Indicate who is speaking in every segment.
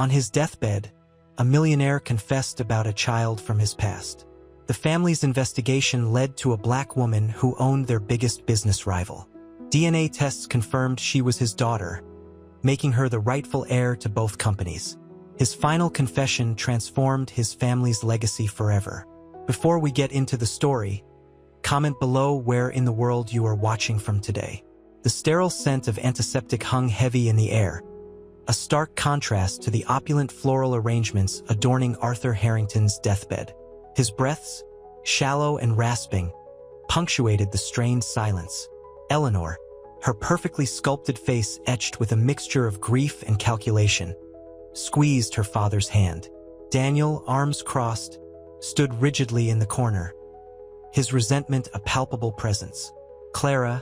Speaker 1: On his deathbed, a millionaire confessed about a child from his past. The family's investigation led to a black woman who owned their biggest business rival. DNA tests confirmed she was his daughter, making her the rightful heir to both companies. His final confession transformed his family's legacy forever. Before we get into the story, comment below where in the world you are watching from today. The sterile scent of antiseptic hung heavy in the air, a stark contrast to the opulent floral arrangements adorning Arthur Harrington's deathbed. His breaths, shallow and rasping, punctuated the strained silence. Eleanor, her perfectly sculpted face etched with a mixture of grief and calculation, squeezed her father's hand. Daniel, arms crossed, stood rigidly in the corner, his resentment a palpable presence. Clara,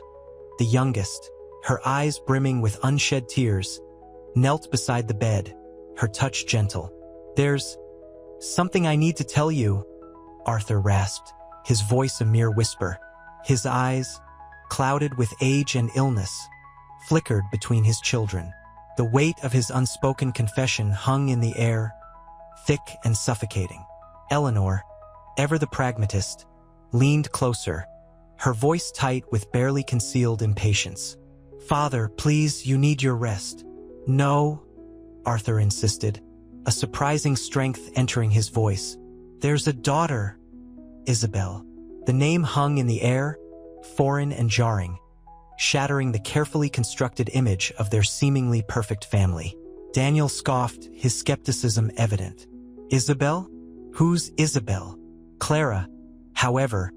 Speaker 1: the youngest, her eyes brimming with unshed tears, knelt beside the bed, her touch gentle. "There's something I need to tell you," Arthur rasped, his voice a mere whisper. His eyes, clouded with age and illness, flickered between his children. The weight of his unspoken confession hung in the air, thick and suffocating. Eleanor, ever the pragmatist, leaned closer, her voice tight with barely concealed impatience. "Father, please, you need your rest." "No," Arthur insisted, a surprising strength entering his voice. "There's a daughter, Isabel." The name hung in the air, foreign and jarring, shattering the carefully constructed image of their seemingly perfect family. Daniel scoffed, his skepticism evident. "Isabel? Who's Isabel?" Clara, however,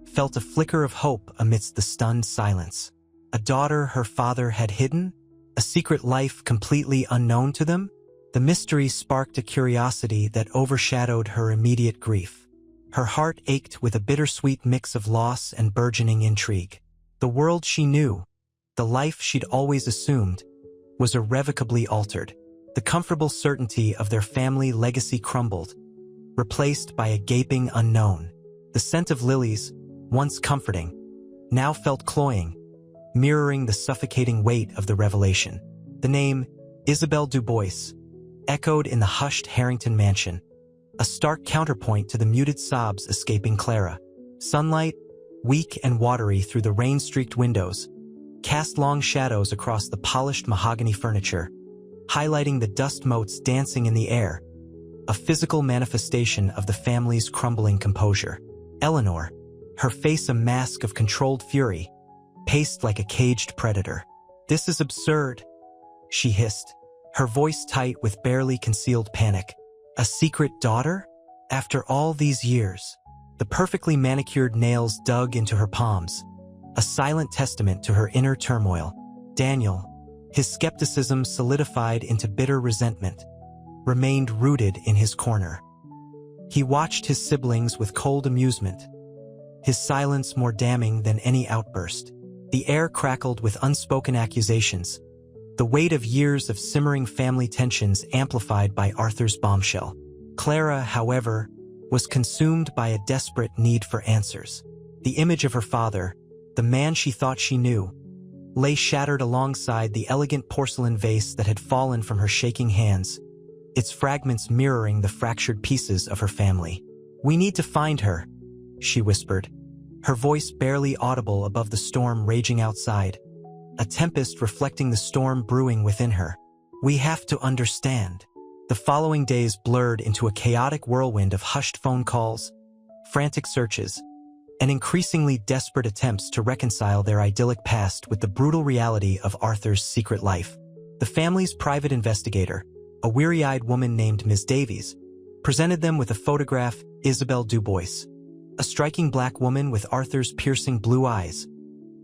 Speaker 1: felt a flicker of hope amidst the stunned silence. A daughter her father had hidden? A secret life completely unknown to them? The mystery sparked a curiosity that overshadowed her immediate grief. Her heart ached with a bittersweet mix of loss and burgeoning intrigue. The world she knew, the life she'd always assumed, was irrevocably altered. The comfortable certainty of their family legacy crumbled, replaced by a gaping unknown. The scent of lilies, once comforting, now felt cloying, mirroring the suffocating weight of the revelation. The name, Isabel Dubois, echoed in the hushed Harrington mansion, a stark counterpoint to the muted sobs escaping Clara. Sunlight, weak and watery through the rain-streaked windows, cast long shadows across the polished mahogany furniture, highlighting the dust motes dancing in the air, a physical manifestation of the family's crumbling composure. Eleanor, her face a mask of controlled fury, paced like a caged predator. "This is absurd," she hissed, her voice tight with barely concealed panic. "A secret daughter? After all these years?" The perfectly manicured nails dug into her palms, a silent testament to her inner turmoil. Daniel, his skepticism solidified into bitter resentment, remained rooted in his corner. He watched his siblings with cold amusement, his silence more damning than any outburst. The air crackled with unspoken accusations, the weight of years of simmering family tensions amplified by Arthur's bombshell. Clara, however, was consumed by a desperate need for answers. The image of her father, the man she thought she knew, lay shattered alongside the elegant porcelain vase that had fallen from her shaking hands, its fragments mirroring the fractured pieces of her family. "We need to find her," she whispered, her voice barely audible above the storm raging outside, a tempest reflecting the storm brewing within her. "We have to understand." The following days blurred into a chaotic whirlwind of hushed phone calls, frantic searches, and increasingly desperate attempts to reconcile their idyllic past with the brutal reality of Arthur's secret life. The family's private investigator, a weary-eyed woman named Ms. Davies, presented them with a photograph, Isabel Dubois, a striking black woman with Arthur's piercing blue eyes,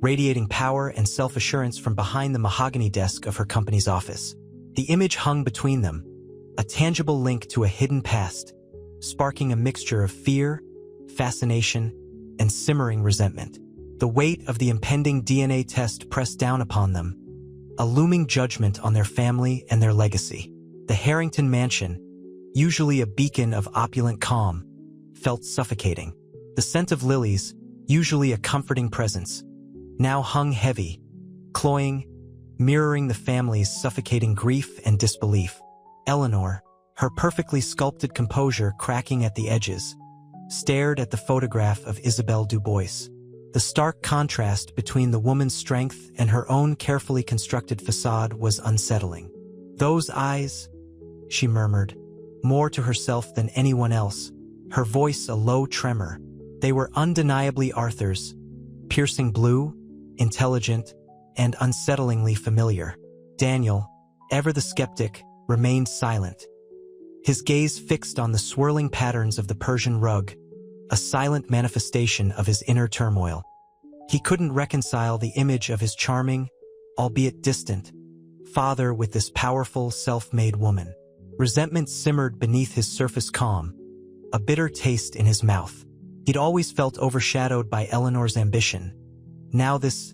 Speaker 1: radiating power and self-assurance from behind the mahogany desk of her company's office. The image hung between them, a tangible link to a hidden past, sparking a mixture of fear, fascination, and simmering resentment. The weight of the impending DNA test pressed down upon them, a looming judgment on their family and their legacy. The Harrington mansion, usually a beacon of opulent calm, felt suffocating. The scent of lilies, usually a comforting presence, now hung heavy, cloying, mirroring the family's suffocating grief and disbelief. Eleanor, her perfectly sculpted composure cracking at the edges, stared at the photograph of Isabelle Dubois. The stark contrast between the woman's strength and her own carefully constructed facade was unsettling. "Those eyes," she murmured, more to herself than anyone else, her voice a low tremor. They were undeniably Arthur's, piercing blue, intelligent, and unsettlingly familiar. Daniel, ever the skeptic, remained silent, his gaze fixed on the swirling patterns of the Persian rug, a silent manifestation of his inner turmoil. He couldn't reconcile the image of his charming, albeit distant, father with this powerful, self-made woman. Resentment simmered beneath his surface calm, a bitter taste in his mouth. He'd always felt overshadowed by Eleanor's ambition. Now this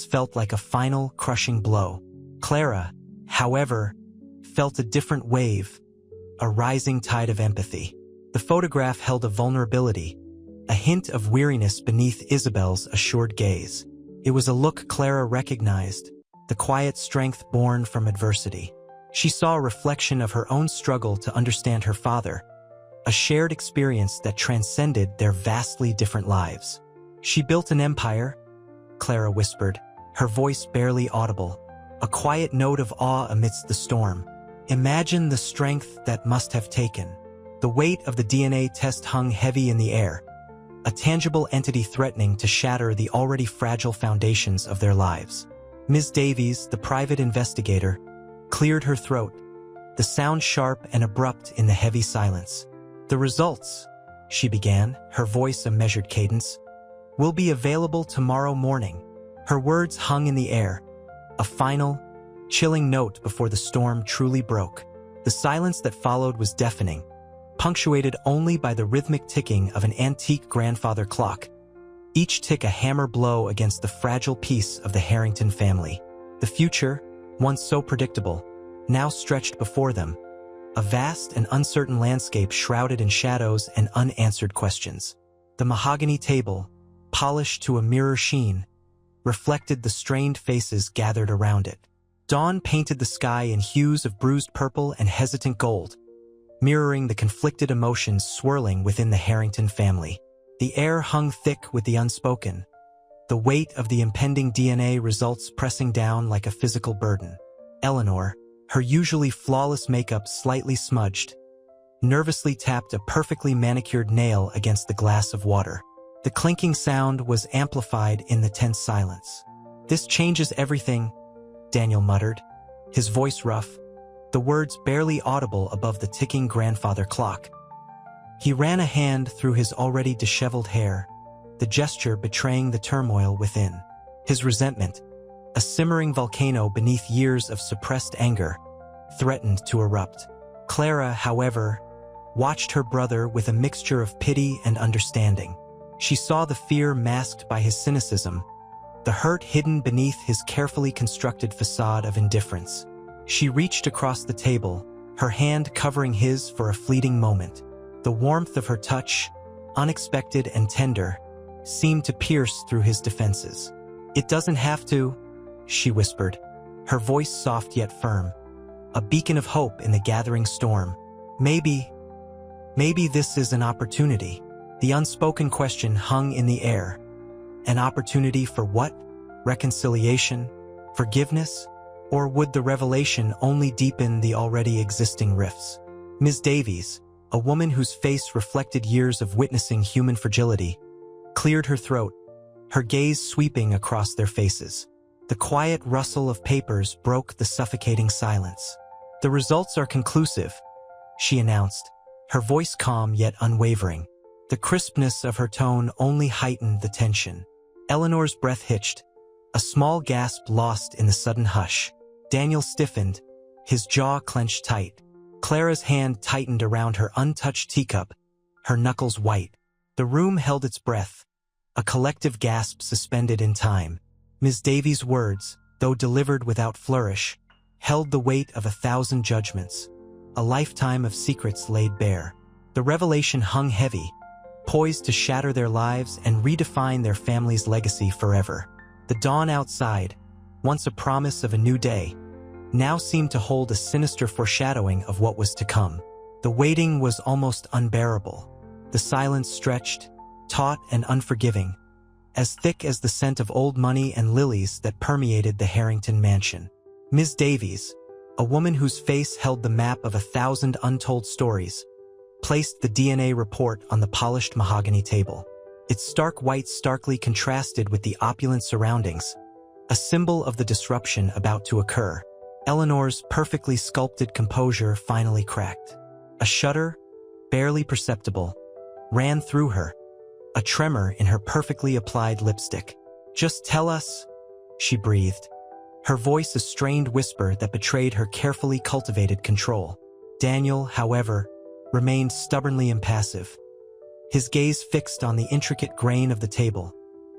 Speaker 1: felt like a final, crushing blow. Clara, however, felt a different wave, a rising tide of empathy. The photograph held a vulnerability, a hint of weariness beneath Isabel's assured gaze. It was a look Clara recognized, the quiet strength born from adversity. She saw a reflection of her own struggle to understand her father, a shared experience that transcended their vastly different lives. "She built an empire," Clara whispered, her voice barely audible, a quiet note of awe amidst the storm. "Imagine the strength that must have taken." The weight of the DNA test hung heavy in the air, a tangible entity threatening to shatter the already fragile foundations of their lives. Ms. Davies, the private investigator, cleared her throat, the sound sharp and abrupt in the heavy silence. "The results," she began, her voice a measured cadence, "will be available tomorrow morning." Her words hung in the air, a final, chilling note before the storm truly broke. The silence that followed was deafening, punctuated only by the rhythmic ticking of an antique grandfather clock, each tick a hammer blow against the fragile peace of the Harrington family. The future, once so predictable, now stretched before them, a vast and uncertain landscape shrouded in shadows and unanswered questions. The mahogany table, polished to a mirror sheen, reflected the strained faces gathered around it. Dawn painted the sky in hues of bruised purple and hesitant gold, mirroring the conflicted emotions swirling within the Harrington family. The air hung thick with the unspoken, the weight of the impending DNA results pressing down like a physical burden. Eleanor, her usually flawless makeup slightly smudged, nervously tapped a perfectly manicured nail against the glass of water. The clinking sound was amplified in the tense silence. "This changes everything," Daniel muttered, his voice rough, the words barely audible above the ticking grandfather clock. He ran a hand through his already disheveled hair, the gesture betraying the turmoil within. His resentment, a simmering volcano beneath years of suppressed anger, threatened to erupt. Clara, however, watched her brother with a mixture of pity and understanding. She saw the fear masked by his cynicism, the hurt hidden beneath his carefully constructed facade of indifference. She reached across the table, her hand covering his for a fleeting moment. The warmth of her touch, unexpected and tender, seemed to pierce through his defenses. "It doesn't have to," she whispered, her voice soft yet firm, a beacon of hope in the gathering storm. Maybe this is an opportunity." The unspoken question hung in the air. An opportunity for what? Reconciliation? Forgiveness? Or would the revelation only deepen the already existing rifts? Ms. Davies, a woman whose face reflected years of witnessing human fragility, cleared her throat, her gaze sweeping across their faces. The quiet rustle of papers broke the suffocating silence. "The results are conclusive," she announced, her voice calm yet unwavering. The crispness of her tone only heightened the tension. Eleanor's breath hitched, a small gasp lost in the sudden hush. Daniel stiffened, his jaw clenched tight. Clara's hand tightened around her untouched teacup, her knuckles white. The room held its breath, a collective gasp suspended in time. Ms. Davies' words, though delivered without flourish, held the weight of 1,000 judgments, a lifetime of secrets laid bare. The revelation hung heavy, poised to shatter their lives and redefine their family's legacy forever. The dawn outside, once a promise of a new day, now seemed to hold a sinister foreshadowing of what was to come. The waiting was almost unbearable. The silence stretched, taut and unforgiving, as thick as the scent of old money and lilies that permeated the Harrington mansion. Ms. Davies, a woman whose face held the map of 1,000 untold stories, placed the DNA report on the polished mahogany table. Its stark white starkly contrasted with the opulent surroundings, a symbol of the disruption about to occur. Eleanor's perfectly sculpted composure finally cracked. A shudder, barely perceptible, ran through her, a tremor in her perfectly applied lipstick. "Just tell us," she breathed, her voice a strained whisper that betrayed her carefully cultivated control. Daniel, however, remained stubbornly impassive, his gaze fixed on the intricate grain of the table,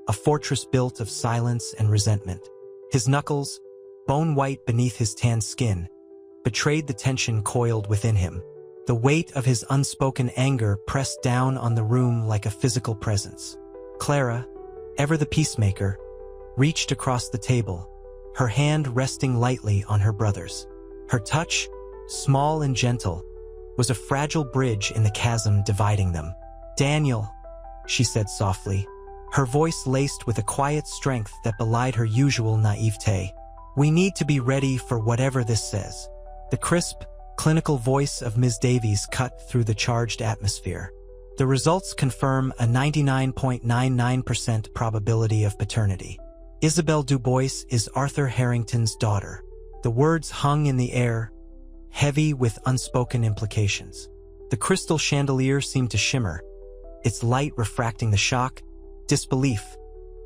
Speaker 1: a fortress built of silence and resentment. His knuckles, bone-white beneath his tan skin, betrayed the tension coiled within him. The weight of his unspoken anger pressed down on the room like a physical presence. Clara, ever the peacemaker, reached across the table, her hand resting lightly on her brother's. Her touch, small and gentle, was a fragile bridge in the chasm dividing them. "Daniel," she said softly, her voice laced with a quiet strength that belied her usual naivete. "We need to be ready for whatever this says." The crisp, clinical voice of Ms. Davies cut through the charged atmosphere. "The results confirm a 99.99% probability of paternity. Isabel Dubois is Arthur Harrington's daughter." The words hung in the air, heavy with unspoken implications. The crystal chandelier seemed to shimmer, its light refracting the shock, disbelief,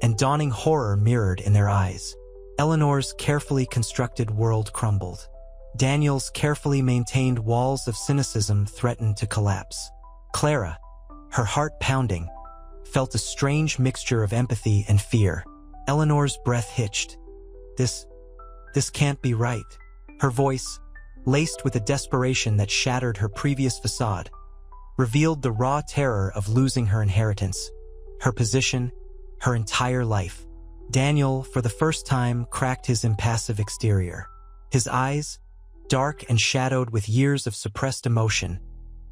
Speaker 1: and dawning horror mirrored in their eyes. Eleanor's carefully constructed world crumbled. Daniel's carefully maintained walls of cynicism threatened to collapse. Clara, her heart pounding, felt a strange mixture of empathy and fear. Eleanor's breath hitched. This can't be right." Her voice, laced with a desperation that shattered her previous facade, revealed the raw terror of losing her inheritance, her position, her entire life. Daniel, for the first time, cracked his impassive exterior. His eyes, dark and shadowed with years of suppressed emotion,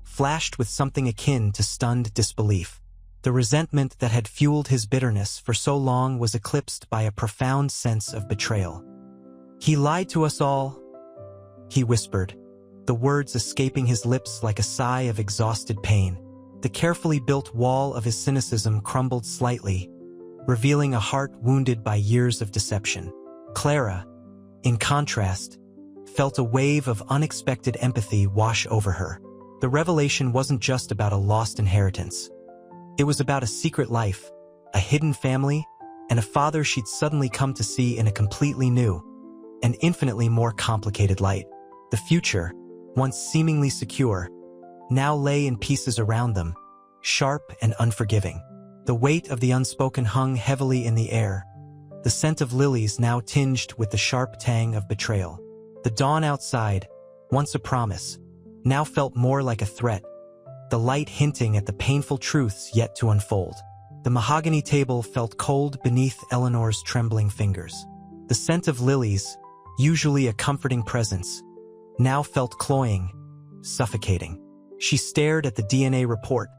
Speaker 1: flashed with something akin to stunned disbelief. The resentment that had fueled his bitterness for so long was eclipsed by a profound sense of betrayal. "He lied to us all," he whispered, the words escaping his lips like a sigh of exhausted pain. The carefully built wall of his cynicism crumbled slightly, revealing a heart wounded by years of deception. Clara, in contrast, felt a wave of unexpected empathy wash over her. The revelation wasn't just about a lost inheritance. It was about a secret life, a hidden family, and a father she'd suddenly come to see in a completely new and infinitely more complicated light. The future, once seemingly secure, now lay in pieces around them, sharp and unforgiving. The weight of the unspoken hung heavily in the air, the scent of lilies now tinged with the sharp tang of betrayal. The dawn outside, once a promise, now felt more like a threat, the light hinting at the painful truths yet to unfold. The mahogany table felt cold beneath Eleanor's trembling fingers. The scent of lilies, usually a comforting presence, now felt cloying, suffocating. She stared at the DNA report,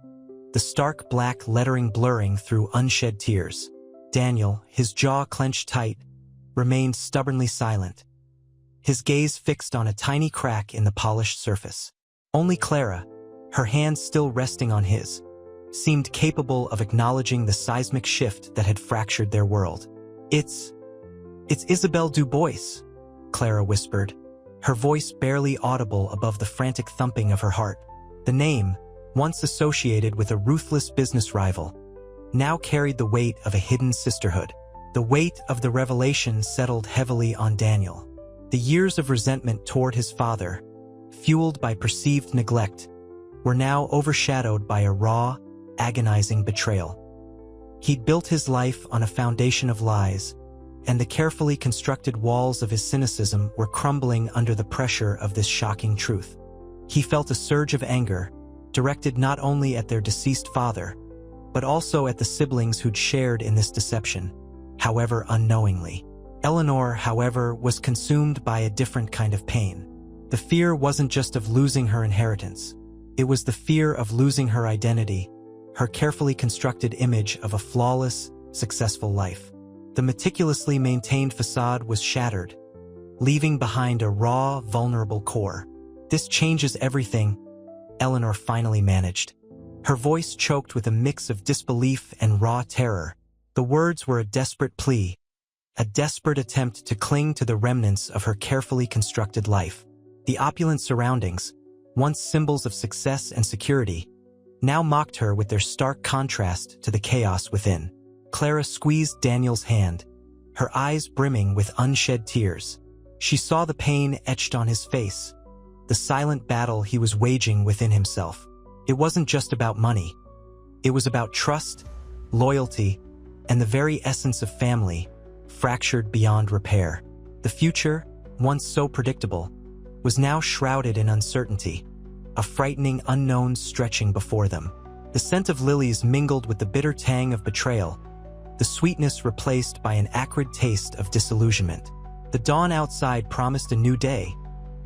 Speaker 1: the stark black lettering blurring through unshed tears. Daniel, his jaw clenched tight, remained stubbornly silent, his gaze fixed on a tiny crack in the polished surface. Only Clara, her hand still resting on his, seemed capable of acknowledging the seismic shift that had fractured their world. It's Isabel Dubois," Clara whispered, her voice barely audible above the frantic thumping of her heart. The name, once associated with a ruthless business rival, now carried the weight of a hidden sisterhood. The weight of the revelation settled heavily on Daniel. The years of resentment toward his father, fueled by perceived neglect, were now overshadowed by a raw, agonizing betrayal. He'd built his life on a foundation of lies, and the carefully constructed walls of his cynicism were crumbling under the pressure of this shocking truth. He felt a surge of anger, directed not only at their deceased father, but also at the siblings who'd shared in this deception, however unknowingly. Eleanor, however, was consumed by a different kind of pain. The fear wasn't just of losing her inheritance. It was the fear of losing her identity, her carefully constructed image of a flawless, successful life. The meticulously maintained facade was shattered, leaving behind a raw, vulnerable core. "This changes everything," Eleanor finally managed. Her voice choked with a mix of disbelief and raw terror. The words were a desperate plea, a desperate attempt to cling to the remnants of her carefully constructed life. The opulent surroundings, once symbols of success and security, now mocked her with their stark contrast to the chaos within. Clara squeezed Daniel's hand, her eyes brimming with unshed tears. She saw the pain etched on his face, the silent battle he was waging within himself. It wasn't just about money. It was about trust, loyalty, and the very essence of family, fractured beyond repair. The future, once so predictable, was now shrouded in uncertainty, a frightening unknown stretching before them. The scent of lilies mingled with the bitter tang of betrayal, the sweetness replaced by an acrid taste of disillusionment. The dawn outside promised a new day,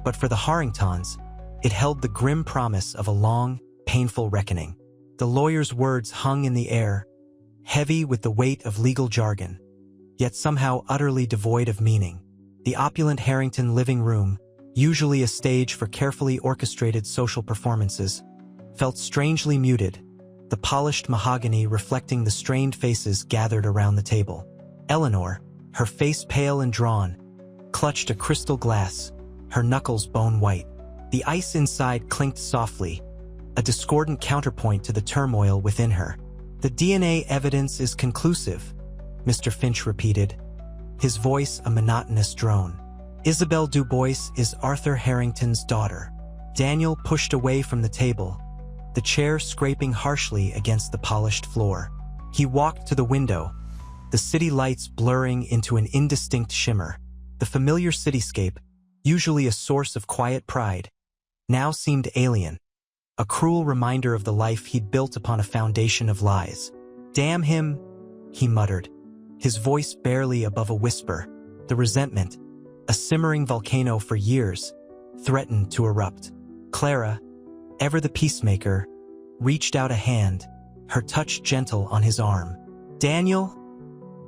Speaker 1: but for the Harringtons, it held the grim promise of a long, painful reckoning. The lawyer's words hung in the air, heavy with the weight of legal jargon, yet somehow utterly devoid of meaning. The opulent Harrington living room, usually a stage for carefully orchestrated social performances, felt strangely muted, the polished mahogany reflecting the strained faces gathered around the table. Eleanor, her face pale and drawn, clutched a crystal glass, her knuckles bone-white. The ice inside clinked softly, a discordant counterpoint to the turmoil within her. "The DNA evidence is conclusive," Mr. Finch repeated, his voice a monotonous drone. "Isabel Dubois is Arthur Harrington's daughter." Daniel pushed away from the table, the chair scraping harshly against the polished floor. He walked to the window, the city lights blurring into an indistinct shimmer. The familiar cityscape, usually a source of quiet pride, now seemed alien, a cruel reminder of the life he'd built upon a foundation of lies. "Damn him," he muttered, his voice barely above a whisper. The resentment, a simmering volcano for years, threatened to erupt. Clara, ever the peacemaker, reached out a hand, her touch gentle on his arm. "Daniel?"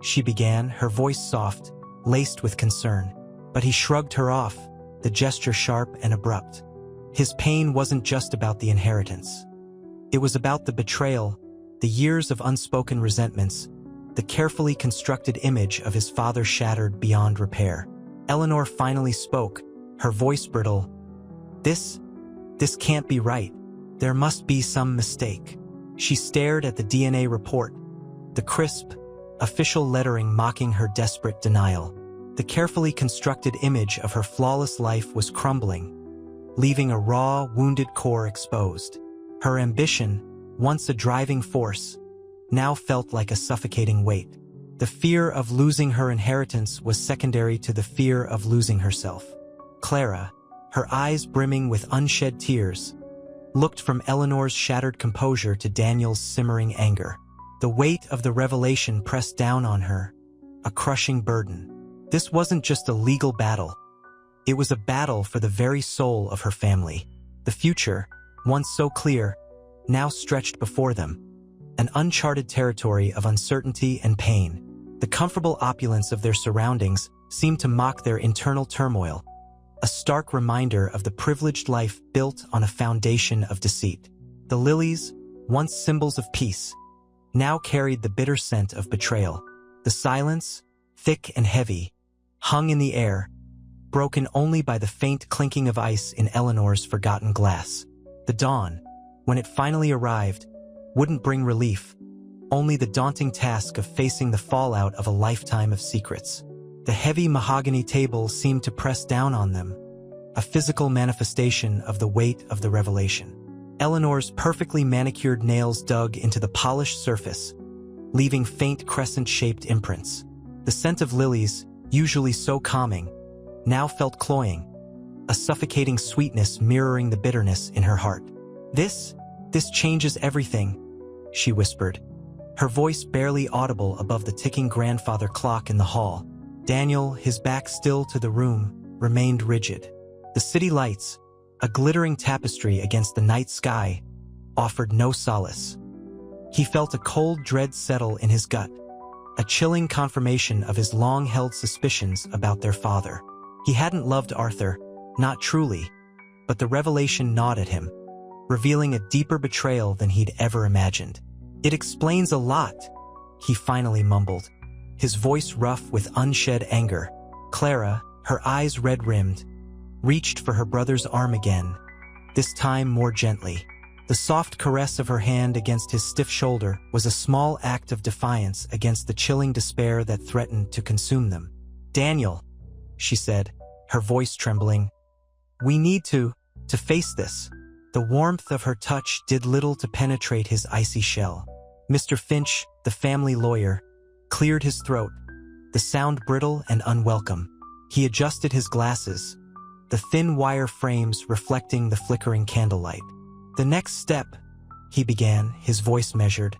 Speaker 1: she began, her voice soft, laced with concern. But he shrugged her off, the gesture sharp and abrupt. His pain wasn't just about the inheritance. It was about the betrayal, the years of unspoken resentments, the carefully constructed image of his father shattered beyond repair. Eleanor finally spoke, her voice brittle. This can't be right. There must be some mistake." She stared at the DNA report, the crisp, official lettering mocking her desperate denial. The carefully constructed image of her flawless life was crumbling, leaving a raw, wounded core exposed. Her ambition, once a driving force, now felt like a suffocating weight. The fear of losing her inheritance was secondary to the fear of losing herself. Clara, her eyes brimming with unshed tears, looked from Eleanor's shattered composure to Daniel's simmering anger. The weight of the revelation pressed down on her, a crushing burden. This wasn't just a legal battle. It was a battle for the very soul of her family. The future, once so clear, now stretched before them, an uncharted territory of uncertainty and pain. The comfortable opulence of their surroundings seemed to mock their internal turmoil, a stark reminder of the privileged life built on a foundation of deceit. The lilies, once symbols of peace, now carried the bitter scent of betrayal. The silence, thick and heavy, hung in the air, broken only by the faint clinking of ice in Eleanor's forgotten glass. The dawn, when it finally arrived, wouldn't bring relief, only the daunting task of facing the fallout of a lifetime of secrets. The heavy mahogany table seemed to press down on them, a physical manifestation of the weight of the revelation. Eleanor's perfectly manicured nails dug into the polished surface, leaving faint crescent-shaped imprints. The scent of lilies, usually so calming, now felt cloying, a suffocating sweetness mirroring the bitterness in her heart. This changes everything," she whispered, her voice barely audible above the ticking grandfather clock in the hall. Daniel, his back still to the room, remained rigid. The city lights, a glittering tapestry against the night sky, offered no solace. He felt a cold dread settle in his gut, a chilling confirmation of his long-held suspicions about their father. He hadn't loved Arthur, not truly, but the revelation gnawed at him, revealing a deeper betrayal than he'd ever imagined. "It explains a lot," he finally mumbled, his voice rough with unshed anger. Clara, her eyes red-rimmed, reached for her brother's arm again, this time more gently. The soft caress of her hand against his stiff shoulder was a small act of defiance against the chilling despair that threatened to consume them. "Daniel," she said, her voice trembling, "we need to face this." The warmth of her touch did little to penetrate his icy shell. Mr. Finch, the family lawyer, cleared his throat, the sound brittle and unwelcome. He adjusted his glasses, the thin wire frames reflecting the flickering candlelight. "The next step," he began, his voice measured,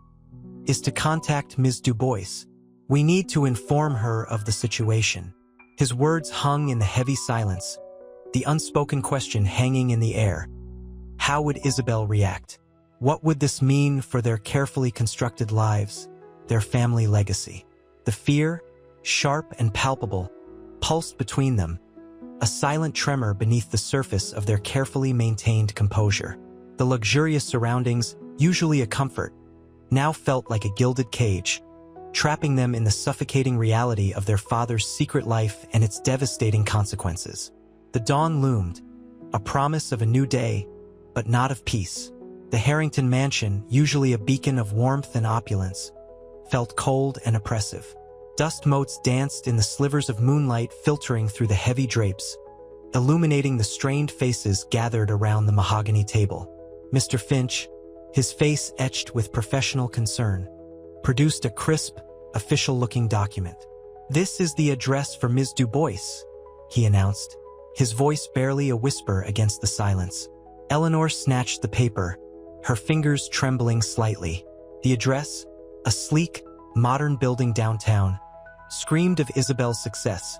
Speaker 1: "is to contact Ms. Dubois. We need to inform her of the situation." His words hung in the heavy silence, the unspoken question hanging in the air. How would Isabel react? What would this mean for their carefully constructed lives, their family legacy? The fear, sharp and palpable, pulsed between them, a silent tremor beneath the surface of their carefully maintained composure. The luxurious surroundings, usually a comfort, now felt like a gilded cage, trapping them in the suffocating reality of their father's secret life and its devastating consequences. The dawn loomed, a promise of a new day, but not of peace. The Harrington mansion, usually a beacon of warmth and opulence, felt cold and oppressive. Dust motes danced in the slivers of moonlight filtering through the heavy drapes, illuminating the strained faces gathered around the mahogany table. Mr. Finch, his face etched with professional concern, produced a crisp, official-looking document. "This is the address for Ms. Dubois," he announced, his voice barely a whisper against the silence. Eleanor snatched the paper, her fingers trembling slightly. The address, a sleek, modern building downtown, screamed of Isabel's success,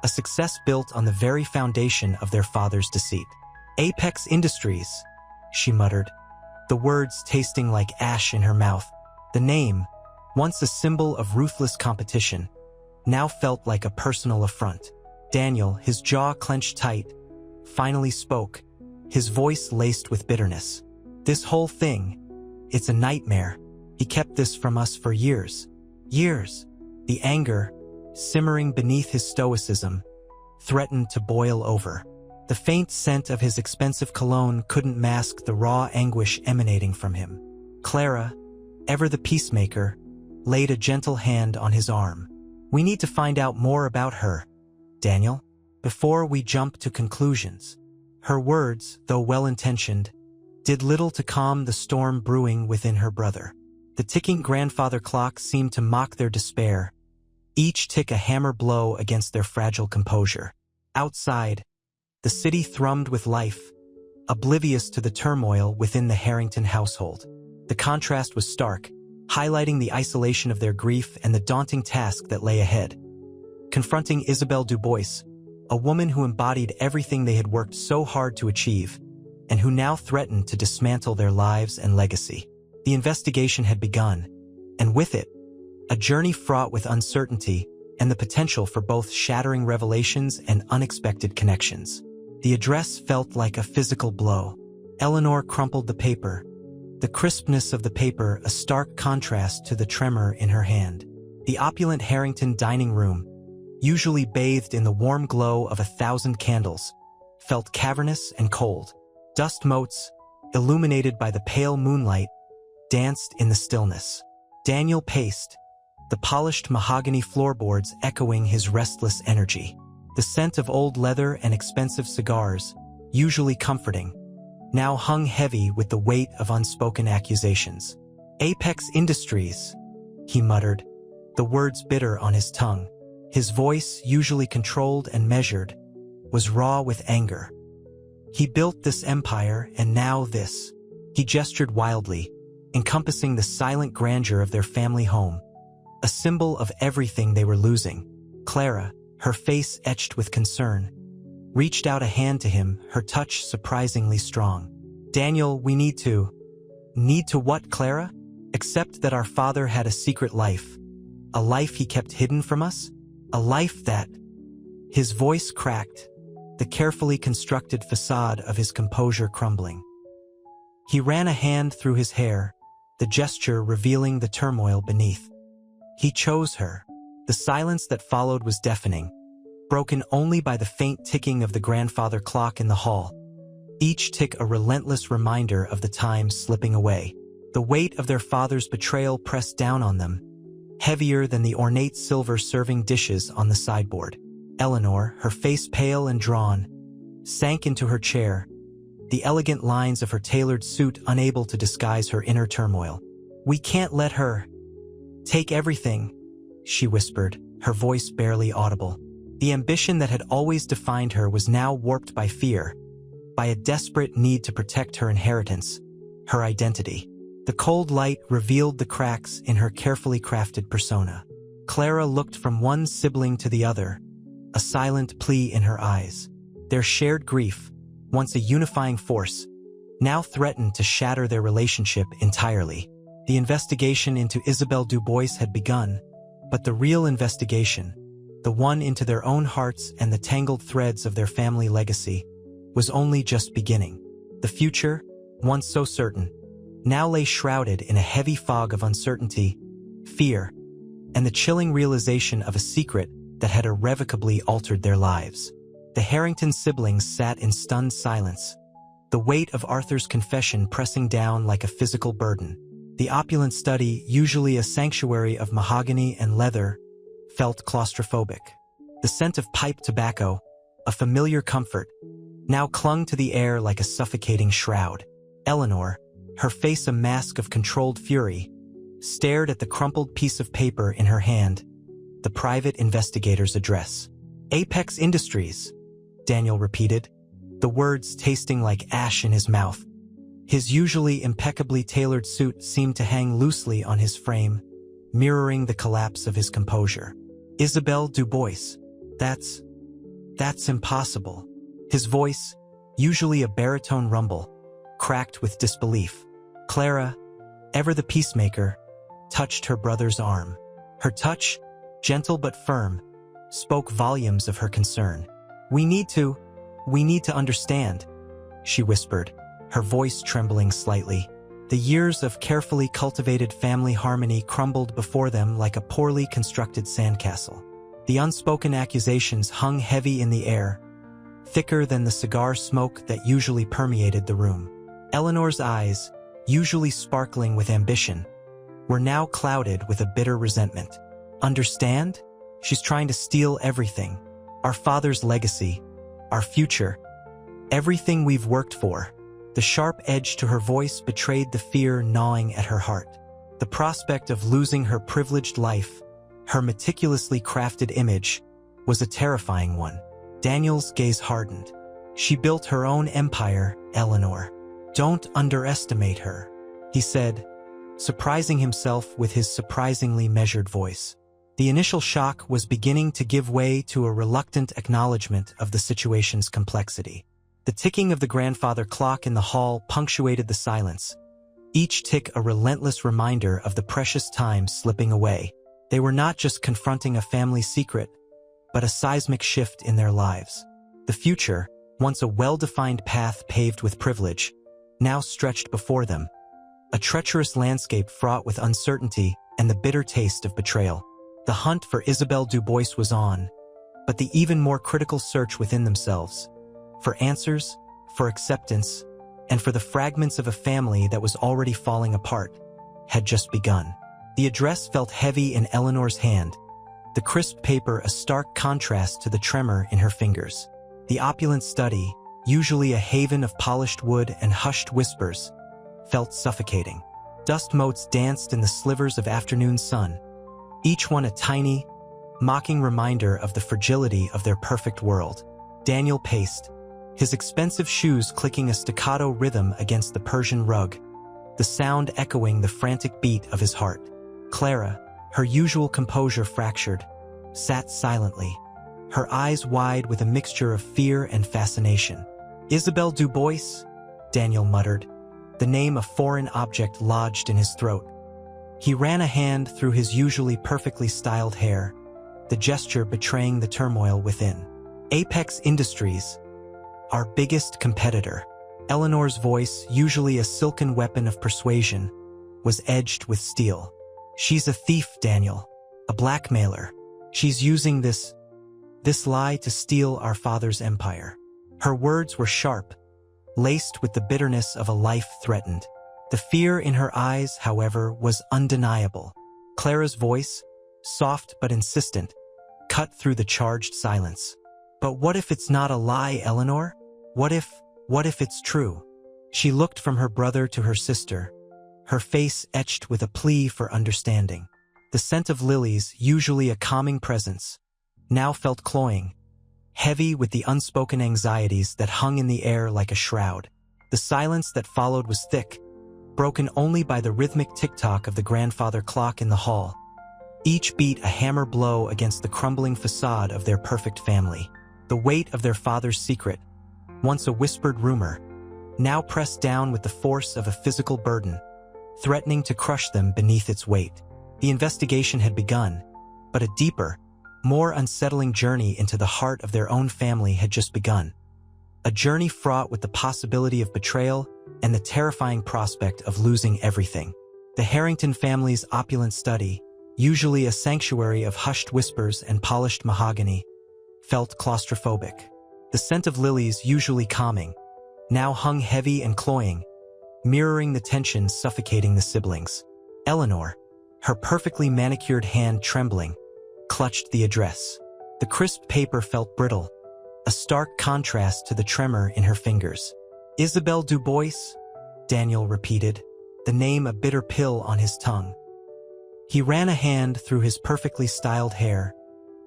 Speaker 1: a success built on the very foundation of their father's deceit. "Apex Industries," she muttered, the words tasting like ash in her mouth. The name, once a symbol of ruthless competition, now felt like a personal affront. Daniel, his jaw clenched tight, finally spoke, his voice laced with bitterness. "This whole thing, it's a nightmare. He kept this from us for years. Years." The anger, simmering beneath his stoicism, threatened to boil over. The faint scent of his expensive cologne couldn't mask the raw anguish emanating from him. Clara, ever the peacemaker, laid a gentle hand on his arm. "We need to find out more about her, Daniel, before we jump to conclusions." Her words, though well-intentioned, did little to calm the storm brewing within her brother. The ticking grandfather clock seemed to mock their despair, each tick a hammer blow against their fragile composure. Outside, the city thrummed with life, oblivious to the turmoil within the Harrington household. The contrast was stark, highlighting the isolation of their grief and the daunting task that lay ahead. Confronting Isabel Dubois, a woman who embodied everything they had worked so hard to achieve, and who now threatened to dismantle their lives and legacy. The investigation had begun, and with it, a journey fraught with uncertainty and the potential for both shattering revelations and unexpected connections. The address felt like a physical blow. Eleanor crumpled the paper, the crispness of the paper a stark contrast to the tremor in her hand. The opulent Harrington dining room, usually bathed in the warm glow of 1,000 candles, felt cavernous and cold. Dust motes, illuminated by the pale moonlight, danced in the stillness. Daniel paced, the polished mahogany floorboards echoing his restless energy. The scent of old leather and expensive cigars, usually comforting, now hung heavy with the weight of unspoken accusations. "Apex Industries," he muttered, the words bitter on his tongue. His voice, usually controlled and measured, was raw with anger. He built this empire, and now this. He gestured wildly, encompassing the silent grandeur of their family home, a symbol of everything they were losing. Clara, her face etched with concern, reached out a hand to him, her touch surprisingly strong. "Daniel, we need to..." "Need to what, Clara?" "Accept that our father had a secret life. A life he kept hidden from us? A life that..." His voice cracked, the carefully constructed facade of his composure crumbling. He ran a hand through his hair, the gesture revealing the turmoil beneath. He chose her. The silence that followed was deafening, broken only by the faint ticking of the grandfather clock in the hall. Each tick a relentless reminder of the time slipping away. The weight of their father's betrayal pressed down on them, heavier than the ornate silver serving dishes on the sideboard. Eleanor, her face pale and drawn, sank into her chair, the elegant lines of her tailored suit unable to disguise her inner turmoil. "We can't let her take everything," she whispered, her voice barely audible. The ambition that had always defined her was now warped by fear, by a desperate need to protect her inheritance, her identity. The cold light revealed the cracks in her carefully crafted persona. Clara looked from one sibling to the other, a silent plea in her eyes. Their shared grief, once a unifying force, now threatened to shatter their relationship entirely. The investigation into Isabelle Dubois had begun, but the real investigation, the one into their own hearts and the tangled threads of their family legacy, was only just beginning. The future, once so certain, now lay shrouded in a heavy fog of uncertainty, fear, and the chilling realization of a secret that had irrevocably altered their lives. The Harrington siblings sat in stunned silence, the weight of Arthur's confession pressing down like a physical burden. The opulent study, usually a sanctuary of mahogany and leather, felt claustrophobic. The scent of pipe tobacco, a familiar comfort, now clung to the air like a suffocating shroud. Eleanor, her face a mask of controlled fury, stared at the crumpled piece of paper in her hand, the private investigator's address. "Apex Industries," Daniel repeated, the words tasting like ash in his mouth. His usually impeccably tailored suit seemed to hang loosely on his frame, mirroring the collapse of his composure. "Isabelle Dubois. That's impossible." His voice, usually a baritone rumble, cracked with disbelief. Clara, ever the peacemaker, touched her brother's arm. Her touch, gentle but firm, spoke volumes of her concern. We need to understand," she whispered, her voice trembling slightly. The years of carefully cultivated family harmony crumbled before them like a poorly constructed sandcastle. The unspoken accusations hung heavy in the air, thicker than the cigar smoke that usually permeated the room. Eleanor's eyes, usually sparkling with ambition, were now clouded with a bitter resentment. "Understand? She's trying to steal everything. Our father's legacy, our future, everything we've worked for." The sharp edge to her voice betrayed the fear gnawing at her heart. The prospect of losing her privileged life, her meticulously crafted image, was a terrifying one. Daniel's gaze hardened. "She built her own empire, Eleanor. Don't underestimate her," he said, surprising himself with his surprisingly measured voice. The initial shock was beginning to give way to a reluctant acknowledgement of the situation's complexity. The ticking of the grandfather clock in the hall punctuated the silence, each tick a relentless reminder of the precious time slipping away. They were not just confronting a family secret, but a seismic shift in their lives. The future, once a well-defined path paved with privilege, now stretched before them, a treacherous landscape fraught with uncertainty and the bitter taste of betrayal. The hunt for Isabelle Dubois was on, but the even more critical search within themselves, for answers, for acceptance, and for the fragments of a family that was already falling apart, had just begun. The address felt heavy in Eleanor's hand, the crisp paper a stark contrast to the tremor in her fingers. The opulent study, usually a haven of polished wood and hushed whispers, felt suffocating. Dust motes danced in the slivers of afternoon sun, each one a tiny, mocking reminder of the fragility of their perfect world. Daniel paced, his expensive shoes clicking a staccato rhythm against the Persian rug, the sound echoing the frantic beat of his heart. Clara, her usual composure fractured, sat silently, her eyes wide with a mixture of fear and fascination. "Isabelle Dubois?" Daniel muttered, the name a foreign object lodged in his throat. He ran a hand through his usually perfectly styled hair, the gesture betraying the turmoil within. "Apex Industries, our biggest competitor." Eleanor's voice, usually a silken weapon of persuasion, was edged with steel. "She's a thief, Daniel. A blackmailer. She's using this lie to steal our father's empire." Her words were sharp, laced with the bitterness of a life threatened. The fear in her eyes, however, was undeniable. Clara's voice, soft but insistent, cut through the charged silence. "But what if it's not a lie, Eleanor? What if it's true?" She looked from her brother to her sister, her face etched with a plea for understanding. The scent of lilies, usually a calming presence, now felt cloying, heavy with the unspoken anxieties that hung in the air like a shroud. The silence that followed was thick, broken only by the rhythmic tick-tock of the grandfather clock in the hall, each beat a hammer blow against the crumbling facade of their perfect family. The weight of their father's secret, once a whispered rumor, now pressed down with the force of a physical burden, threatening to crush them beneath its weight. The investigation had begun, but a deeper, more unsettling journey into the heart of their own family had just begun. A journey fraught with the possibility of betrayal and the terrifying prospect of losing everything. The Harrington family's opulent study, usually a sanctuary of hushed whispers and polished mahogany, felt claustrophobic. The scent of lilies, usually calming, now hung heavy and cloying, mirroring the tension suffocating the siblings. Eleanor, her perfectly manicured hand trembling, clutched the address. The crisp paper felt brittle, a stark contrast to the tremor in her fingers. "Isabelle Dubois?" Daniel repeated, the name a bitter pill on his tongue. He ran a hand through his perfectly styled hair,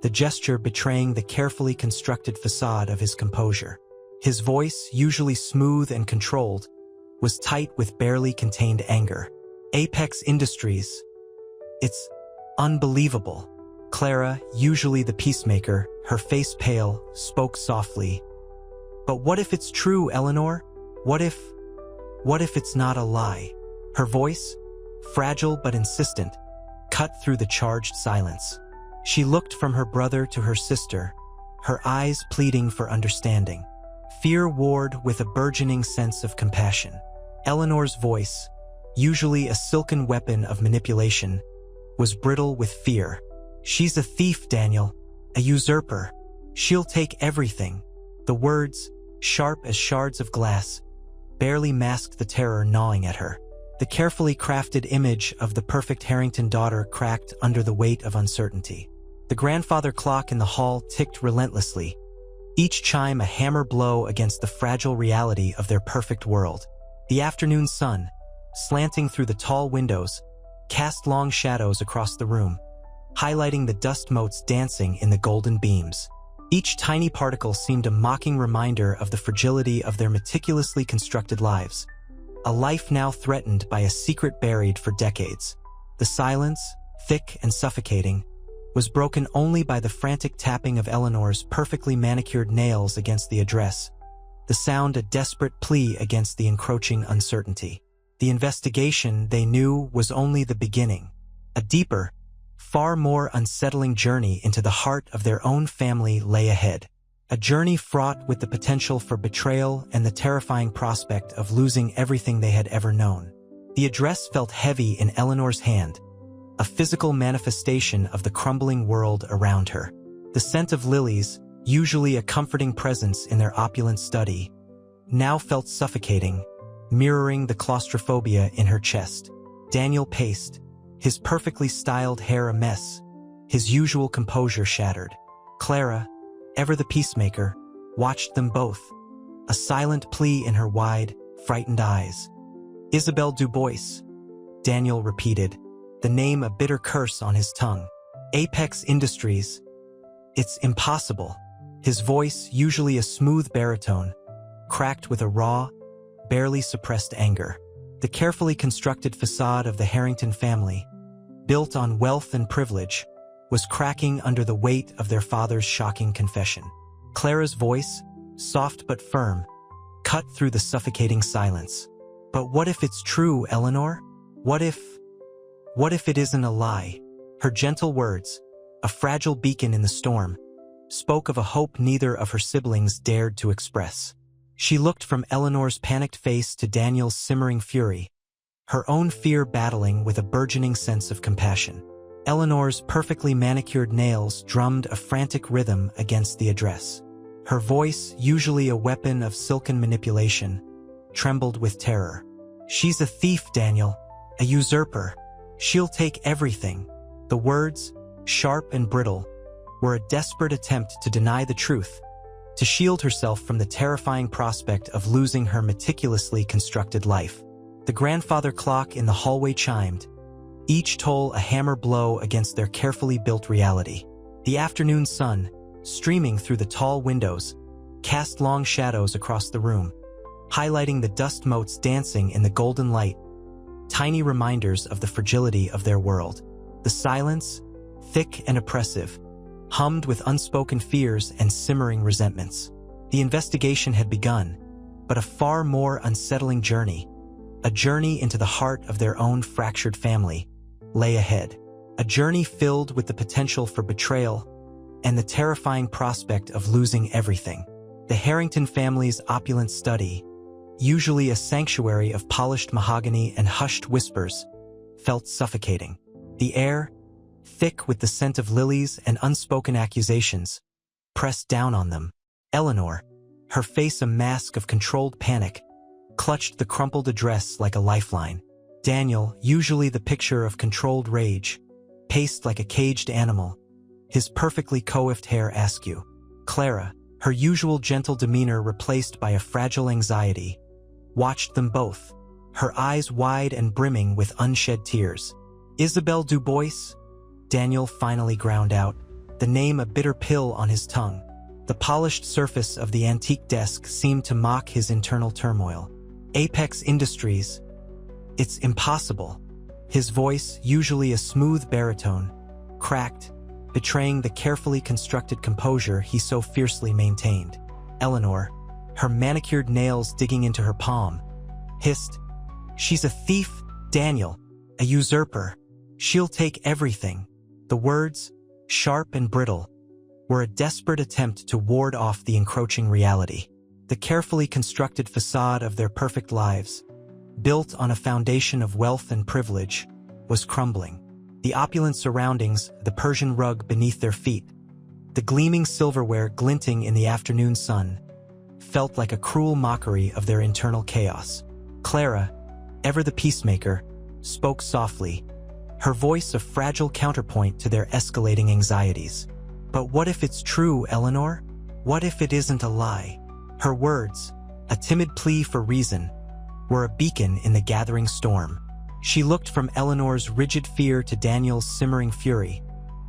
Speaker 1: the gesture betraying the carefully constructed facade of his composure. His voice, usually smooth and controlled, was tight with barely contained anger. "Apex Industries. It's unbelievable." Clara, usually the peacemaker, her face pale, spoke softly. "But what if it's true, Eleanor? What if it's not a lie?" Her voice, fragile but insistent, cut through the charged silence. She looked from her brother to her sister, her eyes pleading for understanding. Fear warred with a burgeoning sense of compassion. Eleanor's voice, usually a silken weapon of manipulation, was brittle with fear. "She's a thief, Daniel, a usurper. She'll take everything." The words, sharp as shards of glass, barely masked the terror gnawing at her. The carefully crafted image of the perfect Harrington daughter cracked under the weight of uncertainty. The grandfather clock in the hall ticked relentlessly, each chime a hammer blow against the fragile reality of their perfect world. The afternoon sun, slanting through the tall windows, cast long shadows across the room, highlighting the dust motes dancing in the golden beams. Each tiny particle seemed a mocking reminder of the fragility of their meticulously constructed lives, a life now threatened by a secret buried for decades. The silence, thick and suffocating, was broken only by the frantic tapping of Eleanor's perfectly manicured nails against the address, the sound a desperate plea against the encroaching uncertainty. The investigation, they knew, was only the beginning. A deeper, far more unsettling journey into the heart of their own family lay ahead. A journey fraught with the potential for betrayal and the terrifying prospect of losing everything they had ever known. The address felt heavy in Eleanor's hand, a physical manifestation of the crumbling world around her. The scent of lilies, usually a comforting presence in their opulent study, now felt suffocating, mirroring the claustrophobia in her chest. Daniel paced, his perfectly styled hair a mess, his usual composure shattered. Clara, ever the peacemaker, watched them both, a silent plea in her wide, frightened eyes. "Isabelle Dubois," Daniel repeated, the name a bitter curse on his tongue. "Apex Industries. It's impossible." His voice, usually a smooth baritone, cracked with a raw, barely suppressed anger. The carefully constructed facade of the Harrington family, built on wealth and privilege, was cracking under the weight of their father's shocking confession. Clara's voice, soft but firm, cut through the suffocating silence. "But what if it's true, Eleanor? What if it isn't a lie?" Her gentle words, a fragile beacon in the storm, spoke of a hope neither of her siblings dared to express. She looked from Eleanor's panicked face to Daniel's simmering fury, her own fear battling with a burgeoning sense of compassion. Eleanor's perfectly manicured nails drummed a frantic rhythm against the address. Her voice, usually a weapon of silken manipulation, trembled with terror. "She's a thief, Daniel, a usurper. She'll take everything." The words, sharp and brittle, were a desperate attempt to deny the truth, to shield herself from the terrifying prospect of losing her meticulously constructed life. The grandfather clock in the hallway chimed, each toll a hammer blow against their carefully built reality. The afternoon sun, streaming through the tall windows, cast long shadows across the room, highlighting the dust motes dancing in the golden light, tiny reminders of the fragility of their world. The silence, thick and oppressive, hummed with unspoken fears and simmering resentments. The investigation had begun, but a far more unsettling journey, a journey into the heart of their own fractured family, lay ahead. A journey filled with the potential for betrayal and the terrifying prospect of losing everything. The Harrington family's opulent study, usually a sanctuary of polished mahogany and hushed whispers, felt suffocating. The air, thick with the scent of lilies and unspoken accusations, pressed down on them. Eleanor, her face a mask of controlled panic, clutched the crumpled address like a lifeline. Daniel, usually the picture of controlled rage, paced like a caged animal, his perfectly coiffed hair askew. Clara, her usual gentle demeanor replaced by a fragile anxiety, watched them both, her eyes wide and brimming with unshed tears. "Isabelle Dubois?" Daniel finally ground out, the name a bitter pill on his tongue. The polished surface of the antique desk seemed to mock his internal turmoil. "Apex Industries. It's impossible." His voice, usually a smooth baritone, cracked, betraying the carefully constructed composure he so fiercely maintained. Eleanor, her manicured nails digging into her palm, hissed, "She's a thief, Daniel, a usurper. She'll take everything." The words, sharp and brittle, were a desperate attempt to ward off the encroaching reality. The carefully constructed facade of their perfect lives, built on a foundation of wealth and privilege, was crumbling. The opulent surroundings, the Persian rug beneath their feet, the gleaming silverware glinting in the afternoon sun, felt like a cruel mockery of their internal chaos. Clara, ever the peacemaker, spoke softly, her voice a fragile counterpoint to their escalating anxieties. "But what if it's true, Eleanor? What if it isn't a lie?" Her words, a timid plea for reason, were a beacon in the gathering storm. She looked from Eleanor's rigid fear to Daniel's simmering fury,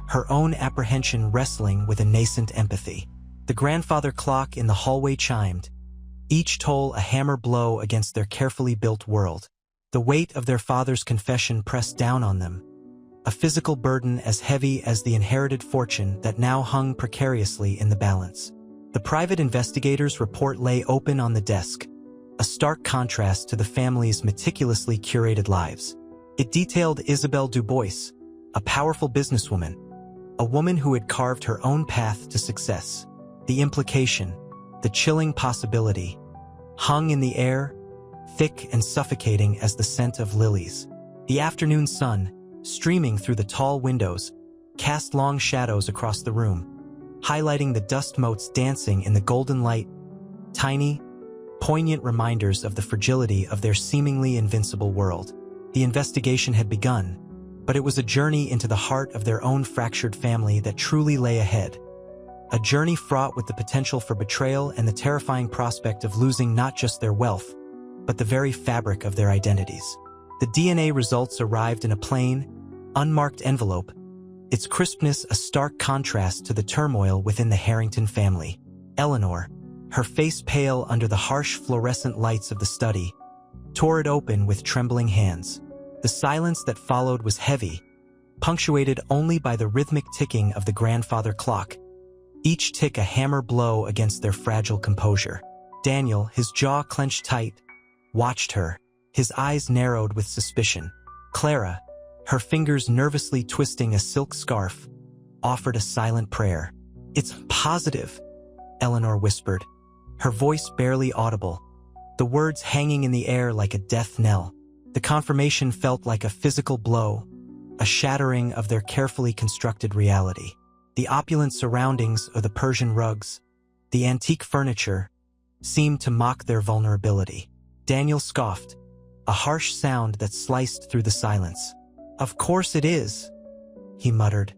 Speaker 1: her own apprehension wrestling with a nascent empathy. The grandfather clock in the hallway chimed, each toll a hammer blow against their carefully built world. The weight of their father's confession pressed down on them, a physical burden as heavy as the inherited fortune that now hung precariously in the balance. The private investigator's report lay open on the desk, a stark contrast to the family's meticulously curated lives. It detailed Isabelle Dubois, a powerful businesswoman, a woman who had carved her own path to success. The implication, the chilling possibility, hung in the air, thick and suffocating as the scent of lilies. The afternoon sun, streaming through the tall windows, cast long shadows across the room, highlighting the dust motes dancing in the golden light, tiny, poignant reminders of the fragility of their seemingly invincible world. The investigation had begun, but it was a journey into the heart of their own fractured family that truly lay ahead. A journey fraught with the potential for betrayal and the terrifying prospect of losing not just their wealth, but the very fabric of their identities. The DNA results arrived in a plain, unmarked envelope, its crispness a stark contrast to the turmoil within the Harrington family. Eleanor, her face pale under the harsh fluorescent lights of the study, tore it open with trembling hands. The silence that followed was heavy, punctuated only by the rhythmic ticking of the grandfather clock, each tick a hammer blow against their fragile composure. Daniel, his jaw clenched tight, watched her, his eyes narrowed with suspicion. Clara, her fingers nervously twisting a silk scarf, offered a silent prayer. "It's positive," Eleanor whispered, her voice barely audible, the words hanging in the air like a death knell. The confirmation felt like a physical blow, a shattering of their carefully constructed reality. The opulent surroundings of the Persian rugs, the antique furniture, seemed to mock their vulnerability. Daniel scoffed, a harsh sound that sliced through the silence. "Of course it is," he muttered,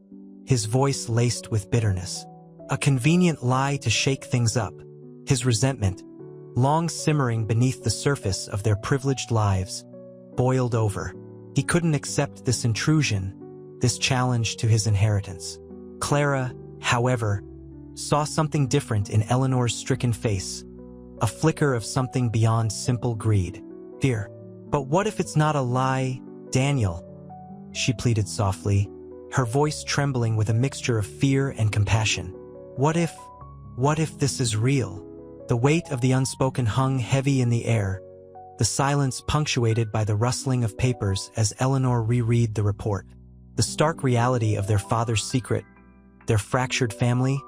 Speaker 1: his voice laced with bitterness. A convenient lie to shake things up. His resentment, long simmering beneath the surface of their privileged lives, boiled over. He couldn't accept this intrusion, this challenge to his inheritance. Clara, however, saw something different in Eleanor's stricken face, a flicker of something beyond simple greed. "Fear. But what if it's not a lie, Daniel?" she pleaded softly, her voice trembling with a mixture of fear and compassion. What if this is real?" The weight of the unspoken hung heavy in the air, the silence punctuated by the rustling of papers as Eleanor reread the report. The stark reality of their father's secret, their fractured family,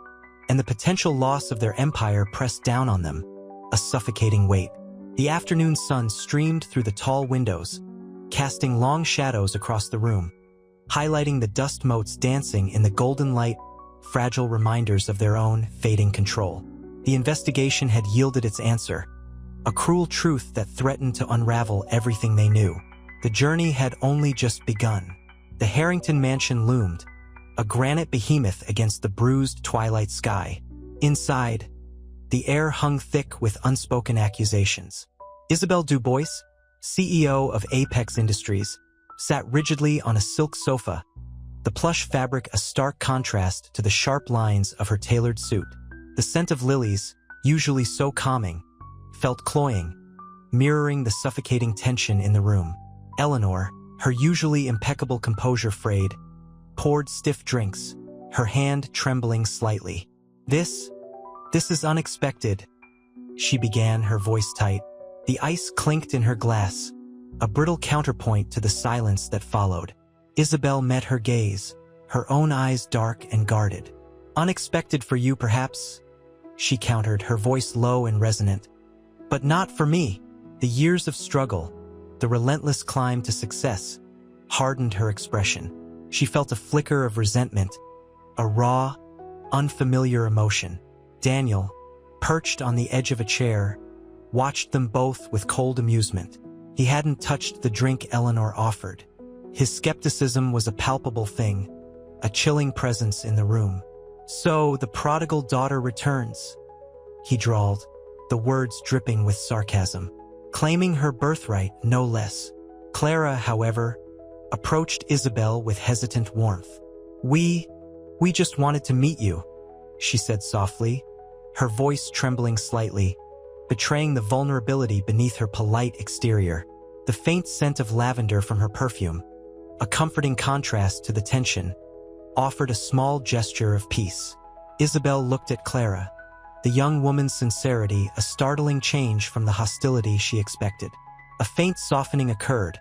Speaker 1: and the potential loss of their empire pressed down on them, a suffocating weight. The afternoon sun streamed through the tall windows, casting long shadows across the room, highlighting the dust motes dancing in the golden light, fragile reminders of their own fading control. The investigation had yielded its answer, a cruel truth that threatened to unravel everything they knew. The journey had only just begun. The Harrington mansion loomed, a granite behemoth against the bruised twilight sky. Inside, the air hung thick with unspoken accusations. Isabelle Dubois, CEO of Apex Industries, sat rigidly on a silk sofa, the plush fabric a stark contrast to the sharp lines of her tailored suit. The scent of lilies, usually so calming, felt cloying, mirroring the suffocating tension in the room. Eleanor, her usually impeccable composure frayed, poured stiff drinks, her hand trembling slightly. This is unexpected," she began, her voice tight. The ice clinked in her glass, a brittle counterpoint to the silence that followed. Isabel met her gaze, her own eyes dark and guarded. "Unexpected for you, perhaps," she countered, her voice low and resonant. "But not for me." The years of struggle, the relentless climb to success, hardened her expression. She felt a flicker of resentment, a raw, unfamiliar emotion. Daniel, perched on the edge of a chair, watched them both with cold amusement. He hadn't touched the drink Eleanor offered. His skepticism was a palpable thing, a chilling presence in the room. "So the prodigal daughter returns," he drawled, the words dripping with sarcasm. "Claiming her birthright, no less." Clara, however, approached Isabel with hesitant warmth. We just wanted to meet you," she said softly, her voice trembling slightly, betraying the vulnerability beneath her polite exterior. The faint scent of lavender from her perfume, a comforting contrast to the tension, offered a small gesture of peace. Isabel looked at Clara, the young woman's sincerity a startling change from the hostility she expected. A faint softening occurred,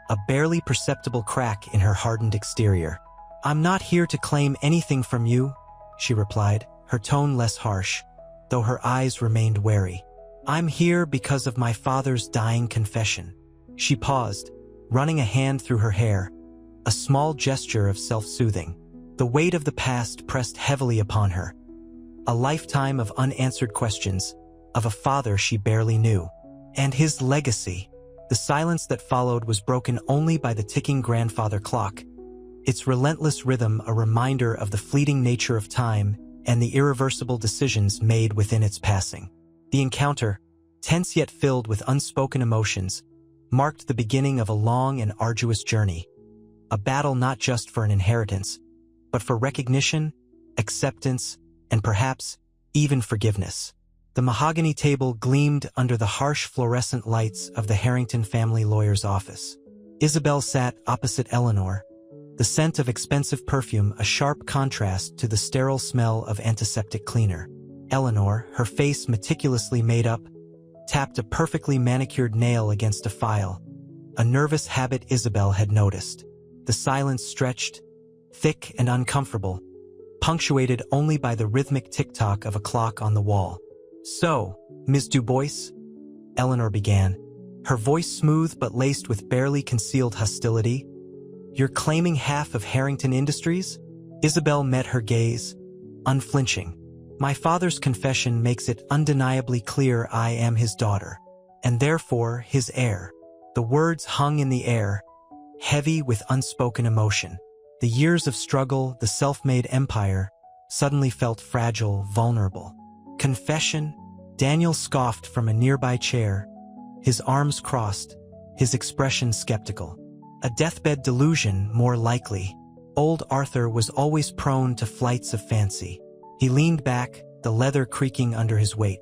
Speaker 1: a barely perceptible crack in her hardened exterior. "I'm not here to claim anything from you," she replied, her tone less harsh, though her eyes remained wary. "I'm here because of my father's dying confession." She paused, running a hand through her hair, a small gesture of self-soothing. The weight of the past pressed heavily upon her, a lifetime of unanswered questions, of a father she barely knew. And his legacy. The silence that followed was broken only by the ticking grandfather clock, its relentless rhythm a reminder of the fleeting nature of time and the irreversible decisions made within its passing. The encounter, tense yet filled with unspoken emotions, marked the beginning of a long and arduous journey, a battle not just for an inheritance, but for recognition, acceptance, and perhaps even forgiveness. The mahogany table gleamed under the harsh fluorescent lights of the Harrington family lawyer's office. Isabel sat opposite Eleanor, The scent of expensive perfume, a sharp contrast to the sterile smell of antiseptic cleaner. Eleanor, her face meticulously made up, tapped a perfectly manicured nail against a file, a nervous habit Isabel had noticed. The silence stretched, thick and uncomfortable, punctuated only by the rhythmic tick-tock of a clock on the wall. "So, Ms. Dubois?" Eleanor began, her voice smooth but laced with barely concealed hostility. "You're claiming half of Harrington Industries?" Isabel met her gaze, unflinching. "My father's confession makes it undeniably clear I am his daughter, and therefore his heir." The words hung in the air, heavy with unspoken emotion. The years of struggle, the self-made empire, suddenly felt fragile, vulnerable. "Confession?" Daniel scoffed from a nearby chair, his arms crossed, his expression skeptical. "A deathbed delusion, more likely." Old Arthur was always prone to flights of fancy. He leaned back, the leather creaking under his weight.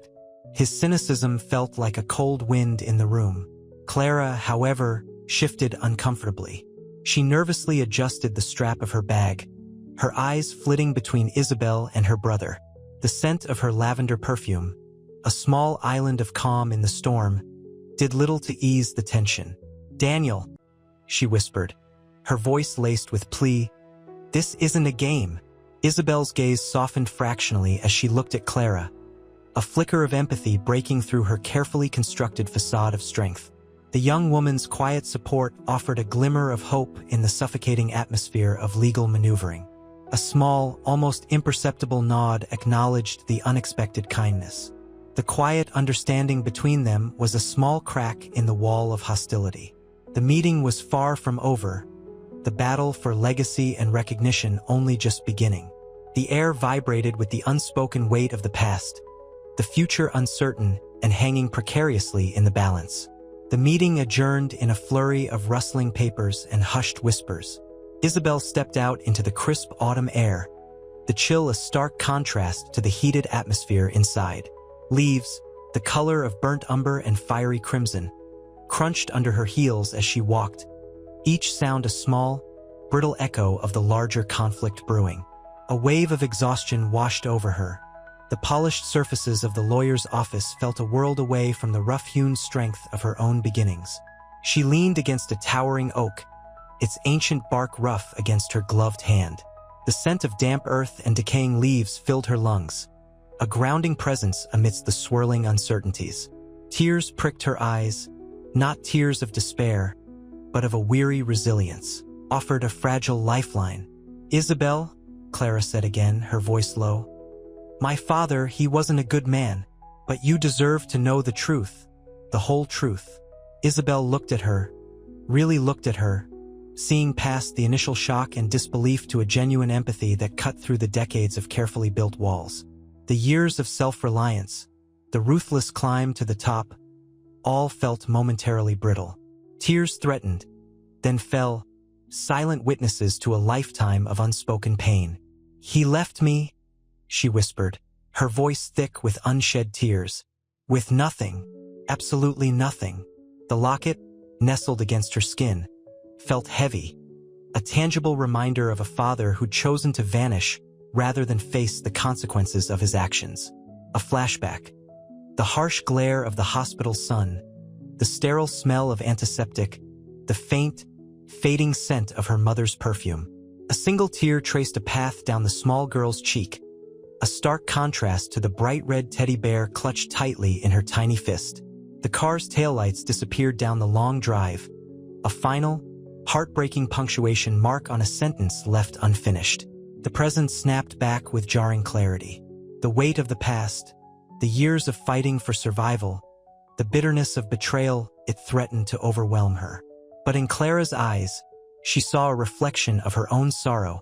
Speaker 1: His cynicism felt like a cold wind in the room. Clara, however, shifted uncomfortably. She nervously adjusted the strap of her bag, her eyes flitting between Isabel and her brother. The scent of her lavender perfume, a small island of calm in the storm, did little to ease the tension. "Daniel," she whispered, her voice laced with plea, "this isn't a game." Isabel's gaze softened fractionally as she looked at Clara, a flicker of empathy breaking through her carefully constructed facade of strength. The young woman's quiet support offered a glimmer of hope in the suffocating atmosphere of legal maneuvering. A small, almost imperceptible nod acknowledged the unexpected kindness. The quiet understanding between them was a small crack in the wall of hostility. The meeting was far from over, the battle for legacy and recognition only just beginning. The air vibrated with the unspoken weight of the past, the future uncertain and hanging precariously in the balance. The meeting adjourned in a flurry of rustling papers and hushed whispers. Isabel stepped out into the crisp autumn air, the chill a stark contrast to the heated atmosphere inside. Leaves, the color of burnt umber and fiery crimson, crunched under her heels as she walked, each sound a small, brittle echo of the larger conflict brewing. A wave of exhaustion washed over her. The polished surfaces of the lawyer's office felt a world away from the rough-hewn strength of her own beginnings. She leaned against a towering oak, its ancient bark rough against her gloved hand. The scent of damp earth and decaying leaves filled her lungs, a grounding presence amidst the swirling uncertainties. Tears pricked her eyes, not tears of despair, but of a weary resilience, offered a fragile lifeline. "Isabel," Clara said again, her voice low, "my father, he wasn't a good man, but you deserve to know the truth, the whole truth." Isabel looked at her, really looked at her, seeing past the initial shock and disbelief to a genuine empathy that cut through the decades of carefully built walls. The years of self-reliance, the ruthless climb to the top, all felt momentarily brittle. Tears threatened, then fell, silent witnesses to a lifetime of unspoken pain. "He left me," she whispered, her voice thick with unshed tears, "with nothing, absolutely nothing." The locket, nestled against her skin, felt heavy, a tangible reminder of a father who'd chosen to vanish rather than face the consequences of his actions. A flashback. The harsh glare of the hospital sun, the sterile smell of antiseptic, the faint, fading scent of her mother's perfume. A single tear traced a path down the small girl's cheek, a stark contrast to the bright red teddy bear clutched tightly in her tiny fist. The car's taillights disappeared down the long drive, a final, heartbreaking punctuation mark on a sentence left unfinished. The present snapped back with jarring clarity. The weight of the past, the years of fighting for survival, the bitterness of betrayal, it threatened to overwhelm her. But in Clara's eyes, she saw a reflection of her own sorrow,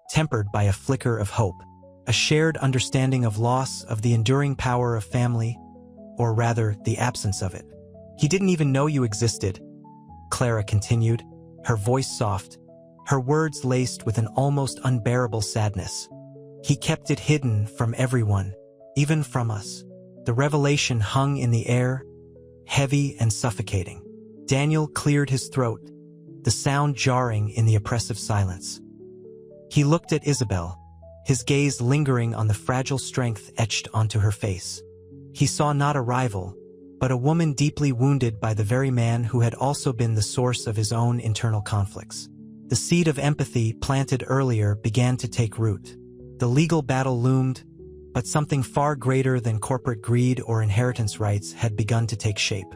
Speaker 1: tempered by a flicker of hope, a shared understanding of loss, of the enduring power of family, or rather, the absence of it. "He didn't even know you existed," Clara continued, her voice soft, her words laced with an almost unbearable sadness. "He kept it hidden from everyone, even from us." The revelation hung in the air, heavy and suffocating. Daniel cleared his throat, the sound jarring in the oppressive silence. He looked at Isabel, his gaze lingering on the fragile strength etched onto her face. He saw not a rival, but a woman deeply wounded by the very man who had also been the source of his own internal conflicts. The seed of empathy planted earlier began to take root. The legal battle loomed, but something far greater than corporate greed or inheritance rights had begun to take shape.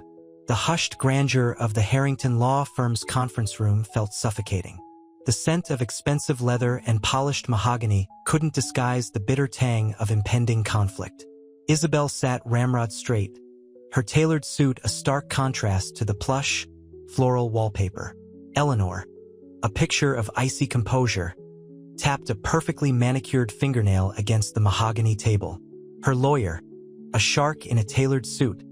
Speaker 1: The hushed grandeur of the Harrington law firm's conference room felt suffocating. The scent of expensive leather and polished mahogany couldn't disguise the bitter tang of impending conflict. Isabel sat ramrod straight, her tailored suit a stark contrast to the plush, floral wallpaper. Eleanor, a picture of icy composure, tapped a perfectly manicured fingernail against the mahogany table. Her lawyer, a shark in a tailored suit,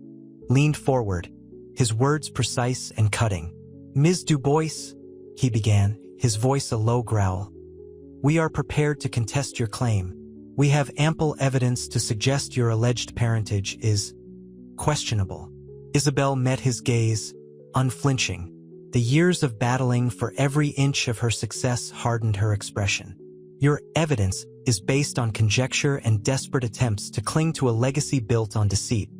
Speaker 1: leaned forward, his words precise and cutting. "Ms. Du Bois," he began, his voice a low growl. "We are prepared to contest your claim. We have ample evidence to suggest your alleged parentage is questionable." Isabel met his gaze, unflinching. The years of battling for every inch of her success hardened her expression. "Your evidence is based on conjecture and desperate attempts to cling to a legacy built on deceit,"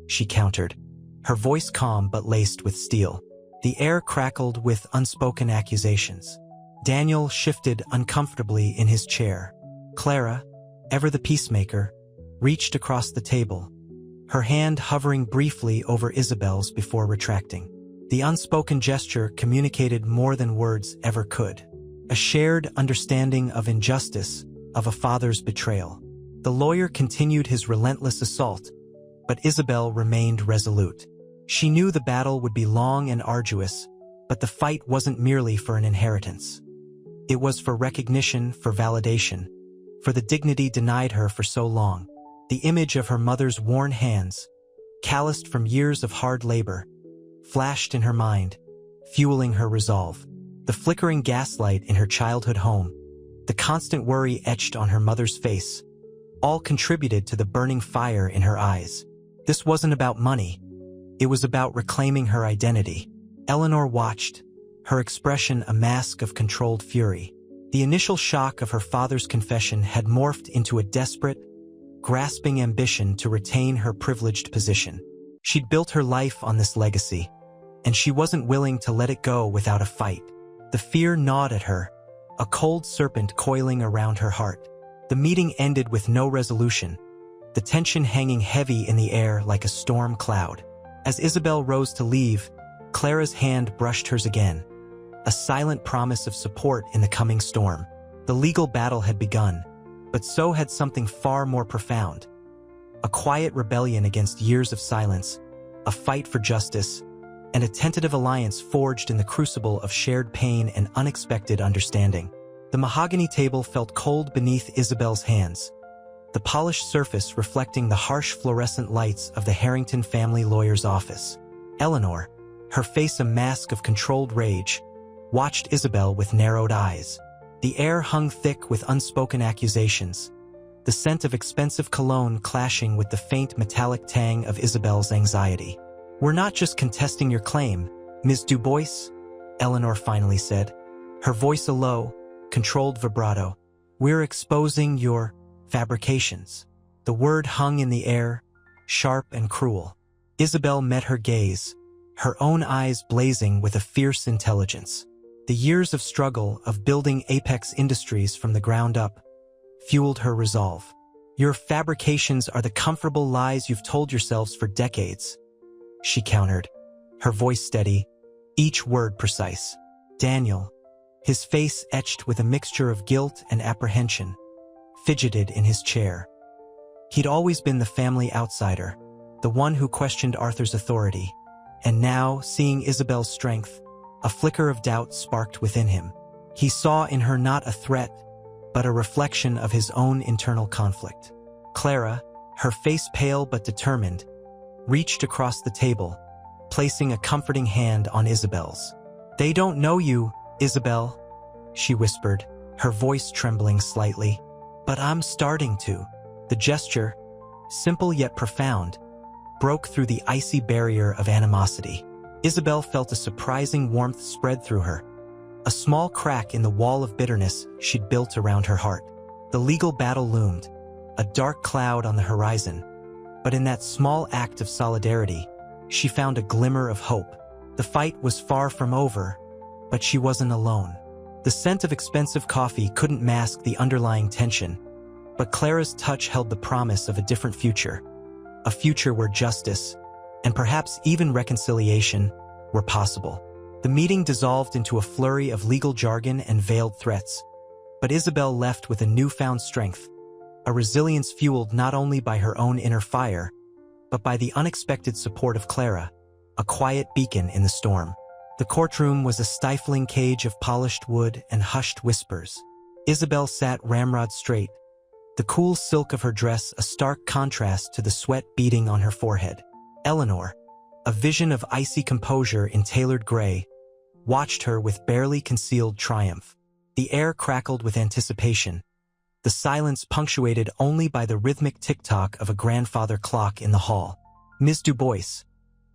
Speaker 1: she countered, her voice calm but laced with steel. The air crackled with unspoken accusations. Daniel shifted uncomfortably in his chair. Clara, ever the peacemaker, reached across the table, her hand hovering briefly over Isabel's before retracting. The unspoken gesture communicated more than words ever could. A shared understanding of injustice, of a father's betrayal. The lawyer continued his relentless assault, but Isabel remained resolute. She knew the battle would be long and arduous, but the fight wasn't merely for an inheritance. It was for recognition, for validation, for the dignity denied her for so long. The image of her mother's worn hands, calloused from years of hard labor, flashed in her mind, fueling her resolve. The flickering gaslight in her childhood home, the constant worry etched on her mother's face, all contributed to the burning fire in her eyes. This wasn't about money. It was about reclaiming her identity. Eleanor watched, her expression a mask of controlled fury. The initial shock of her father's confession had morphed into a desperate, grasping ambition to retain her privileged position. She'd built her life on this legacy, and she wasn't willing to let it go without a fight. The fear gnawed at her, a cold serpent coiling around her heart. The meeting ended with no resolution, the tension hanging heavy in the air like a storm cloud. As Isabel rose to leave, Clara's hand brushed hers again, a silent promise of support in the coming storm. The legal battle had begun, but so had something far more profound. A quiet rebellion against years of silence, a fight for justice, and a tentative alliance forged in the crucible of shared pain and unexpected understanding. The mahogany table felt cold beneath Isabel's hands, the polished surface reflecting the harsh fluorescent lights of the Harrington family lawyer's office. Eleanor, her face a mask of controlled rage, watched Isabel with narrowed eyes. The air hung thick with unspoken accusations, the scent of expensive cologne clashing with the faint metallic tang of Isabel's anxiety. "We're not just contesting your claim, Ms. Du Bois," Eleanor finally said, her voice a low, controlled vibrato. "We're exposing your fabrications." The word hung in the air, sharp and cruel. Isabel met her gaze, her own eyes blazing with a fierce intelligence. The years of struggle, of building Apex Industries from the ground up, fueled her resolve. "Your fabrications are the comfortable lies you've told yourselves for decades," she countered, her voice steady, each word precise. Daniel, his face etched with a mixture of guilt and apprehension, fidgeted in his chair. He'd always been the family outsider, the one who questioned Arthur's authority, and now, seeing Isabel's strength, a flicker of doubt sparked within him. He saw in her not a threat, but a reflection of his own internal conflict. Clara, her face pale but determined, reached across the table, placing a comforting hand on Isabel's. "They don't know you, Isabel," she whispered, her voice trembling slightly. "But I'm starting to." The gesture, simple yet profound, broke through the icy barrier of animosity. Isabel felt a surprising warmth spread through her, a small crack in the wall of bitterness she'd built around her heart. The legal battle loomed, a dark cloud on the horizon, but in that small act of solidarity, she found a glimmer of hope. The fight was far from over, but she wasn't alone. The scent of expensive coffee couldn't mask the underlying tension, but Clara's touch held the promise of a different future, a future where justice, and perhaps even reconciliation, were possible. The meeting dissolved into a flurry of legal jargon and veiled threats, but Isabel left with a newfound strength, a resilience fueled not only by her own inner fire, but by the unexpected support of Clara, a quiet beacon in the storm. The courtroom was a stifling cage of polished wood and hushed whispers. Isabel sat ramrod straight, the cool silk of her dress a stark contrast to the sweat beading on her forehead. Eleanor, a vision of icy composure in tailored gray, watched her with barely concealed triumph. The air crackled with anticipation, the silence punctuated only by the rhythmic tick-tock of a grandfather clock in the hall. Ms. Dubois,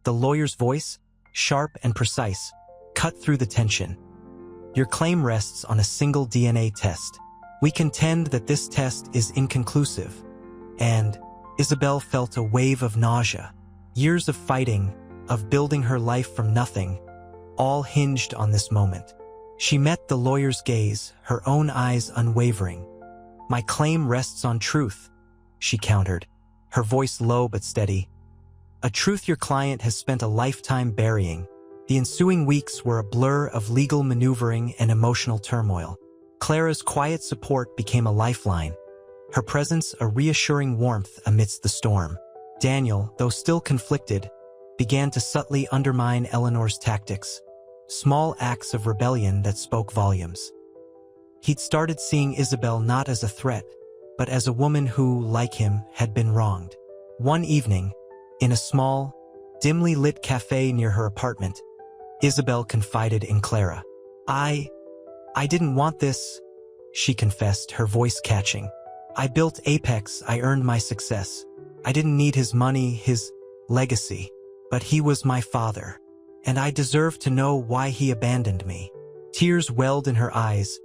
Speaker 1: the lawyer's voice, sharp and precise, cut through the tension. Your claim rests on a single DNA test. We contend that this test is inconclusive, and Isabel felt a wave of nausea. Years of fighting, of building her life from nothing, all hinged on this moment. She met the lawyer's gaze, her own eyes unwavering. My claim rests on truth, she countered, her voice low but steady. A truth your client has spent a lifetime burying. The ensuing weeks were a blur of legal maneuvering and emotional turmoil. Clara's quiet support became a lifeline, her presence a reassuring warmth amidst the storm. Daniel, though still conflicted, began to subtly undermine Eleanor's tactics, small acts of rebellion that spoke volumes. He'd started seeing Isabel not as a threat, but as a woman who, like him, had been wronged. One evening, in a small, dimly lit cafe near her apartment, Isabel confided in Clara. I didn't want this, she confessed, her voice catching. I built Apex, I earned my success. I didn't need his money, his legacy, but he was my father, and I deserved to know why he abandoned me. Tears welled in her eyes,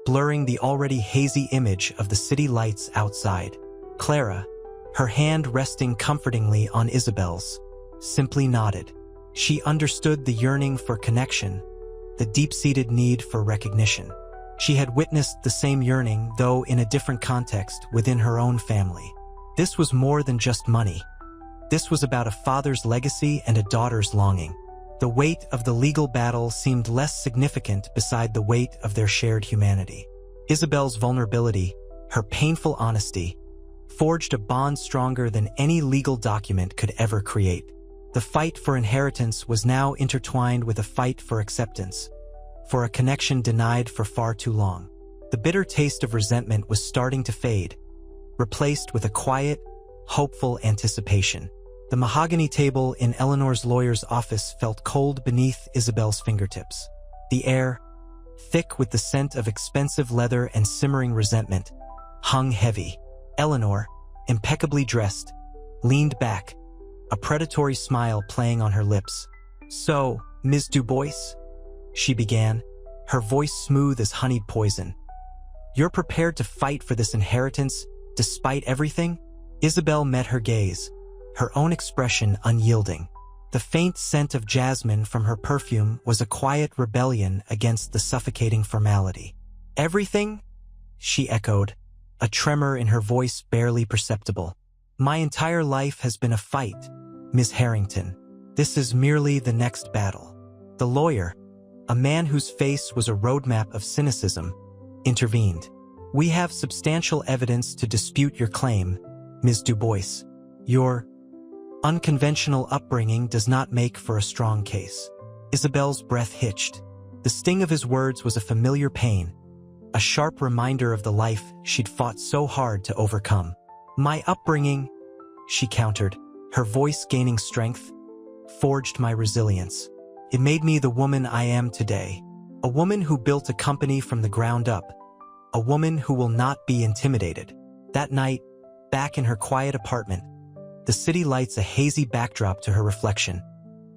Speaker 1: blurring the already hazy image of the city lights outside. Clara, her hand resting comfortingly on Isabel's, simply nodded. She understood the yearning for connection, the deep-seated need for recognition. She had witnessed the same yearning, though in a different context, within her own family. This was more than just money. This was about a father's legacy and a daughter's longing. The weight of the legal battle seemed less significant beside the weight of their shared humanity. Isabel's vulnerability, her painful honesty, forged a bond stronger than any legal document could ever create. The fight for inheritance was now intertwined with a fight for acceptance, for a connection denied for far too long. The bitter taste of resentment was starting to fade, replaced with a quiet, hopeful anticipation. The mahogany table in Eleanor's lawyer's office felt cold beneath Isabel's fingertips. The air, thick with the scent of expensive leather and simmering resentment, hung heavy. Eleanor, impeccably dressed, leaned back, a predatory smile playing on her lips. So, Ms. Dubois, she began, her voice smooth as honeyed poison. You're prepared to fight for this inheritance despite everything? Isabel met her gaze, her own expression unyielding. The faint scent of jasmine from her perfume was a quiet rebellion against the suffocating formality. Everything? She echoed, a tremor in her voice barely perceptible. My entire life has been a fight, Miss Harrington. This is merely the next battle. The lawyer, a man whose face was a roadmap of cynicism, intervened. We have substantial evidence to dispute your claim, Ms. Dubois. Your unconventional upbringing does not make for a strong case. Isabel's breath hitched. The sting of his words was a familiar pain, a sharp reminder of the life she'd fought so hard to overcome. My upbringing, she countered, her voice gaining strength, forged my resilience. It made me the woman I am today, a woman who built a company from the ground up, a woman who will not be intimidated. That night, back in her quiet apartment, the city lights a hazy backdrop to her reflection.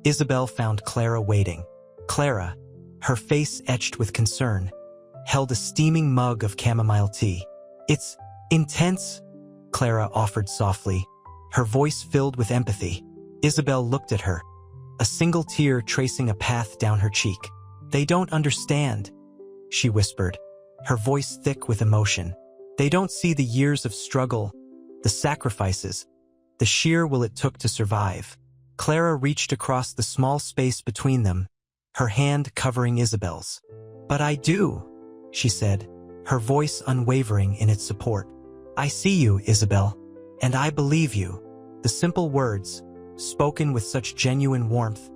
Speaker 1: Isabel found Clara waiting. Clara, her face etched with concern, held a steaming mug of chamomile tea. "It's intense," Clara offered softly, her voice filled with empathy. Isabel looked at her, a single tear tracing a path down her cheek. "They don't understand," she whispered, her voice thick with emotion. "They don't see the years of struggle, the sacrifices, the sheer will it took to survive." Clara reached across the small space between them, her hand covering Isabel's. "But I do," she said, her voice unwavering in its support. "I see you, Isabel, and I believe you." The simple words, spoken with such genuine warmth,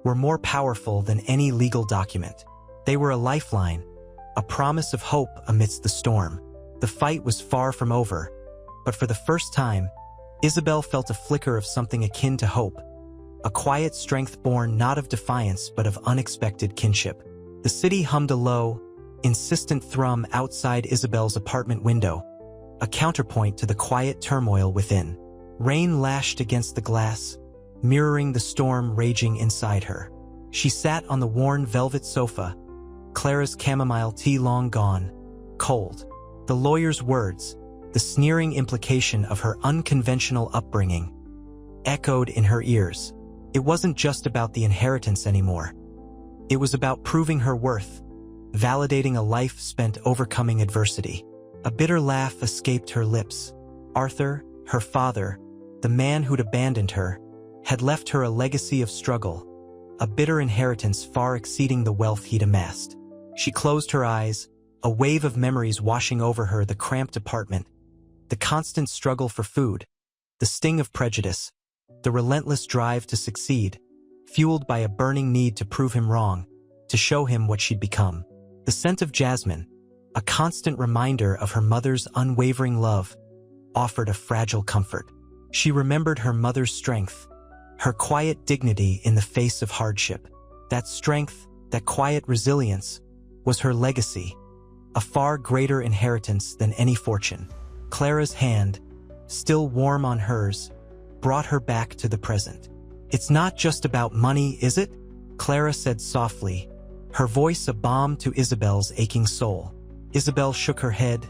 Speaker 1: were more powerful than any legal document. They were a lifeline, a promise of hope amidst the storm. The fight was far from over, but for the first time, Isabel felt a flicker of something akin to hope, a quiet strength born not of defiance but of unexpected kinship. The city hummed a low, insistent thrum outside Isabel's apartment window, a counterpoint to the quiet turmoil within. Rain lashed against the glass, mirroring the storm raging inside her. She sat on the worn velvet sofa, Clara's chamomile tea long gone, cold. The lawyer's words, the sneering implication of her unconventional upbringing, echoed in her ears. It wasn't just about the inheritance anymore. It was about proving her worth, validating a life spent overcoming adversity. A bitter laugh escaped her lips. Arthur, her father, the man who'd abandoned her, had left her a legacy of struggle, a bitter inheritance far exceeding the wealth he'd amassed. She closed her eyes, a wave of memories washing over her: the cramped apartment, the constant struggle for food, the sting of prejudice, the relentless drive to succeed, fueled by a burning need to prove him wrong, to show him what she'd become. The scent of jasmine, a constant reminder of her mother's unwavering love, offered a fragile comfort. She remembered her mother's strength, her quiet dignity in the face of hardship. That strength, that quiet resilience, was her legacy, a far greater inheritance than any fortune. Clara's hand, still warm on hers, brought her back to the present. "It's not just about money, is it?" Clara said softly, her voice a balm to Isabel's aching soul. Isabel shook her head,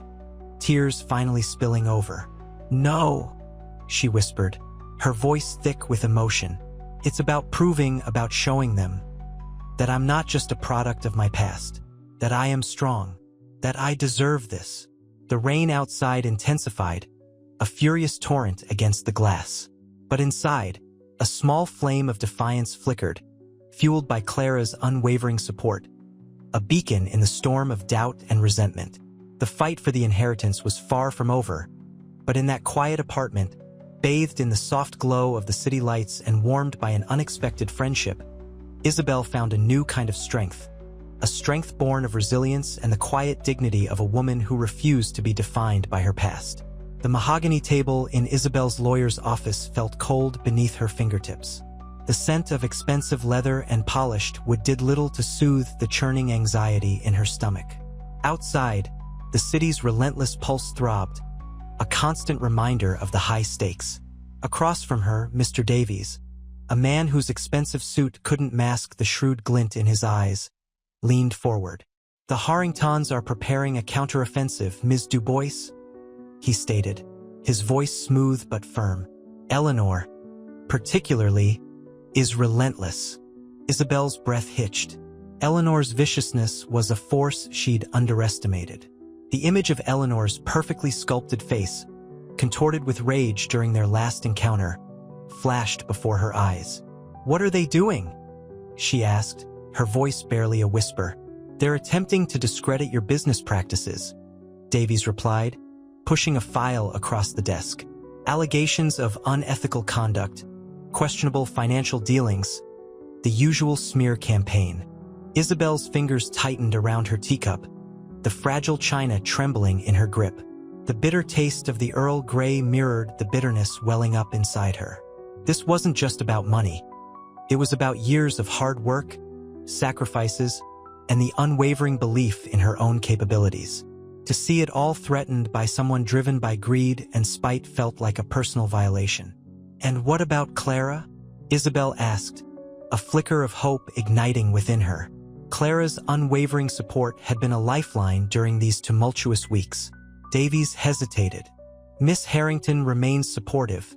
Speaker 1: tears finally spilling over. "No," she whispered, her voice thick with emotion. "It's about proving, about showing them, that I'm not just a product of my past, that I am strong, that I deserve this." The rain outside intensified, a furious torrent against the glass. But inside, a small flame of defiance flickered, fueled by Clara's unwavering support, a beacon in the storm of doubt and resentment. The fight for the inheritance was far from over, but in that quiet apartment, bathed in the soft glow of the city lights and warmed by an unexpected friendship, Isabel found a new kind of strength, a strength born of resilience and the quiet dignity of a woman who refused to be defined by her past. The mahogany table in Isabel's lawyer's office felt cold beneath her fingertips. The scent of expensive leather and polished wood did little to soothe the churning anxiety in her stomach. Outside, the city's relentless pulse throbbed, a constant reminder of the high stakes. Across from her, Mr. Davies, a man whose expensive suit couldn't mask the shrewd glint in his eyes, leaned forward. "The Harringtons are preparing a counteroffensive, Ms. Du Bois," he stated, his voice smooth but firm. "Eleanor, particularly, is relentless." Isabel's breath hitched. Eleanor's viciousness was a force she'd underestimated. The image of Eleanor's perfectly sculpted face, contorted with rage during their last encounter, flashed before her eyes. "What are they doing?" she asked, her voice barely a whisper. "They're attempting to discredit your business practices," Davies replied, pushing a file across the desk. "Allegations of unethical conduct, questionable financial dealings, the usual smear campaign." Isabel's fingers tightened around her teacup, the fragile china trembling in her grip. The bitter taste of the Earl Grey mirrored the bitterness welling up inside her. This wasn't just about money. It was about years of hard work, sacrifices, and the unwavering belief in her own capabilities. To see it all threatened by someone driven by greed and spite felt like a personal violation. "And what about Clara?" Isabel asked, a flicker of hope igniting within her. Clara's unwavering support had been a lifeline during these tumultuous weeks. Davies hesitated. Miss Harrington remains supportive,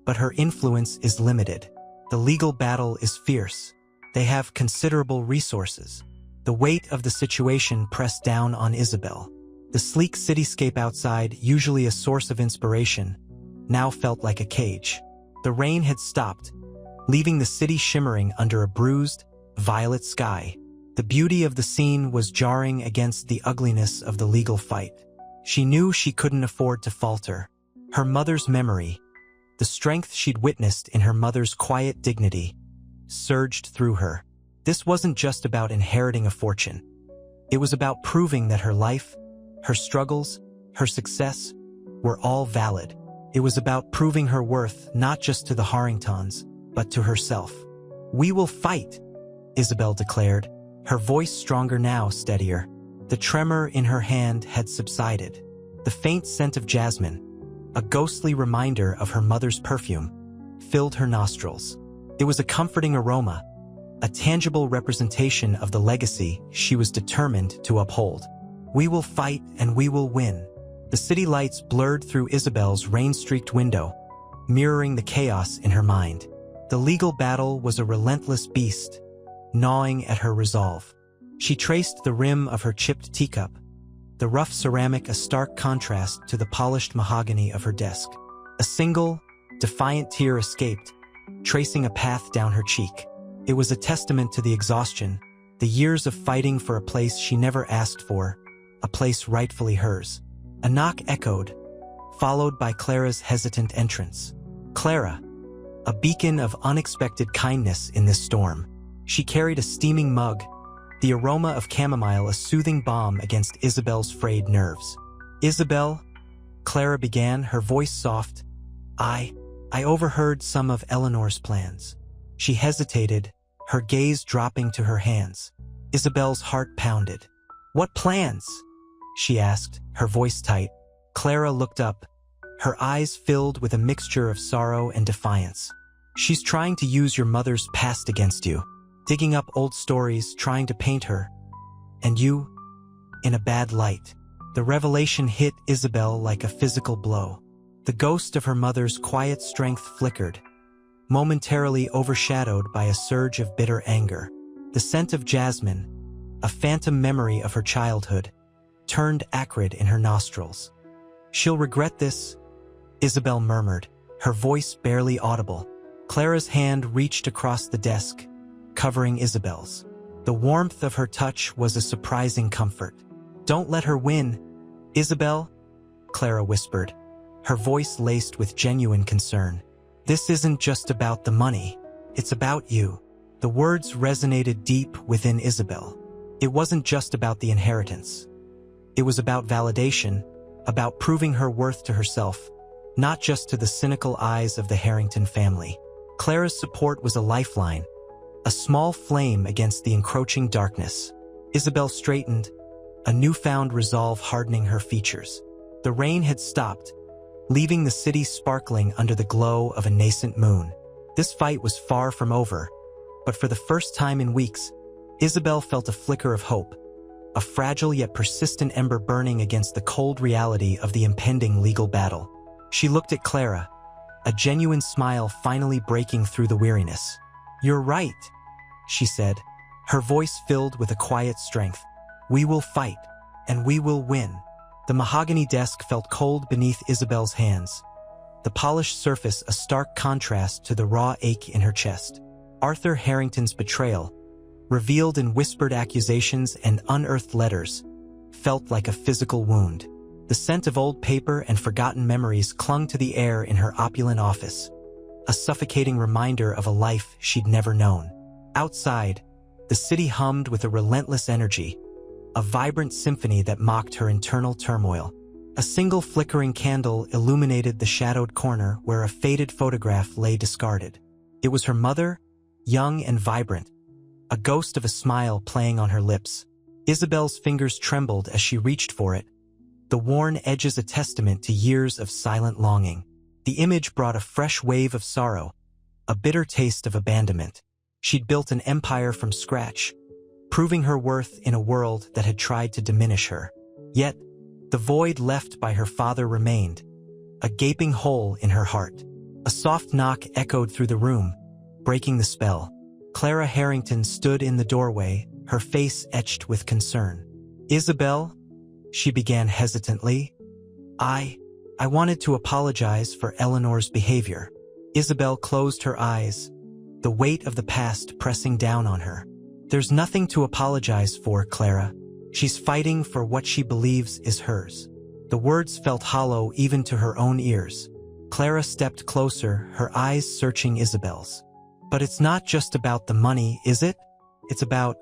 Speaker 1: but her influence is limited. The legal battle is fierce. They have considerable resources. The weight of the situation pressed down on Isabel. The sleek cityscape outside, usually a source of inspiration, now felt like a cage. The rain had stopped, leaving the city shimmering under a bruised, violet sky. The beauty of the scene was jarring against the ugliness of the legal fight. She knew she couldn't afford to falter. Her mother's memory, the strength she'd witnessed in her mother's quiet dignity, surged through her. This wasn't just about inheriting a fortune. It was about proving that her life, her struggles, her success were all valid. It was about proving her worth not just to the Harringtons, but to herself. "We will fight," Isabel declared, her voice stronger now, steadier. The tremor in her hand had subsided. The faint scent of jasmine, a ghostly reminder of her mother's perfume, filled her nostrils. It was a comforting aroma, a tangible representation of the legacy she was determined to uphold. "We will fight and we will win." The city lights blurred through Isabel's rain-streaked window, mirroring the chaos in her mind. The legal battle was a relentless beast, gnawing at her resolve. She traced the rim of her chipped teacup, the rough ceramic a stark contrast to the polished mahogany of her desk. A single, defiant tear escaped, tracing a path down her cheek. It was a testament to the exhaustion, the years of fighting for a place she never asked for, a place rightfully hers. A knock echoed, followed by Clara's hesitant entrance. Clara, a beacon of unexpected kindness in this storm. She carried a steaming mug, the aroma of chamomile a soothing balm against Isabel's frayed nerves. "Isabel," Clara began, her voice soft, I overheard some of Eleanor's plans." She hesitated, her gaze dropping to her hands. Isabel's heart pounded. "What plans?" she asked, her voice tight. Clara looked up, her eyes filled with a mixture of sorrow and defiance. "She's trying to use your mother's past against you, digging up old stories, trying to paint her, and you, in a bad light." The revelation hit Isabel like a physical blow. The ghost of her mother's quiet strength flickered, momentarily overshadowed by a surge of bitter anger. The scent of jasmine, a phantom memory of her childhood, turned acrid in her nostrils. "She'll regret this," Isabel murmured, her voice barely audible. Clara's hand reached across the desk, covering Isabel's. The warmth of her touch was a surprising comfort. "Don't let her win, Isabel," Clara whispered, her voice laced with genuine concern. "This isn't just about the money, it's about you." The words resonated deep within Isabel. It wasn't just about the inheritance. It was about validation, about proving her worth to herself, not just to the cynical eyes of the Harrington family. Clara's support was a lifeline, a small flame against the encroaching darkness. Isabel straightened, a newfound resolve hardening her features. The rain had stopped, leaving the city sparkling under the glow of a nascent moon. This fight was far from over, but for the first time in weeks, Isabel felt a flicker of hope, a fragile yet persistent ember burning against the cold reality of the impending legal battle. She looked at Clara, a genuine smile finally breaking through the weariness. "You're right," she said, her voice filled with a quiet strength. "We will fight, and we will win." The mahogany desk felt cold beneath Isabel's hands, the polished surface a stark contrast to the raw ache in her chest. Arthur Harrington's betrayal, revealed in whispered accusations and unearthed letters, felt like a physical wound. The scent of old paper and forgotten memories clung to the air in her opulent office, a suffocating reminder of a life she'd never known. Outside, the city hummed with a relentless energy, a vibrant symphony that mocked her internal turmoil. A single flickering candle illuminated the shadowed corner where a faded photograph lay discarded. It was her mother, young and vibrant, a ghost of a smile playing on her lips. Isabel's fingers trembled as she reached for it, the worn edges a testament to years of silent longing. The image brought a fresh wave of sorrow, a bitter taste of abandonment. She'd built an empire from scratch, proving her worth in a world that had tried to diminish her. Yet, the void left by her father remained, a gaping hole in her heart. A soft knock echoed through the room, breaking the spell. Clara Harrington stood in the doorway, her face etched with concern. "Isabel?" she began hesitantly. I wanted to apologize for Eleanor's behavior." Isabel closed her eyes, the weight of the past pressing down on her. "There's nothing to apologize for, Clara. She's fighting for what she believes is hers." The words felt hollow even to her own ears. Clara stepped closer, her eyes searching Isabel's. "But it's not just about the money, is it? It's about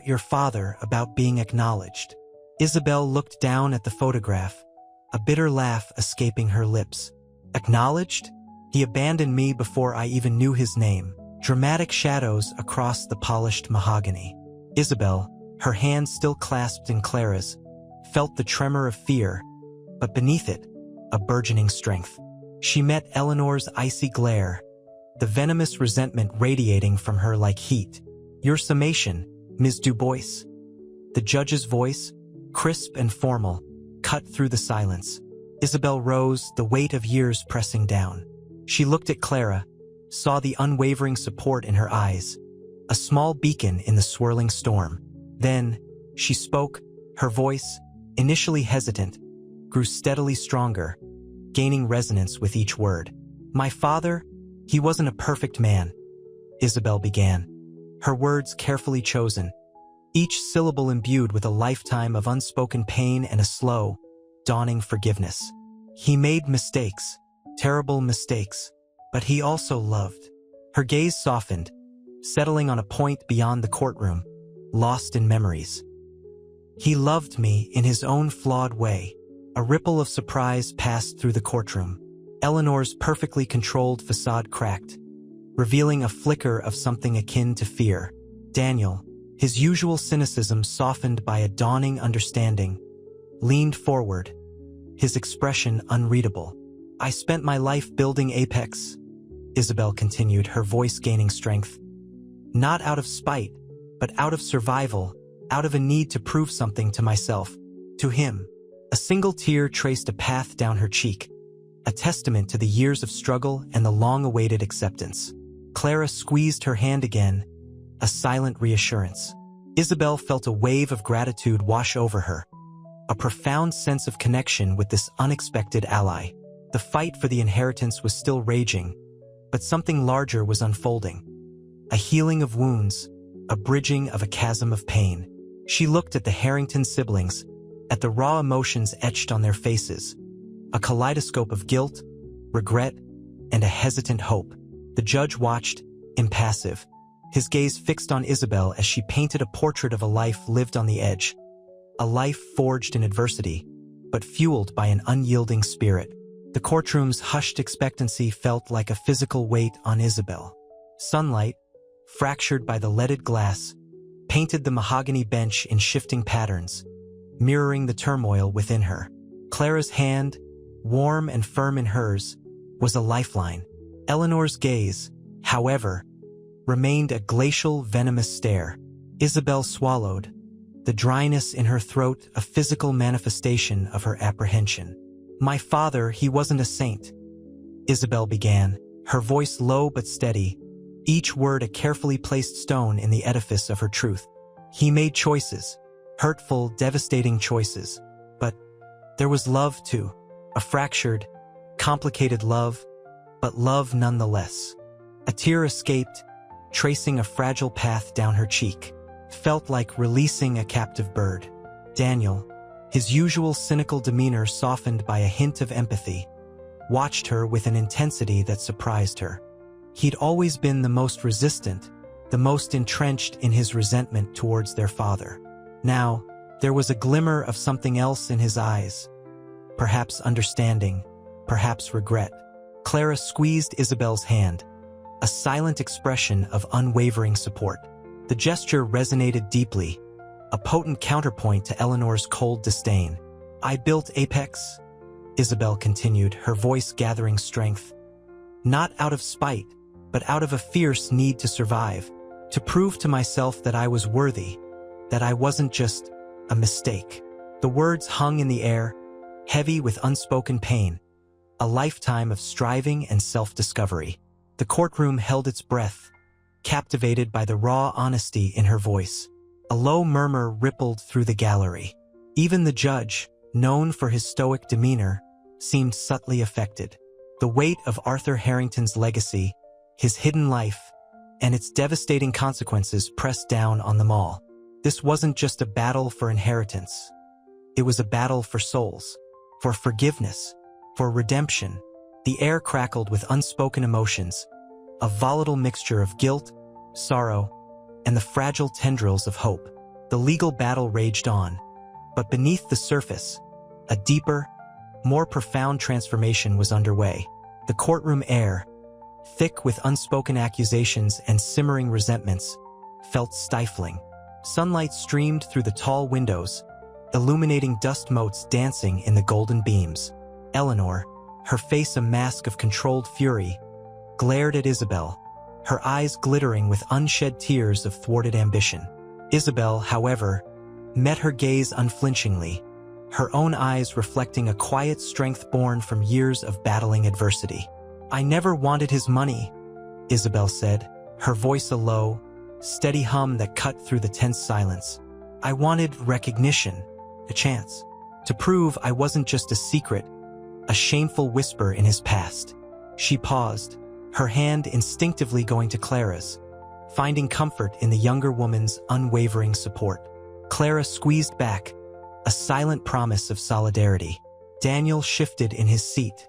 Speaker 1: your father, about being acknowledged." Isabel looked down at the photograph, a bitter laugh escaping her lips. "Acknowledged? He abandoned me before I even knew his name." Dramatic shadows across the polished mahogany. Isabel, her hands still clasped in Clara's, felt the tremor of fear, but beneath it, a burgeoning strength. She met Eleanor's icy glare, the venomous resentment radiating from her like heat. "Your summation, Ms. Dubois." The judge's voice, crisp and formal, cut through the silence. Isabel rose, the weight of years pressing down. She looked at Clara, saw the unwavering support in her eyes, a small beacon in the swirling storm. Then, she spoke, her voice, initially hesitant, grew steadily stronger, gaining resonance with each word. "My father, he wasn't a perfect man," Isabel began, her words carefully chosen, each syllable imbued with a lifetime of unspoken pain and a slow, dawning forgiveness. "He made mistakes, terrible mistakes, but he also loved." Her gaze softened, settling on a point beyond the courtroom, lost in memories. "He loved me in his own flawed way." A ripple of surprise passed through the courtroom. Eleanor's perfectly controlled facade cracked, revealing a flicker of something akin to fear. Daniel, his usual cynicism softened by a dawning understanding, leaned forward, his expression unreadable. "I spent my life building Apex," Isabel continued, her voice gaining strength. "Not out of spite, but out of survival, out of a need to prove something to myself, to him." A single tear traced a path down her cheek, a testament to the years of struggle and the long-awaited acceptance. Clara squeezed her hand again, a silent reassurance. Isabel felt a wave of gratitude wash over her, a profound sense of connection with this unexpected ally. The fight for the inheritance was still raging, but something larger was unfolding. A healing of wounds, a bridging of a chasm of pain. She looked at the Harrington siblings, at the raw emotions etched on their faces, a kaleidoscope of guilt, regret, and a hesitant hope. The judge watched, impassive, his gaze fixed on Isabel as she painted a portrait of a life lived on the edge, a life forged in adversity, but fueled by an unyielding spirit. The courtroom's hushed expectancy felt like a physical weight on Isabel. Sunlight, fractured by the leaded glass, painted the mahogany bench in shifting patterns, mirroring the turmoil within her. Clara's hand, warm and firm in hers, was a lifeline. Eleanor's gaze, however, remained a glacial, venomous stare. Isabel swallowed, the dryness in her throat a physical manifestation of her apprehension. "My father, he wasn't a saint," Isabel began, her voice low but steady, each word a carefully placed stone in the edifice of her truth. "He made choices, hurtful, devastating choices. But there was love too, a fractured, complicated love, but love nonetheless." A tear escaped, tracing a fragile path down her cheek. Felt like releasing a captive bird. Daniel, his usual cynical demeanor softened by a hint of empathy, watched her with an intensity that surprised her. He'd always been the most resistant, the most entrenched in his resentment towards their father. Now, there was a glimmer of something else in his eyes. Perhaps understanding, perhaps regret. Clara squeezed Isabel's hand, a silent expression of unwavering support. The gesture resonated deeply, a potent counterpoint to Eleanor's cold disdain. "I built Apex," Isabel continued, her voice gathering strength. "Not out of spite, but out of a fierce need to survive, to prove to myself that I was worthy, that I wasn't just a mistake. The words hung in the air, heavy with unspoken pain, a lifetime of striving and self-discovery. The courtroom held its breath, captivated by the raw honesty in her voice. A low murmur rippled through the gallery. Even the judge, known for his stoic demeanor, seemed subtly affected. The weight of Arthur Harrington's legacy, his hidden life, and its devastating consequences pressed down on them all. This wasn't just a battle for inheritance. It was a battle for souls, for forgiveness, for redemption. The air crackled with unspoken emotions, a volatile mixture of guilt, sorrow, and the fragile tendrils of hope. The legal battle raged on, but beneath the surface, a deeper, more profound transformation was underway. The courtroom air, thick with unspoken accusations and simmering resentments, felt stifling. Sunlight streamed through the tall windows, illuminating dust motes dancing in the golden beams. Eleanor, her face a mask of controlled fury, glared at Isabel, her eyes glittering with unshed tears of thwarted ambition. Isabel, however, met her gaze unflinchingly, her own eyes reflecting a quiet strength born from years of battling adversity. "I never wanted his money," Isabel said, her voice a low, steady hum that cut through the tense silence. "I wanted recognition, a chance, to prove I wasn't just a secret, a shameful whisper in his past." She paused, her hand instinctively going to Clara's, finding comfort in the younger woman's unwavering support. Clara squeezed back, a silent promise of solidarity. Daniel shifted in his seat,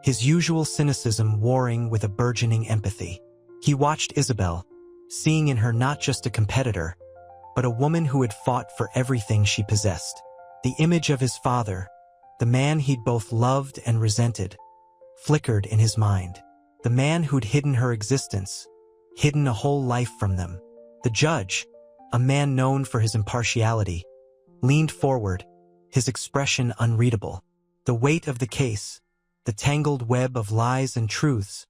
Speaker 1: his usual cynicism warring with a burgeoning empathy. He watched Isabel, seeing in her not just a competitor, but a woman who had fought for everything she possessed. The image of his father, the man he'd both loved and resented, flickered in his mind. The man who'd hidden her existence, hidden a whole life from them. The judge, a man known for his impartiality, leaned forward, his expression unreadable. The weight of the case, the tangled web of lies and truths,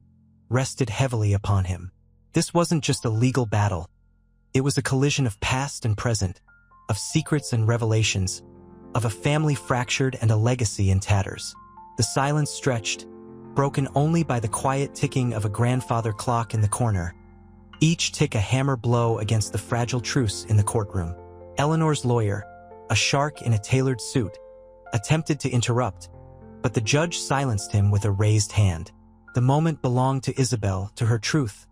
Speaker 1: rested heavily upon him. This wasn't just a legal battle. It was a collision of past and present, of secrets and revelations, of a family fractured and a legacy in tatters. The silence stretched, broken only by the quiet ticking of a grandfather clock in the corner, each tick a hammer blow against the fragile truce in the courtroom. Eleanor's lawyer, a shark in a tailored suit, attempted to interrupt, but the judge silenced him with a raised hand. The moment belonged to Isabel, to her truth,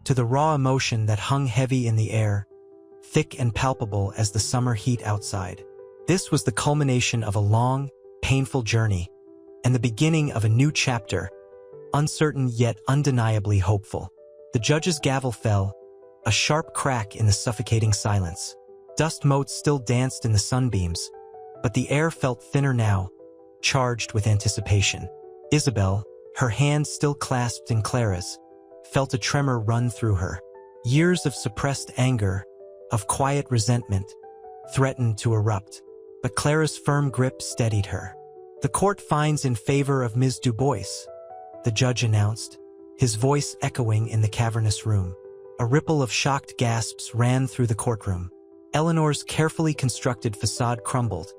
Speaker 1: to the raw emotion that hung heavy in the air, thick and palpable as the summer heat outside. This was the culmination of a long, painful journey, and the beginning of a new chapter, uncertain yet undeniably hopeful. The judge's gavel fell, a sharp crack in the suffocating silence. Dust motes still danced in the sunbeams, but the air felt thinner now, charged with anticipation. Isabel, her hand still clasped in Clara's, felt a tremor run through her. Years of suppressed anger, of quiet resentment, threatened to erupt, but Clara's firm grip steadied her. "The court finds in favor of Ms. Dubois," the judge announced, his voice echoing in the cavernous room. A ripple of shocked gasps ran through the courtroom. Eleanor's carefully constructed facade crumbled,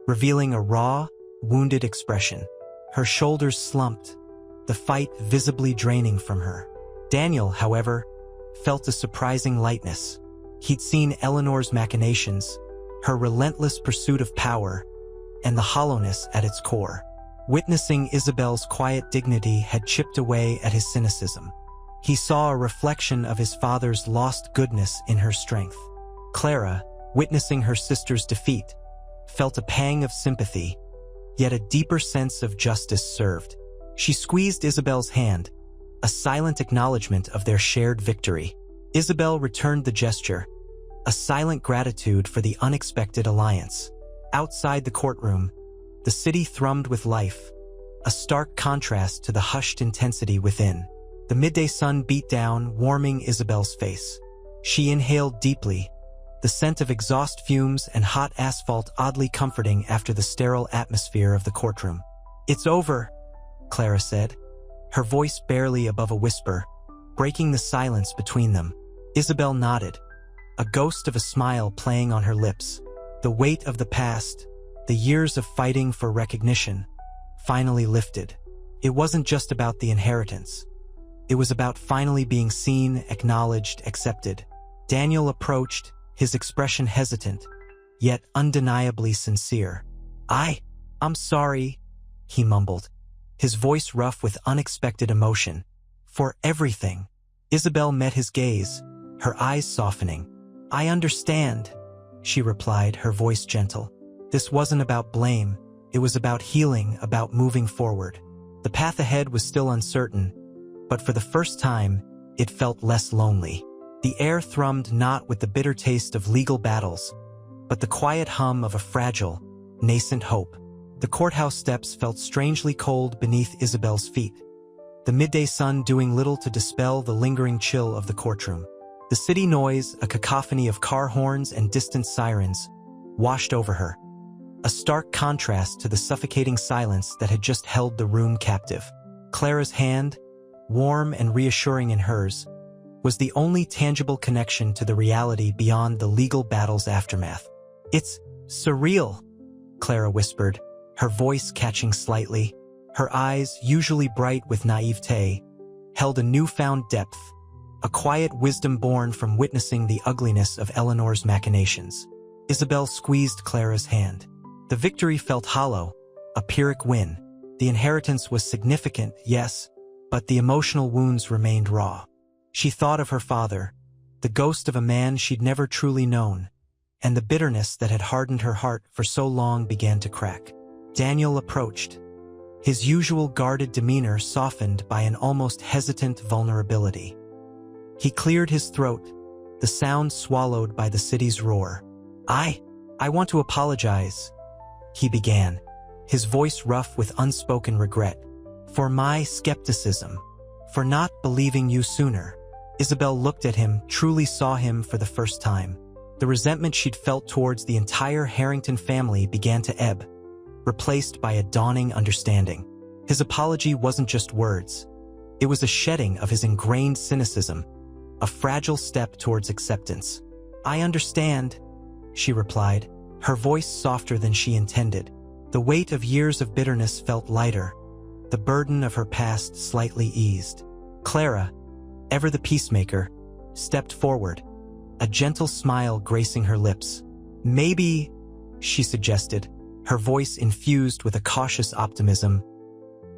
Speaker 1: revealing a raw, wounded expression. Her shoulders slumped, the fight visibly draining from her. Daniel, however, felt a surprising lightness. He'd seen Eleanor's machinations, her relentless pursuit of power, and the hollowness at its core. Witnessing Isabel's quiet dignity had chipped away at his cynicism. He saw a reflection of his father's lost goodness in her strength. Clara, witnessing her sister's defeat, felt a pang of sympathy, yet a deeper sense of justice served. She squeezed Isabel's hand, a silent acknowledgement of their shared victory. Isabel returned the gesture, a silent gratitude for the unexpected alliance. Outside the courtroom, the city thrummed with life, a stark contrast to the hushed intensity within. The midday sun beat down, warming Isabel's face. She inhaled deeply, the scent of exhaust fumes and hot asphalt oddly comforting after the sterile atmosphere of the courtroom. "It's over," Clara said, her voice barely above a whisper, breaking the silence between them. Isabel nodded, a ghost of a smile playing on her lips. The weight of the past, the years of fighting for recognition, finally lifted. It wasn't just about the inheritance. It was about finally being seen, acknowledged, accepted. Daniel approached, his expression hesitant, yet undeniably sincere. I'm sorry, he mumbled, his voice rough with unexpected emotion. For everything. Isabel met his gaze, her eyes softening. I understand, she replied, her voice gentle. This wasn't about blame, it was about healing, about moving forward. The path ahead was still uncertain, but for the first time, it felt less lonely. The air thrummed not with the bitter taste of legal battles, but the quiet hum of a fragile, nascent hope. The courthouse steps felt strangely cold beneath Isabel's feet, the midday sun doing little to dispel the lingering chill of the courtroom. The city noise, a cacophony of car horns and distant sirens, washed over her, a stark contrast to the suffocating silence that had just held the room captive. Clara's hand, warm and reassuring in hers, was the only tangible connection to the reality beyond the legal battle's aftermath. It's surreal, Clara whispered, her voice catching slightly. Her eyes, usually bright with naivete, held a newfound depth, a quiet wisdom born from witnessing the ugliness of Eleanor's machinations. Isabel squeezed Clara's hand. The victory felt hollow, a Pyrrhic win. The inheritance was significant, yes, but the emotional wounds remained raw. She thought of her father, the ghost of a man she'd never truly known, and the bitterness that had hardened her heart for so long began to crack. Daniel approached, his usual guarded demeanor softened by an almost hesitant vulnerability. He cleared his throat, the sound swallowed by the city's roar. I want to apologize, he began, his voice rough with unspoken regret, for my skepticism, for not believing you sooner. Isabel looked at him, truly saw him for the first time. The resentment she'd felt towards the entire Harrington family began to ebb, replaced by a dawning understanding. His apology wasn't just words. It was a shedding of his ingrained cynicism, a fragile step towards acceptance. I understand, she replied, her voice softer than she intended. The weight of years of bitterness felt lighter, the burden of her past slightly eased. Clara, ever the peacemaker, stepped forward, a gentle smile gracing her lips. Maybe, she suggested, her voice infused with a cautious optimism,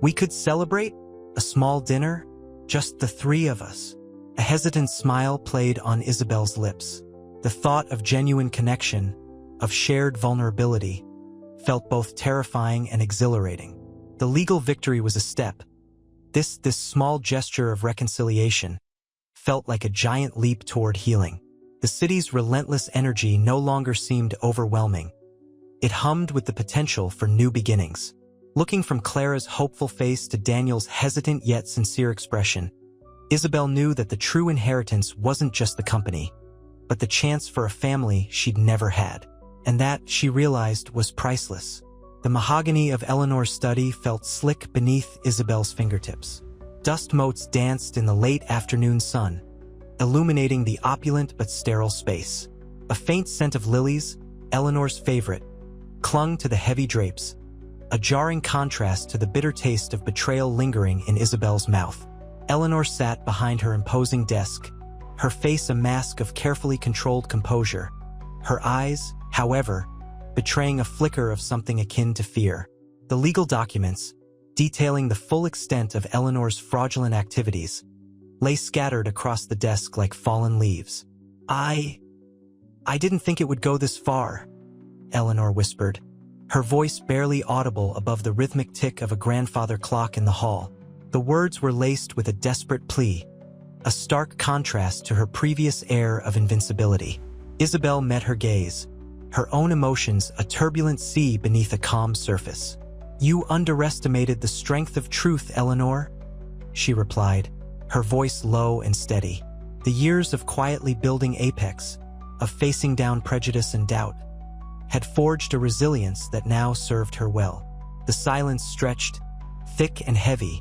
Speaker 1: we could celebrate a small dinner, just the three of us. A hesitant smile played on Isabel's lips. The thought of genuine connection, of shared vulnerability, felt both terrifying and exhilarating. The legal victory was a step. This small gesture of reconciliation felt like a giant leap toward healing. The city's relentless energy no longer seemed overwhelming. It hummed with the potential for new beginnings. Looking from Clara's hopeful face to Daniel's hesitant yet sincere expression, Isabel knew that the true inheritance wasn't just the company, but the chance for a family she'd never had. And that, she realized, was priceless. The mahogany of Eleanor's study felt slick beneath Isabel's fingertips. Dust motes danced in the late afternoon sun, illuminating the opulent but sterile space. A faint scent of lilies, Eleanor's favorite, clung to the heavy drapes, a jarring contrast to the bitter taste of betrayal lingering in Isabel's mouth. Eleanor sat behind her imposing desk, her face a mask of carefully controlled composure, her eyes, however, betraying a flicker of something akin to fear. The legal documents, detailing the full extent of Eleanor's fraudulent activities, lay scattered across the desk like fallen leaves. I didn't think it would go this far, Eleanor whispered, her voice barely audible above the rhythmic tick of a grandfather clock in the hall. The words were laced with a desperate plea, a stark contrast to her previous air of invincibility. Isabel met her gaze, her own emotions a turbulent sea beneath a calm surface. You underestimated the strength of truth, Eleanor, she replied, her voice low and steady. The years of quietly building apex, of facing down prejudice and doubt, had forged a resilience that now served her well. The silence stretched, thick and heavy,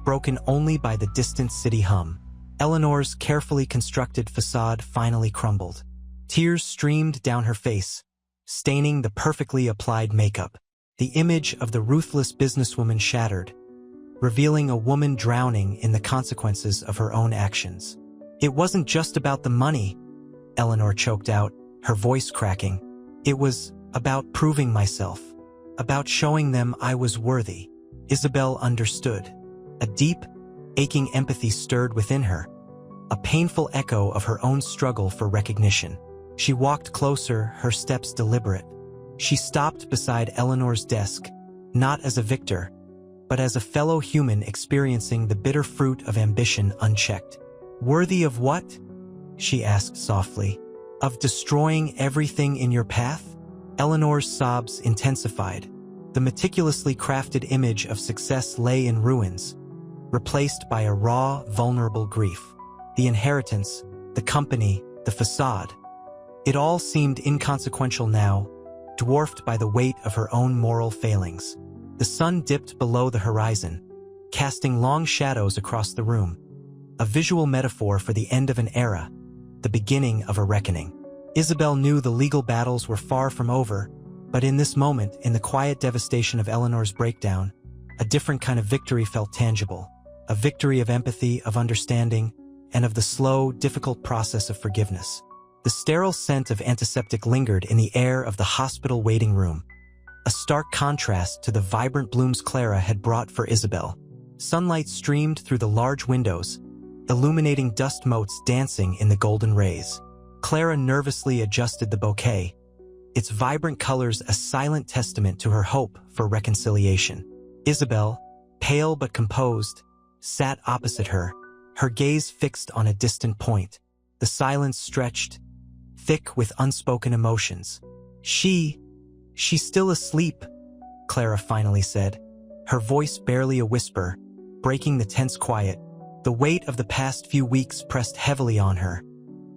Speaker 1: broken only by the distant city hum. Eleanor's carefully constructed facade finally crumbled. Tears streamed down her face, staining the perfectly applied makeup. The image of the ruthless businesswoman shattered, revealing a woman drowning in the consequences of her own actions. It wasn't just about the money, Eleanor choked out, her voice cracking. It was about proving myself, about showing them I was worthy. Isabel understood. A deep, aching empathy stirred within her, a painful echo of her own struggle for recognition. She walked closer, her steps deliberate. She stopped beside Eleanor's desk, not as a victor, but as a fellow human experiencing the bitter fruit of ambition unchecked. "Worthy of what?" she asked softly. "Of destroying everything in your path?" Eleanor's sobs intensified. The meticulously crafted image of success lay in ruins, replaced by a raw, vulnerable grief. The inheritance, the company, the facade. It all seemed inconsequential now, dwarfed by the weight of her own moral failings. The sun dipped below the horizon, casting long shadows across the room, a visual metaphor for the end of an era, the beginning of a reckoning. Isabel knew the legal battles were far from over, but in this moment, in the quiet devastation of Eleanor's breakdown, a different kind of victory felt tangible, a victory of empathy, of understanding, and of the slow, difficult process of forgiveness. The sterile scent of antiseptic lingered in the air of the hospital waiting room, a stark contrast to the vibrant blooms Clara had brought for Isabel. Sunlight streamed through the large windows, illuminating dust motes dancing in the golden rays. Clara nervously adjusted the bouquet, its vibrant colors a silent testament to her hope for reconciliation. Isabel, pale but composed, sat opposite her, her gaze fixed on a distant point. The silence stretched, thick with unspoken emotions. She's still asleep," Clara finally said, her voice barely a whisper, breaking the tense quiet. The weight of the past few weeks pressed heavily on her,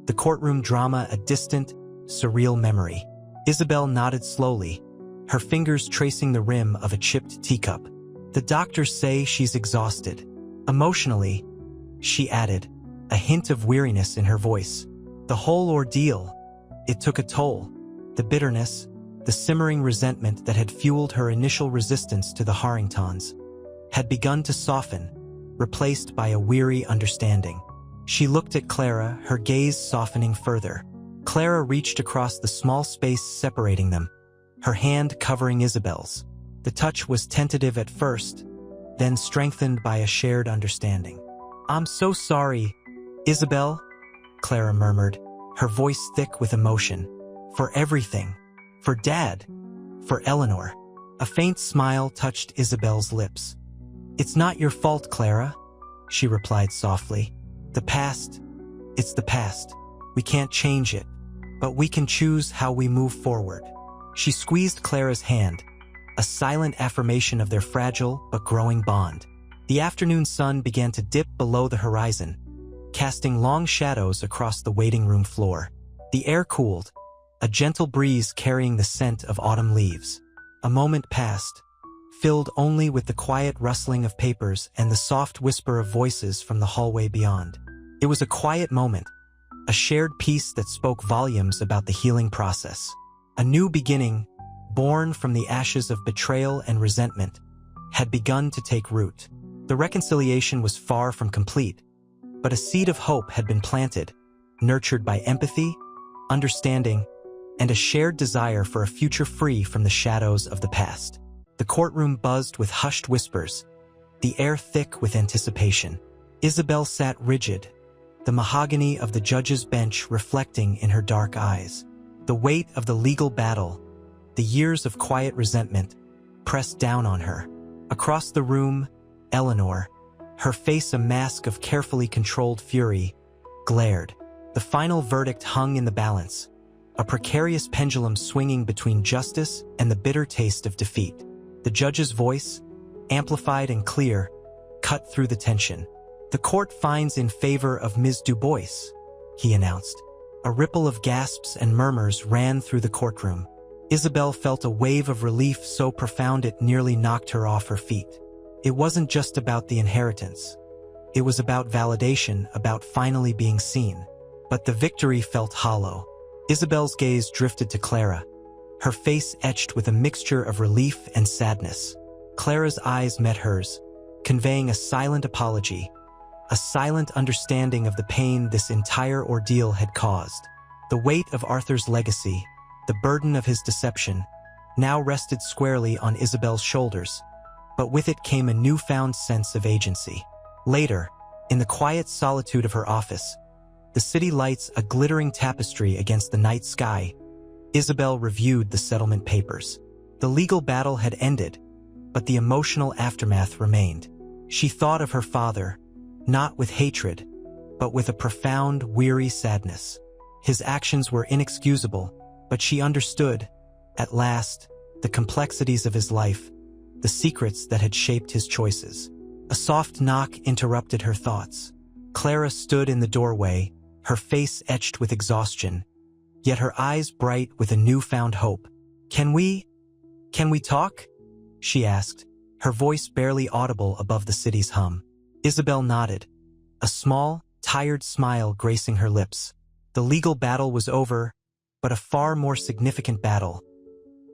Speaker 1: the courtroom drama a distant, surreal memory. Isabel nodded slowly, her fingers tracing the rim of a chipped teacup. "The doctors say she's exhausted. Emotionally," she added, a hint of weariness in her voice. The whole ordeal, it took a toll. The bitterness, the simmering resentment that had fueled her initial resistance to the Harringtons, had begun to soften, replaced by a weary understanding. She looked at Clara, her gaze softening further. Clara reached across the small space separating them, her hand covering Isabel's. The touch was tentative at first, then strengthened by a shared understanding. "I'm so sorry, Isabel," Clara murmured, her voice thick with emotion. "For everything. For Dad. For Eleanor." A faint smile touched Isabel's lips. "It's not your fault, Clara," she replied softly. "The past, it's the past. We can't change it, but we can choose how we move forward." She squeezed Clara's hand, a silent affirmation of their fragile but growing bond. The afternoon sun began to dip below the horizon, casting long shadows across the waiting room floor. The air cooled, a gentle breeze carrying the scent of autumn leaves. A moment passed, filled only with the quiet rustling of papers and the soft whisper of voices from the hallway beyond. It was a quiet moment, a shared peace that spoke volumes about the healing process. A new beginning, born from the ashes of betrayal and resentment, had begun to take root. The reconciliation was far from complete, but a seed of hope had been planted, nurtured by empathy, understanding, and a shared desire for a future free from the shadows of the past. The courtroom buzzed with hushed whispers, the air thick with anticipation. Isabel sat rigid, the mahogany of the judge's bench reflecting in her dark eyes. The weight of the legal battle, the years of quiet resentment, pressed down on her. Across the room, Eleanor, her face a mask of carefully controlled fury, glared. The final verdict hung in the balance, a precarious pendulum swinging between justice and the bitter taste of defeat. The judge's voice, amplified and clear, cut through the tension. "The court finds in favor of Ms. Dubois," he announced. A ripple of gasps and murmurs ran through the courtroom. Isabel felt a wave of relief so profound it nearly knocked her off her feet. It wasn't just about the inheritance. It was about validation, about finally being seen. But the victory felt hollow. Isabel's gaze drifted to Clara, her face etched with a mixture of relief and sadness. Clara's eyes met hers, conveying a silent apology, a silent understanding of the pain this entire ordeal had caused. The weight of Arthur's legacy, the burden of his deception, now rested squarely on Isabel's shoulders, but with it came a newfound sense of agency. Later, in the quiet solitude of her office, the city lights a glittering tapestry against the night sky, Isabel reviewed the settlement papers. The legal battle had ended, but the emotional aftermath remained. She thought of her father, not with hatred, but with a profound, weary sadness. His actions were inexcusable, but she understood, at last, the complexities of his life, the secrets that had shaped his choices. A soft knock interrupted her thoughts. Clara stood in the doorway, her face etched with exhaustion, yet her eyes bright with a newfound hope. Can we talk?" she asked, her voice barely audible above the city's hum. Isabel nodded, a small, tired smile gracing her lips. The legal battle was over, but a far more significant battle.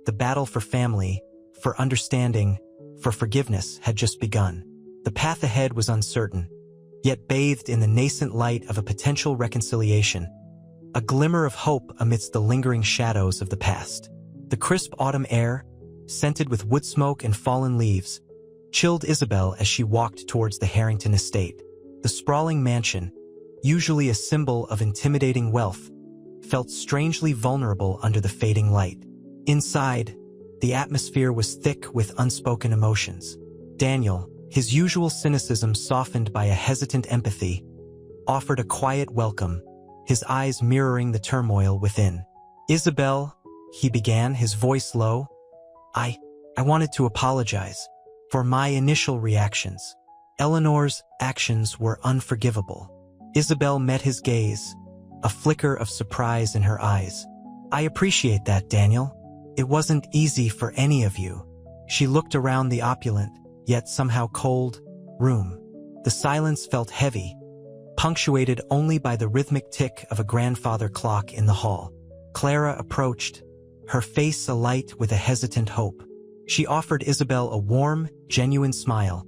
Speaker 1: The battle for family, for understanding, for forgiveness had just begun. The path ahead was uncertain, yet bathed in the nascent light of a potential reconciliation, a glimmer of hope amidst the lingering shadows of the past. The crisp autumn air, scented with wood smoke and fallen leaves, chilled Isabel as she walked towards the Harrington estate. The sprawling mansion, usually a symbol of intimidating wealth, felt strangely vulnerable under the fading light. Inside, the atmosphere was thick with unspoken emotions. Daniel, his usual cynicism softened by a hesitant empathy, offered a quiet welcome, his eyes mirroring the turmoil within. "Isabel," he began, his voice low, I wanted to apologize for my initial reactions. Eleanor's actions were unforgivable." Isabel met his gaze, a flicker of surprise in her eyes. "I appreciate that, Daniel. It wasn't easy for any of you." She looked around the opulent, yet somehow cold, room. The silence felt heavy, punctuated only by the rhythmic tick of a grandfather clock in the hall. Clara approached, her face alight with a hesitant hope. She offered Isabel a warm, genuine smile,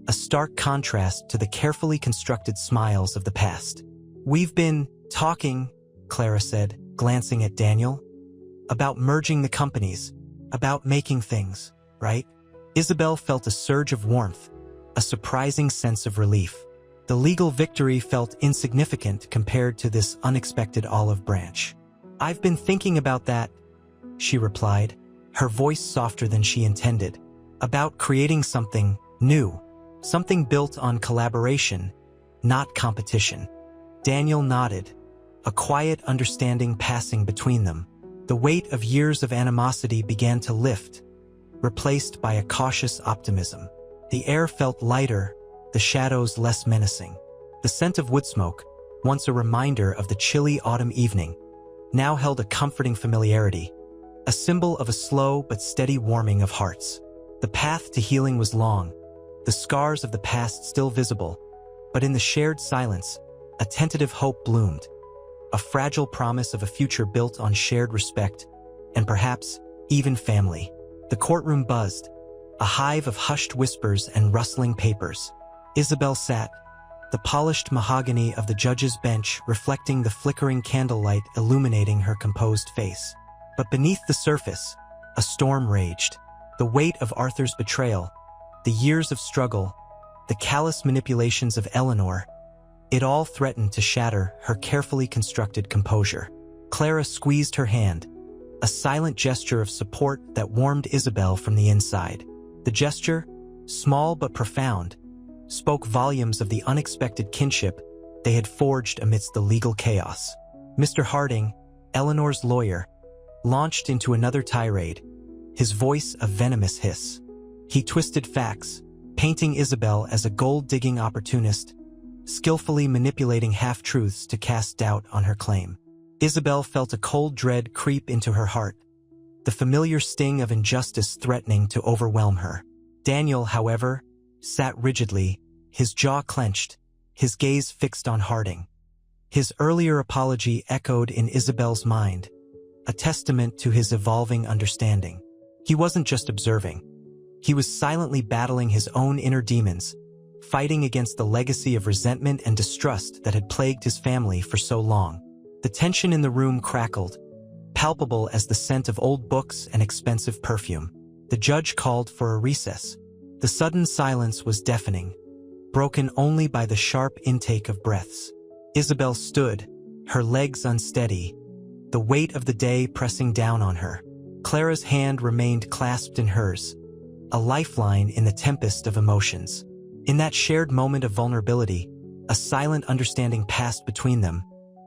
Speaker 1: a stark contrast to the carefully constructed smiles of the past. "We've been talking," Clara said, glancing at Daniel, "about merging the companies, about making things, right?" Isabel felt a surge of warmth, a surprising sense of relief. The legal victory felt insignificant compared to this unexpected olive branch. "I've been thinking about that," she replied, her voice softer than she intended, "about creating something new, something built on collaboration, not competition." Daniel nodded, a quiet understanding passing between them. The weight of years of animosity began to lift, replaced by a cautious optimism. The air felt lighter, the shadows less menacing. The scent of wood smoke, once a reminder of the chilly autumn evening, now held a comforting familiarity, a symbol of a slow but steady warming of hearts. The path to healing was long, the scars of the past still visible, but in the shared silence, a tentative hope bloomed, a fragile promise of a future built on shared respect, and perhaps even family. The courtroom buzzed, a hive of hushed whispers and rustling papers. Isabel sat, the polished mahogany of the judge's bench reflecting the flickering candlelight illuminating her composed face. But beneath the surface, a storm raged. The weight of Arthur's betrayal, the years of struggle, the callous manipulations of Eleanor, it all threatened to shatter her carefully constructed composure. Clara squeezed her hand, a silent gesture of support that warmed Isabel from the inside. The gesture, small but profound, spoke volumes of the unexpected kinship they had forged amidst the legal chaos. Mr. Harding, Eleanor's lawyer, launched into another tirade, his voice a venomous hiss. He twisted facts, painting Isabel as a gold-digging opportunist, skillfully manipulating half-truths to cast doubt on her claim. Isabel felt a cold dread creep into her heart, the familiar sting of injustice threatening to overwhelm her. Daniel, however, sat rigidly, his jaw clenched, his gaze fixed on Harding. His earlier apology echoed in Isabel's mind, a testament to his evolving understanding. He wasn't just observing. He was silently battling his own inner demons, fighting against the legacy of resentment and distrust that had plagued his family for so long. The tension in the room crackled, palpable as the scent of old books and expensive perfume. The judge called for a recess. The sudden silence was deafening, broken only by the sharp intake of breaths. Isabel stood, her legs unsteady, the weight of the day pressing down on her. Clara's hand remained clasped in hers, a lifeline in the tempest of emotions. In that shared moment of vulnerability, a silent understanding passed between them,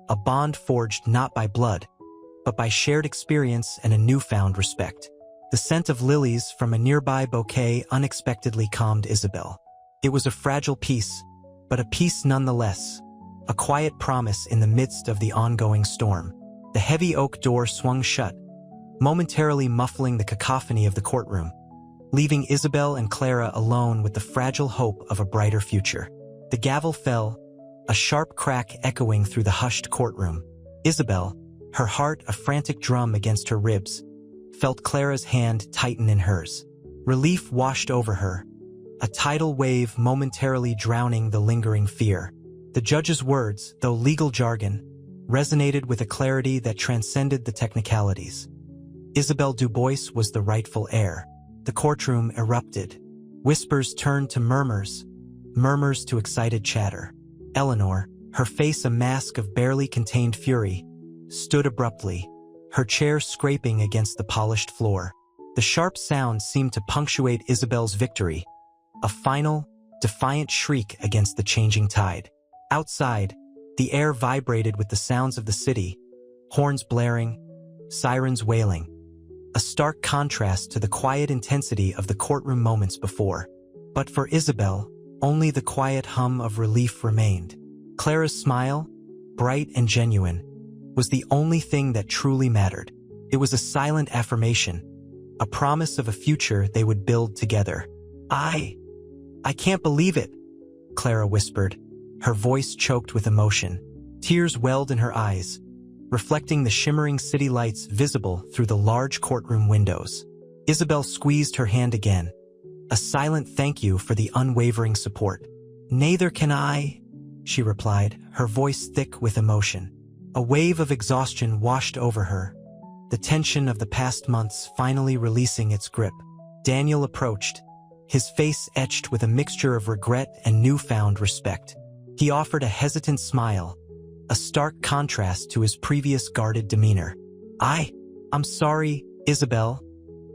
Speaker 1: a bond forged not by blood, but by shared experience and a newfound respect. The scent of lilies from a nearby bouquet unexpectedly calmed Isabel. It was a fragile peace, but a peace nonetheless, a quiet promise in the midst of the ongoing storm. The heavy oak door swung shut, momentarily muffling the cacophony of the courtroom, leaving Isabel and Clara alone with the fragile hope of a brighter future. The gavel fell, a sharp crack echoing through the hushed courtroom. Isabel, her heart a frantic drum against her ribs, felt Clara's hand tighten in hers. Relief washed over her, a tidal wave momentarily drowning the lingering fear. The judge's words, though legal jargon, resonated with a clarity that transcended the technicalities. Isabel Dubois was the rightful heir. The courtroom erupted. Whispers turned to murmurs, murmurs to excited chatter. Eleanor, her face a mask of barely contained fury, stood abruptly, her chair scraping against the polished floor. The sharp sound seemed to punctuate Isabel's victory, a final, defiant shriek against the changing tide. Outside, the air vibrated with the sounds of the city, horns blaring, sirens wailing, a stark contrast to the quiet intensity of the courtroom moments before. But for Isabel, only the quiet hum of relief remained. Clara's smile, bright and genuine, was the only thing that truly mattered. It was a silent affirmation, a promise of a future they would build together. I can't believe it," Clara whispered, her voice choked with emotion. Tears welled in her eyes, reflecting the shimmering city lights visible through the large courtroom windows. Isabel squeezed her hand again, a silent thank you for the unwavering support. "Neither can I," she replied, her voice thick with emotion. A wave of exhaustion washed over her, the tension of the past months finally releasing its grip. Daniel approached, his face etched with a mixture of regret and newfound respect. He offered a hesitant smile, a stark contrast to his previous guarded demeanor. I'm sorry, Isabel,"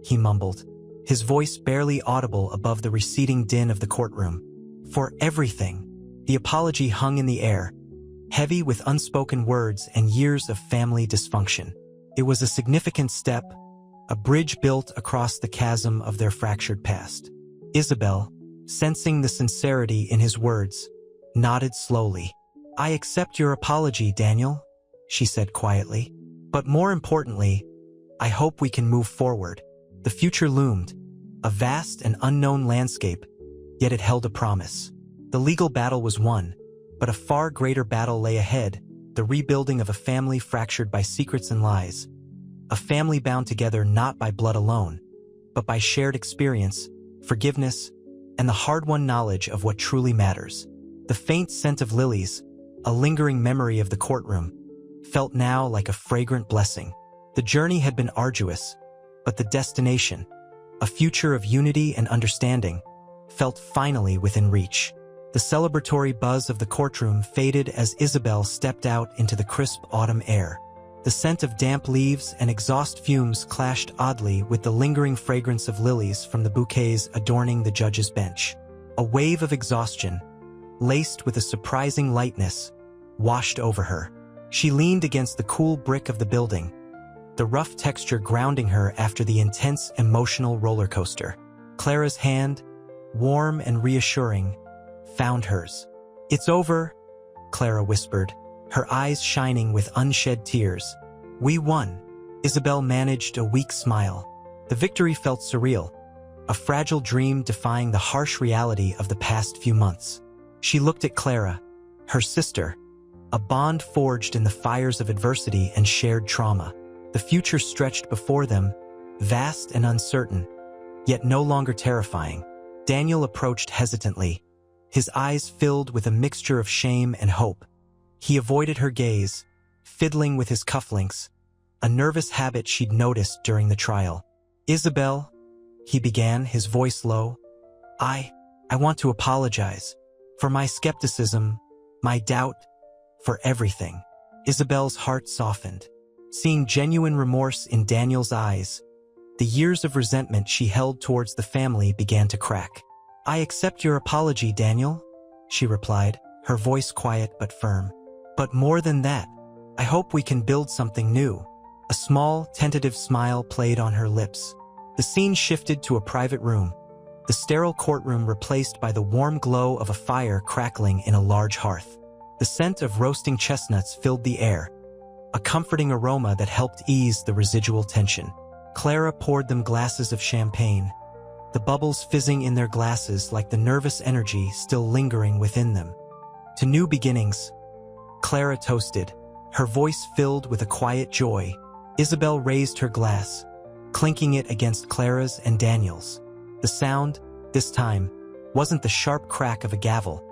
Speaker 1: he mumbled, his voice barely audible above the receding din of the courtroom. "For everything." The apology hung in the air, heavy with unspoken words and years of family dysfunction. It was a significant step, a bridge built across the chasm of their fractured past. Isabel, sensing the sincerity in his words, nodded slowly. "I accept your apology, Daniel," she said quietly. "But more importantly, I hope we can move forward." The future loomed, a vast and unknown landscape, yet it held a promise. The legal battle was won, but a far greater battle lay ahead, the rebuilding of a family fractured by secrets and lies. A family bound together not by blood alone, but by shared experience, forgiveness, and the hard-won knowledge of what truly matters. The faint scent of lilies, a lingering memory of the courtroom, felt now like a fragrant blessing. The journey had been arduous, but the destination, a future of unity and understanding, felt finally within reach. The celebratory buzz of the courtroom faded as Isabel stepped out into the crisp autumn air. The scent of damp leaves and exhaust fumes clashed oddly with the lingering fragrance of lilies from the bouquets adorning the judge's bench. A wave of exhaustion, laced with a surprising lightness, washed over her. She leaned against the cool brick of the building, the rough texture grounding her after the intense emotional roller coaster. Clara's hand, warm and reassuring, found hers. "It's over," Clara whispered, her eyes shining with unshed tears. "We won." Isabel managed a weak smile. The victory felt surreal, a fragile dream defying the harsh reality of the past few months. She looked at Clara, her sister, a bond forged in the fires of adversity and shared trauma. The future stretched before them, vast and uncertain, yet no longer terrifying. Daniel approached hesitantly, his eyes filled with a mixture of shame and hope. He avoided her gaze, fiddling with his cufflinks, a nervous habit she'd noticed during the trial. "Isabel," he began, his voice low, I want to apologize for my skepticism, my doubt, for everything." Isabel's heart softened, seeing genuine remorse in Daniel's eyes. The years of resentment she held towards the family began to crack. "I accept your apology, Daniel," she replied, her voice quiet but firm. "But more than that, I hope we can build something new." A small, tentative smile played on her lips. The scene shifted to a private room, the sterile courtroom replaced by the warm glow of a fire crackling in a large hearth. The scent of roasting chestnuts filled the air, a comforting aroma that helped ease the residual tension. Clara poured them glasses of champagne, the bubbles fizzing in their glasses like the nervous energy still lingering within them. "To new beginnings," Clara toasted, her voice filled with a quiet joy. Isabel raised her glass, clinking it against Clara's and Daniel's. The sound, this time, wasn't the sharp crack of a gavel,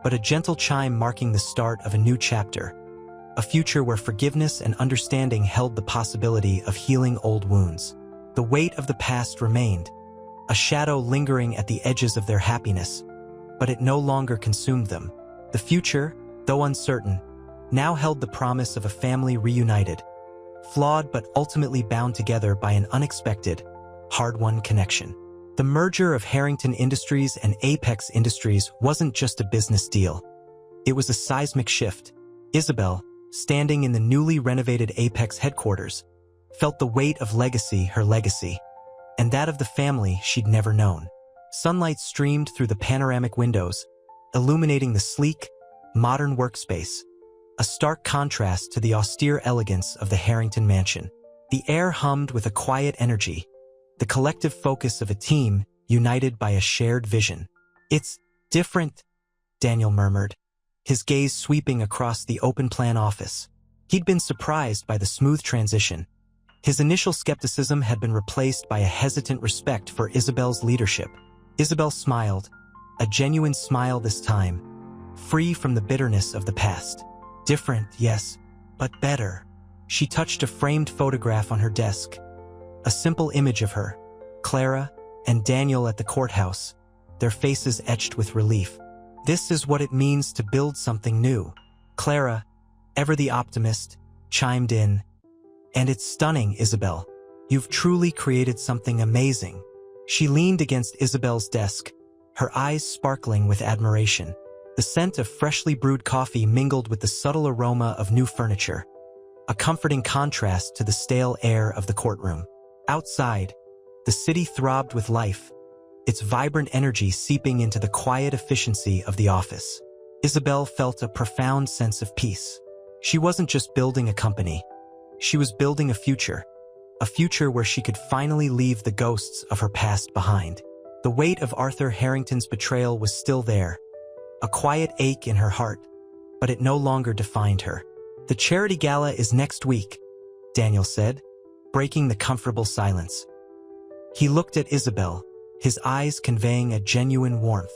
Speaker 1: but a gentle chime marking the start of a new chapter, a future where forgiveness and understanding held the possibility of healing old wounds. The weight of the past remained, a shadow lingering at the edges of their happiness, but it no longer consumed them. The future, though uncertain, now held the promise of a family reunited, flawed but ultimately bound together by an unexpected, hard-won connection. The merger of Harrington Industries and Apex Industries wasn't just a business deal. It was a seismic shift. Isabel, standing in the newly renovated Apex headquarters, felt the weight of her legacy, and that of the family she'd never known. Sunlight streamed through the panoramic windows, illuminating the sleek, modern workspace, a stark contrast to the austere elegance of the Harrington mansion. The air hummed with a quiet energy, the collective focus of a team united by a shared vision. "It's different," Daniel murmured, his gaze sweeping across the open-plan office. He'd been surprised by the smooth transition. His initial skepticism had been replaced by a hesitant respect for Isabel's leadership. Isabel smiled, a genuine smile this time, free from the bitterness of the past. "Different, yes, but better." She touched a framed photograph on her desk, a simple image of her, Clara, and Daniel at the courthouse, their faces etched with relief. "This is what it means to build something new." Clara, ever the optimist, chimed in. "And it's stunning, Isabel. You've truly created something amazing." She leaned against Isabel's desk, her eyes sparkling with admiration. The scent of freshly brewed coffee mingled with the subtle aroma of new furniture, a comforting contrast to the stale air of the courtroom. Outside, the city throbbed with life, its vibrant energy seeping into the quiet efficiency of the office. Isabel felt a profound sense of peace. She wasn't just building a company. She was building a future where she could finally leave the ghosts of her past behind. The weight of Arthur Harrington's betrayal was still there, a quiet ache in her heart, but it no longer defined her. "The charity gala is next week," Daniel said, breaking the comfortable silence. He looked at Isabel, his eyes conveying a genuine warmth.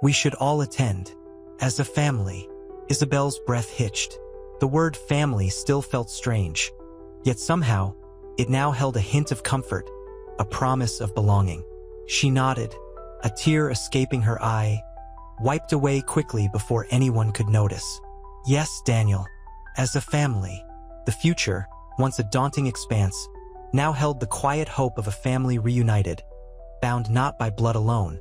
Speaker 1: "We should all attend. As a family." Isabel's breath hitched. The word family still felt strange, yet somehow, it now held a hint of comfort, a promise of belonging. She nodded, a tear escaping her eye, wiped away quickly before anyone could notice. "Yes, Daniel, as a family." The future, once a daunting expanse, now held the quiet hope of a family reunited, bound not by blood alone,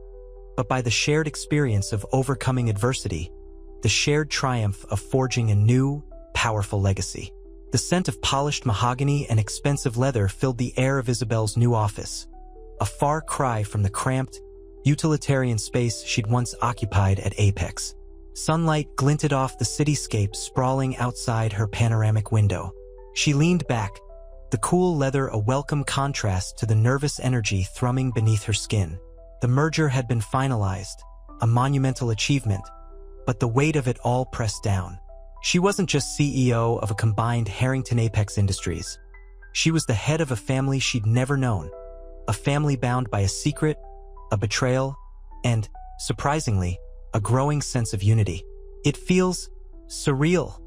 Speaker 1: but by the shared experience of overcoming adversity, the shared triumph of forging a new, powerful legacy. The scent of polished mahogany and expensive leather filled the air of Isabel's new office, a far cry from the cramped, utilitarian space she'd once occupied at Apex. Sunlight glinted off the cityscape sprawling outside her panoramic window. She leaned back, the cool leather a welcome contrast to the nervous energy thrumming beneath her skin. The merger had been finalized, a monumental achievement, but the weight of it all pressed down. She wasn't just CEO of a combined Harrington Apex Industries. She was the head of a family she'd never known, a family bound by a secret, a betrayal, and, surprisingly, a growing sense of unity. "It feels surreal,"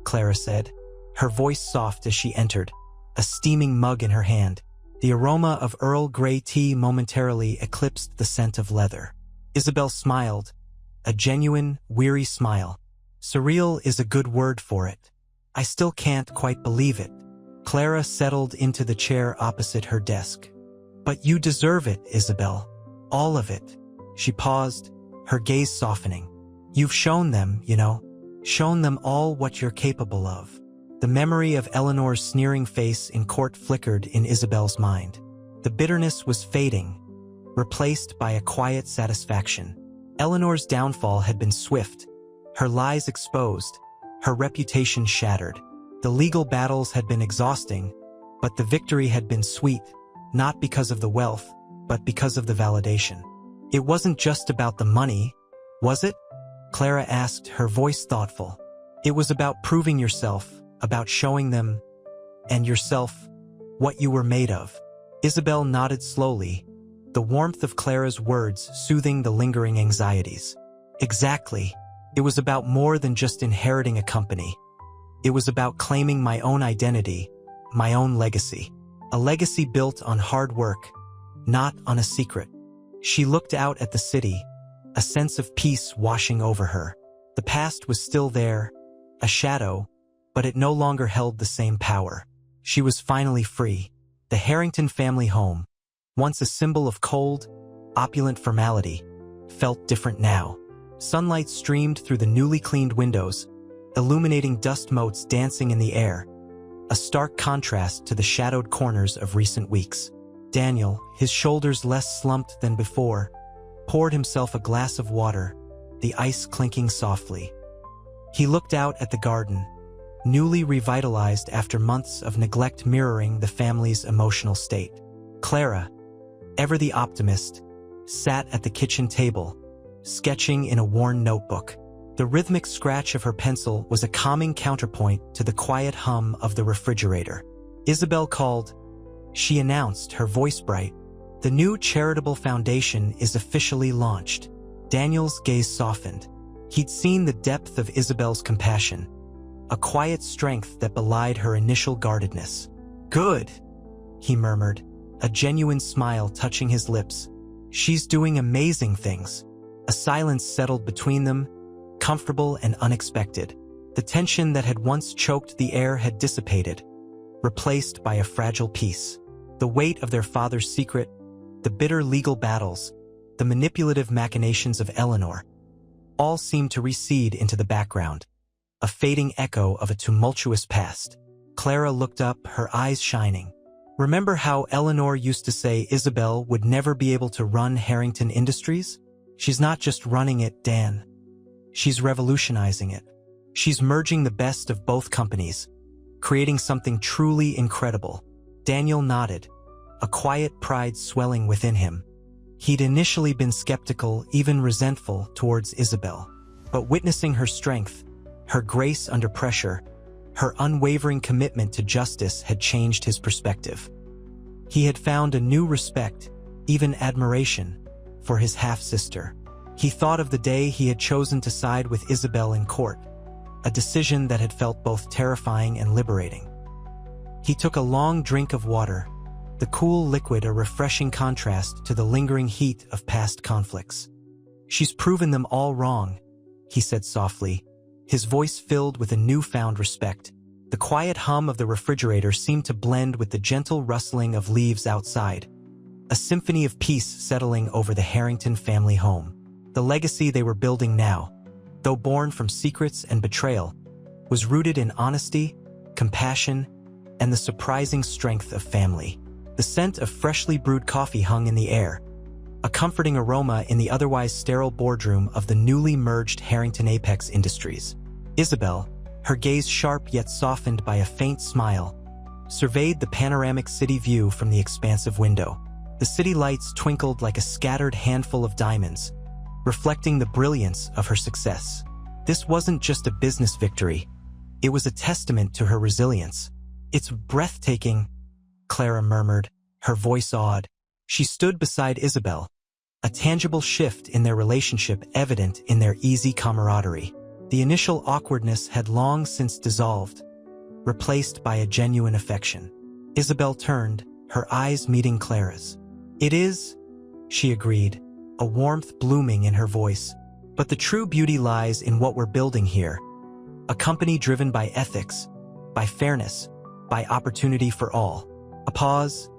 Speaker 1: Clara said, her voice soft as she entered, a steaming mug in her hand. The aroma of Earl Grey tea momentarily eclipsed the scent of leather. Isabel smiled, a genuine, weary smile. "Surreal is a good word for it. I still can't quite believe it." Clara settled into the chair opposite her desk. "But you deserve it, Isabel. All of it." She paused, her gaze softening. "You've shown them, shown them all what you're capable of." The memory of Eleanor's sneering face in court flickered in Isabel's mind. The bitterness was fading, replaced by a quiet satisfaction. Eleanor's downfall had been swift, her lies exposed, her reputation shattered. The legal battles had been exhausting, but the victory had been sweet, not because of the wealth, but because of the validation. It wasn't just about the money, was it? Clara asked, her voice thoughtful. It was about proving yourself, about showing them, and yourself, what you were made of. Isabel nodded slowly, the warmth of Clara's words soothing the lingering anxieties. Exactly. It was about more than just inheriting a company. It was about claiming my own identity, my own legacy. A legacy built on hard work, not on a secret. She looked out at the city, a sense of peace washing over her. The past was still there, a shadow, but it no longer held the same power. She was finally free. The Harrington family home, once a symbol of cold, opulent formality, felt different now. Sunlight streamed through the newly cleaned windows, illuminating dust motes dancing in the air, a stark contrast to the shadowed corners of recent weeks. Daniel, his shoulders less slumped than before, poured himself a glass of water, the ice clinking softly. He looked out at the garden, newly revitalized after months of neglect mirroring the family's emotional state. Clara, ever the optimist, sat at the kitchen table, sketching in a worn notebook. The rhythmic scratch of her pencil was a calming counterpoint to the quiet hum of the refrigerator. Isabel called. She announced, her voice bright. The new charitable foundation is officially launched. Daniel's gaze softened. He'd seen the depth of Isabel's compassion, a quiet strength that belied her initial guardedness. Good, he murmured, a genuine smile touching his lips. She's doing amazing things. A silence settled between them, comfortable and unexpected. The tension that had once choked the air had dissipated, replaced by a fragile peace. The weight of their father's secret, the bitter legal battles, the manipulative machinations of Eleanor, all seemed to recede into the background, a fading echo of a tumultuous past. Clara looked up, her eyes shining. Remember how Eleanor used to say Isabel would never be able to run Harrington Industries? She's not just running it, Dan. She's revolutionizing it. She's merging the best of both companies, creating something truly incredible. Daniel nodded, a quiet pride swelling within him. He'd initially been skeptical, even resentful towards Isabel, but witnessing her strength, her grace under pressure, her unwavering commitment to justice had changed his perspective. He had found a new respect, even admiration, for his half-sister. He thought of the day he had chosen to side with Isabel in court, a decision that had felt both terrifying and liberating. He took a long drink of water, the cool liquid a refreshing contrast to the lingering heat of past conflicts. She's proven them all wrong, he said softly, his voice filled with a newfound respect. The quiet hum of the refrigerator seemed to blend with the gentle rustling of leaves outside, a symphony of peace settling over the Harrington family home. The legacy they were building now, though born from secrets and betrayal, was rooted in honesty, compassion, and the surprising strength of family. The scent of freshly brewed coffee hung in the air, a comforting aroma in the otherwise sterile boardroom of the newly merged Harrington Apex Industries. Isabel, her gaze sharp yet softened by a faint smile, surveyed the panoramic city view from the expansive window. The city lights twinkled like a scattered handful of diamonds, reflecting the brilliance of her success. This wasn't just a business victory. It was a testament to her resilience. "It's breathtaking," Clara murmured, her voice awed. She stood beside Isabel, a tangible shift in their relationship evident in their easy camaraderie. The initial awkwardness had long since dissolved, replaced by a genuine affection. Isabel turned, her eyes meeting Clara's. "It is," she agreed, a warmth blooming in her voice. "But the true beauty lies in what we're building here. A company driven by ethics, by fairness, by opportunity for all." A pause,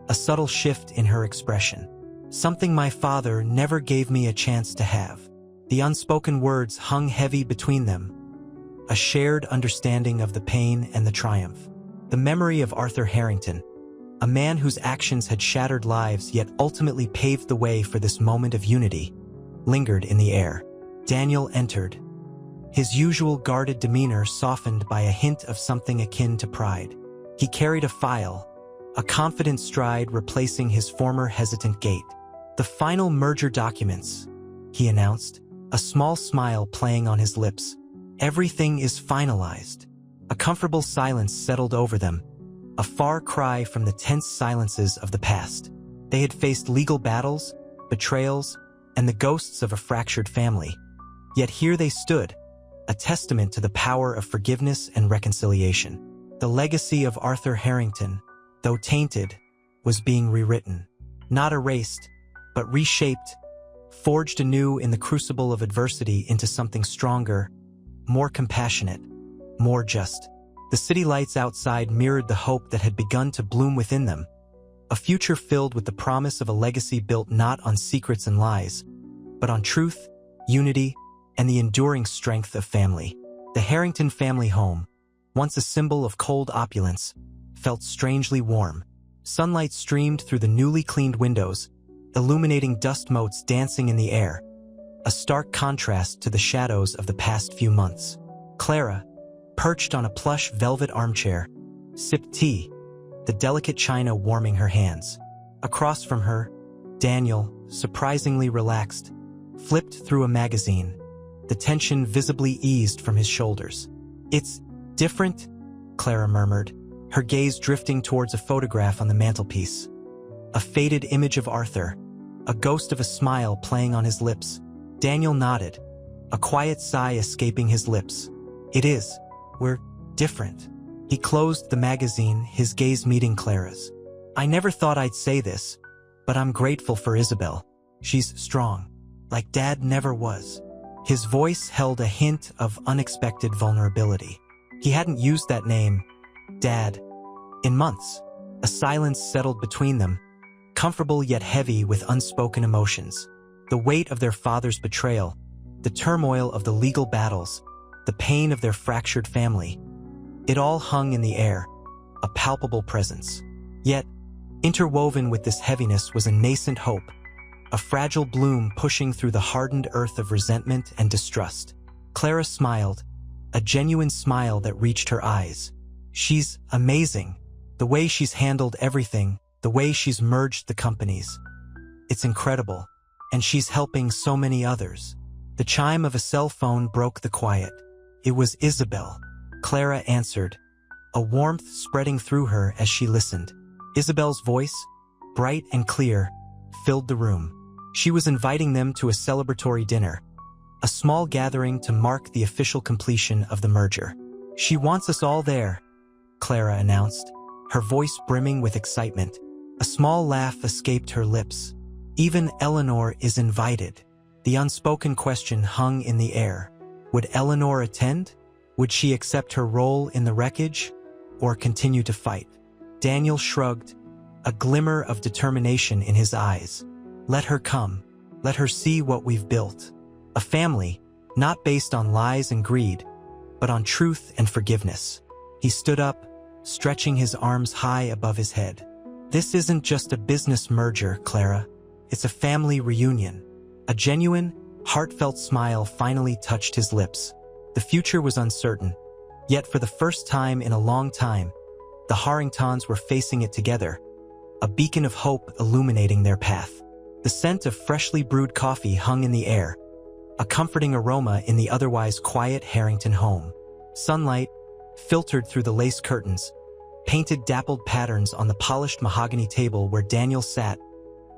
Speaker 1: a subtle shift in her expression. "Something my father never gave me a chance to have." The unspoken words hung heavy between them, a shared understanding of the pain and the triumph. The memory of Arthur Harrington, a man whose actions had shattered lives yet ultimately paved the way for this moment of unity, lingered in the air. Daniel entered, his usual guarded demeanor softened by a hint of something akin to pride. He carried a file, a confident stride replacing his former hesitant gait. "The final merger documents," he announced, a small smile playing on his lips. "Everything is finalized." A comfortable silence settled over them, a far cry from the tense silences of the past. They had faced legal battles, betrayals, and the ghosts of a fractured family. Yet here they stood, a testament to the power of forgiveness and reconciliation. The legacy of Arthur Harrington, though tainted, was being rewritten. Not erased, but reshaped, forged anew in the crucible of adversity into something stronger, more compassionate, more just. The city lights outside mirrored the hope that had begun to bloom within them, a future filled with the promise of a legacy built not on secrets and lies, but on truth, unity, and the enduring strength of family. The Harrington family home, once a symbol of cold opulence, felt strangely warm. Sunlight streamed through the newly cleaned windows, illuminating dust motes dancing in the air, a stark contrast to the shadows of the past few months. Clara, perched on a plush velvet armchair, sipped tea, the delicate china warming her hands. Across from her, Daniel, surprisingly relaxed, flipped through a magazine, the tension visibly eased from his shoulders. "It's different," Clara murmured, her gaze drifting towards a photograph on the mantelpiece. A faded image of Arthur, a ghost of a smile playing on his lips. Daniel nodded, a quiet sigh escaping his lips. "It is. We're different." He closed the magazine, his gaze meeting Clara's. "I never thought I'd say this, but I'm grateful for Isabel. She's strong, like Dad never was." His voice held a hint of unexpected vulnerability. He hadn't used that name, Dad, in months. A silence settled between them, comfortable yet heavy with unspoken emotions. The weight of their father's betrayal, the turmoil of the legal battles, the pain of their fractured family. It all hung in the air, a palpable presence. Yet, interwoven with this heaviness was a nascent hope, a fragile bloom pushing through the hardened earth of resentment and distrust. Clara smiled, a genuine smile that reached her eyes. "She's amazing. The way she's handled everything, the way she's merged the companies. It's incredible. And she's helping so many others." The chime of a cell phone broke the quiet. It was Isabel. Clara answered, a warmth spreading through her as she listened. Isabel's voice, bright and clear, filled the room. She was inviting them to a celebratory dinner, a small gathering to mark the official completion of the merger. "She wants us all there," Clara announced, her voice brimming with excitement. A small laugh escaped her lips. "Even Eleanor is invited." The unspoken question hung in the air. Would Eleanor attend? Would she accept her role in the wreckage, or continue to fight? Daniel shrugged, a glimmer of determination in his eyes. "Let her come. Let her see what we've built. A family, not based on lies and greed, but on truth and forgiveness." He stood up, stretching his arms high above his head. "This isn't just a business merger, Clara. It's a family reunion." A genuine, heartfelt smile finally touched his lips. The future was uncertain, yet for the first time in a long time, the Harringtons were facing it together, a beacon of hope illuminating their path. The scent of freshly brewed coffee hung in the air, a comforting aroma in the otherwise quiet Harrington home. Sunlight, filtered through the lace curtains, painted dappled patterns on the polished mahogany table where Daniel sat,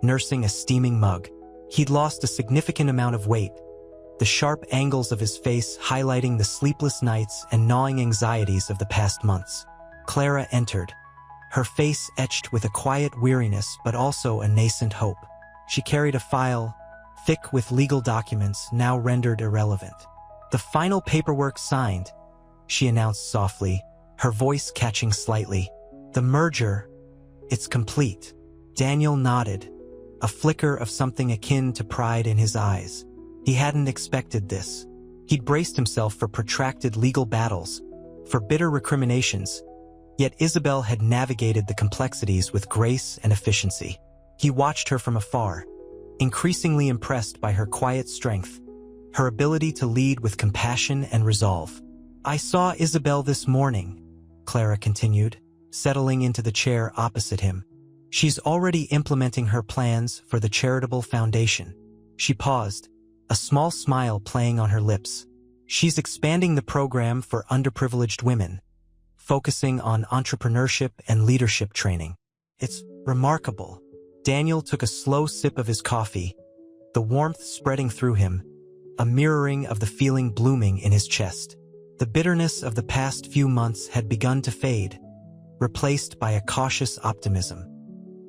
Speaker 1: nursing a steaming mug. He'd lost a significant amount of weight, the sharp angles of his face highlighting the sleepless nights and gnawing anxieties of the past months. Clara entered, her face etched with a quiet weariness but also a nascent hope. She carried a file, thick with legal documents now rendered irrelevant. "The final paperwork signed," she announced softly, her voice catching slightly. "The merger, it's complete." Daniel nodded, a flicker of something akin to pride in his eyes. He hadn't expected this. He'd braced himself for protracted legal battles, for bitter recriminations, yet Isabel had navigated the complexities with grace and efficiency. He watched her from afar, increasingly impressed by her quiet strength, her ability to lead with compassion and resolve. "I saw Isabel this morning," Clara continued, settling into the chair opposite him. "She's already implementing her plans for the charitable foundation." She paused, a small smile playing on her lips. "She's expanding the program for underprivileged women, focusing on entrepreneurship and leadership training. It's remarkable." Daniel took a slow sip of his coffee, the warmth spreading through him, a mirroring of the feeling blooming in his chest. The bitterness of the past few months had begun to fade, replaced by a cautious optimism.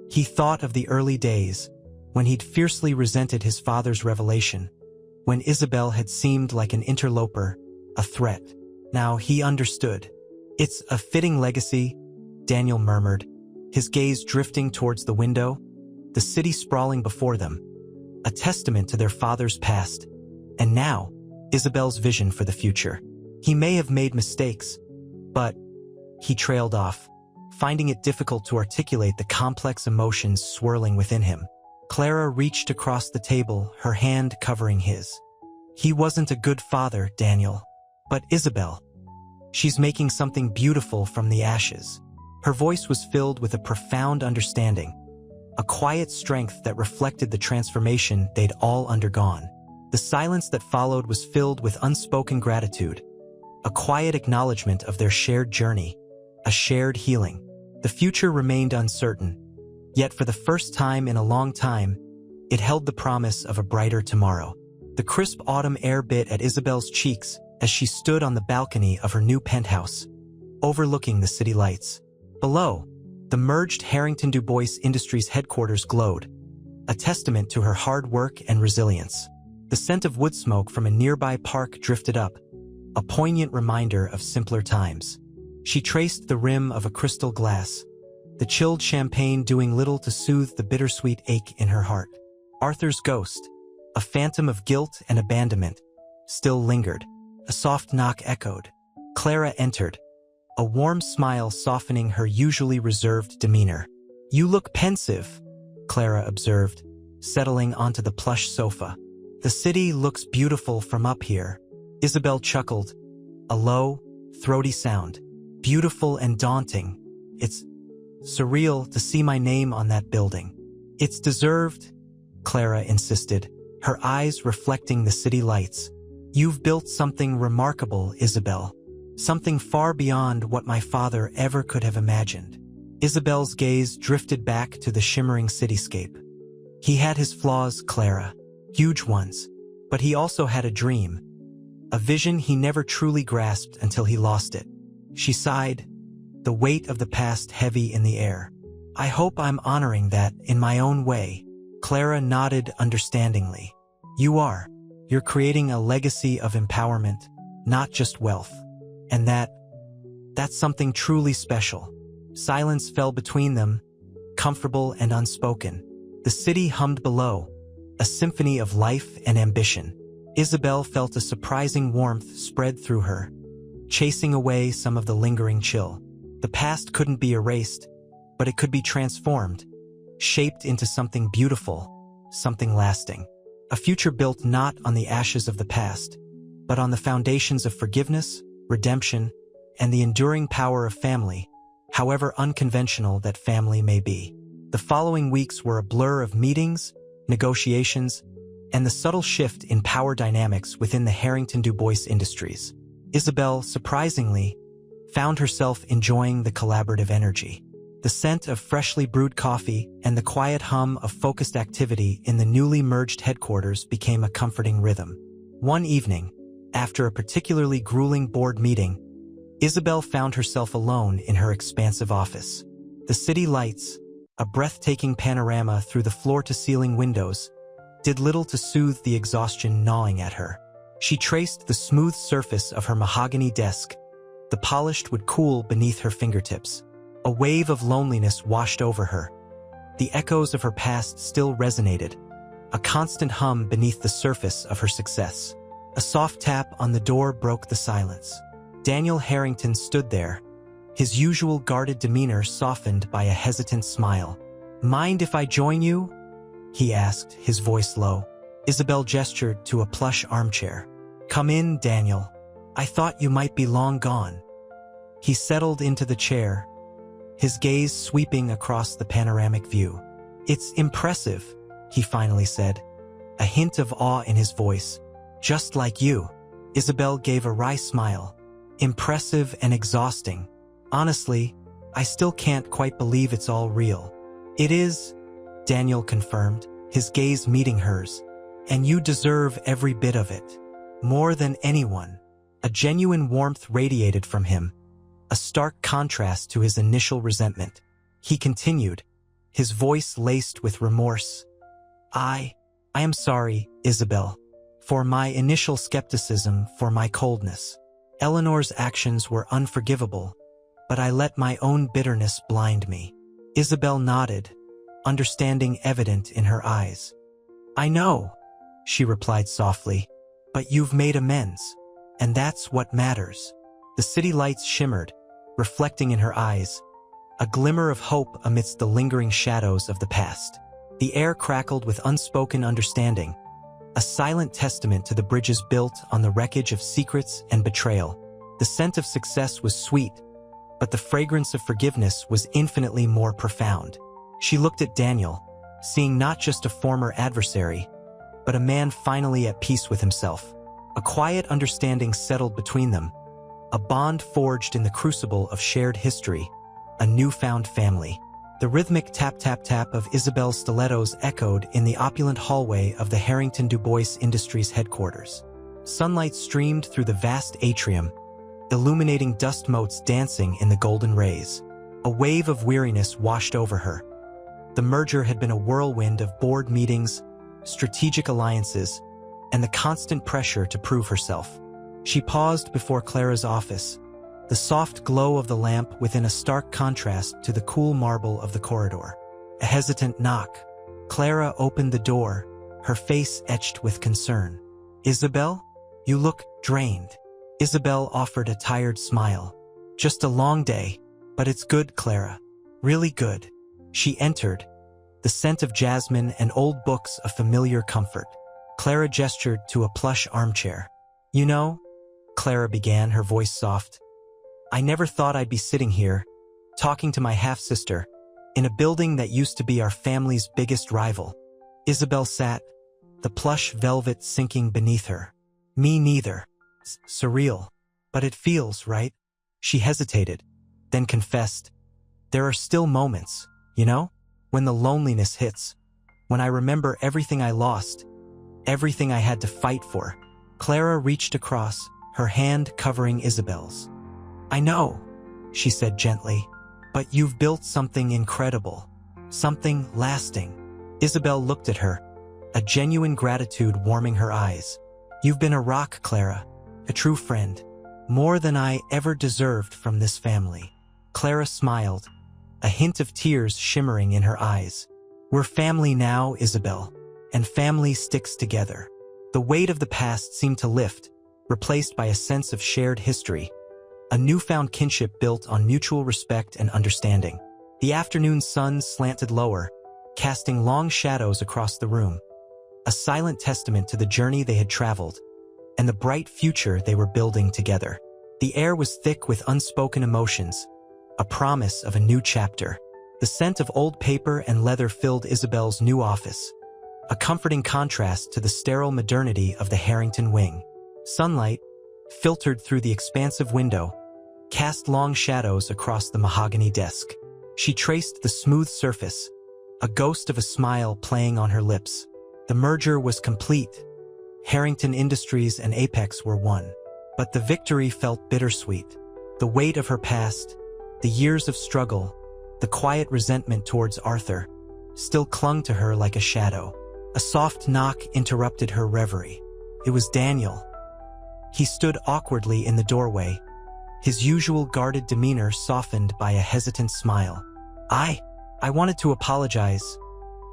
Speaker 1: He thought of the early days, when he'd fiercely resented his father's revelation, when Isabel had seemed like an interloper, a threat. Now he understood. "It's a fitting legacy," Daniel murmured, his gaze drifting towards the window, the city sprawling before them, a testament to their father's past, and now, Isabel's vision for the future. He may have made mistakes, but he trailed off, finding it difficult to articulate the complex emotions swirling within him. Clara reached across the table, her hand covering his. "He wasn't a good father, Daniel. But Isabel, she's making something beautiful from the ashes." Her voice was filled with a profound understanding, a quiet strength that reflected the transformation they'd all undergone. The silence that followed was filled with unspoken gratitude, a quiet acknowledgement of their shared journey, a shared healing. The future remained uncertain, yet for the first time in a long time, it held the promise of a brighter tomorrow. The crisp autumn air bit at Isabel's cheeks as she stood on the balcony of her new penthouse, overlooking the city lights. Below, the merged Harrington Du Bois Industries headquarters glowed, a testament to her hard work and resilience. The scent of wood smoke from a nearby park drifted up, a poignant reminder of simpler times. She traced the rim of a crystal glass, the chilled champagne doing little to soothe the bittersweet ache in her heart. Arthur's ghost, a phantom of guilt and abandonment, still lingered. A soft knock echoed. Clara entered, a warm smile softening her usually reserved demeanor. "You look pensive," Clara observed, settling onto the plush sofa. "The city looks beautiful from up here." Isabel chuckled, a low, throaty sound. "Beautiful and daunting. It's surreal to see my name on that building." "It's deserved," Clara insisted, her eyes reflecting the city lights. "You've built something remarkable, Isabel. Something far beyond what my father ever could have imagined." Isabel's gaze drifted back to the shimmering cityscape. "He had his flaws, Clara, huge ones, but he also had a dream, a vision he never truly grasped until he lost it." She sighed, the weight of the past heavy in the air. "I hope I'm honoring that in my own way." Clara nodded understandingly. "You are. You're creating a legacy of empowerment, not just wealth. And that's something truly special." Silence fell between them, comfortable and unspoken. The city hummed below, a symphony of life and ambition. Isabel felt a surprising warmth spread through her, chasing away some of the lingering chill. The past couldn't be erased, but it could be transformed, shaped into something beautiful, something lasting. A future built not on the ashes of the past, but on the foundations of forgiveness, redemption, and the enduring power of family, however unconventional that family may be. The following weeks were a blur of meetings, negotiations, and the subtle shift in power dynamics within the Harrington Du Bois Industries. Isabel, surprisingly, found herself enjoying the collaborative energy. The scent of freshly brewed coffee and the quiet hum of focused activity in the newly merged headquarters became a comforting rhythm. One evening, after a particularly grueling board meeting, Isabel found herself alone in her expansive office. The city lights, a breathtaking panorama through the floor-to-ceiling windows, did little to soothe the exhaustion gnawing at her. She traced the smooth surface of her mahogany desk. The polished would cool beneath her fingertips. A wave of loneliness washed over her. The echoes of her past still resonated, a constant hum beneath the surface of her success. A soft tap on the door broke the silence. Daniel Harrington stood there, his usual guarded demeanor softened by a hesitant smile. "Mind if I join you?" he asked, his voice low. Isabel gestured to a plush armchair. "Come in, Daniel. I thought you might be long gone." He settled into the chair, his gaze sweeping across the panoramic view. "It's impressive," he finally said, a hint of awe in his voice. "Just like you." Isabel gave a wry smile. "Impressive and exhausting. Honestly, I still can't quite believe it's all real." "It is," Daniel confirmed, his gaze meeting hers. "And you deserve every bit of it. More than anyone." A genuine warmth radiated from him, a stark contrast to his initial resentment. He continued, his voice laced with remorse. I am sorry, Isabel, for my initial skepticism, for my coldness. Eleanor's actions were unforgivable, but I let my own bitterness blind me." Isabel nodded, understanding evident in her eyes. "I know," she replied softly, "but you've made amends, and that's what matters." The city lights shimmered, reflecting in her eyes, a glimmer of hope amidst the lingering shadows of the past. The air crackled with unspoken understanding, a silent testament to the bridges built on the wreckage of secrets and betrayal. The scent of success was sweet, but the fragrance of forgiveness was infinitely more profound. She looked at Daniel, seeing not just a former adversary, but a man finally at peace with himself. A quiet understanding settled between them, a bond forged in the crucible of shared history, a newfound family. The rhythmic tap-tap-tap of Isabel's stilettos echoed in the opulent hallway of the Harrington Du Bois Industries headquarters. Sunlight streamed through the vast atrium, illuminating dust motes dancing in the golden rays. A wave of weariness washed over her. The merger had been a whirlwind of board meetings, strategic alliances, and the constant pressure to prove herself. She paused before Clara's office, the soft glow of the lamp within a stark contrast to the cool marble of the corridor. A hesitant knock. Clara opened the door, her face etched with concern. "Isabel? You look drained." Isabel offered a tired smile. "Just a long day, but it's good, Clara. Really good." She entered, the scent of jasmine and old books a familiar comfort. Clara gestured to a plush armchair. "You know," Clara began, her voice soft, "I never thought I'd be sitting here, talking to my half-sister, in a building that used to be our family's biggest rival." Isabel sat, the plush velvet sinking beneath her. "Me neither. Surreal. But it feels right." She hesitated, then confessed, "There are still moments, you know, when the loneliness hits, when I remember everything I lost, everything I had to fight for." Clara reached across, her hand covering Isabel's. "I know," she said gently, "but you've built something incredible, something lasting." Isabel looked at her, a genuine gratitude warming her eyes. "You've been a rock, Clara, a true friend, more than I ever deserved from this family." Clara smiled, a hint of tears shimmering in her eyes. "We're family now, Isabel, and family sticks together." The weight of the past seemed to lift, replaced by a sense of shared history, a newfound kinship built on mutual respect and understanding. The afternoon sun slanted lower, casting long shadows across the room, a silent testament to the journey they had traveled and the bright future they were building together. The air was thick with unspoken emotions, a promise of a new chapter. The scent of old paper and leather filled Isabel's new office, a comforting contrast to the sterile modernity of the Harrington wing. Sunlight, filtered through the expansive window, cast long shadows across the mahogany desk. She traced the smooth surface, a ghost of a smile playing on her lips. The merger was complete. Harrington Industries and Apex were one. But the victory felt bittersweet. The weight of her past, the years of struggle, the quiet resentment towards Arthur, still clung to her like a shadow. A soft knock interrupted her reverie. It was Daniel. He stood awkwardly in the doorway, his usual guarded demeanor softened by a hesitant smile. I wanted to apologize,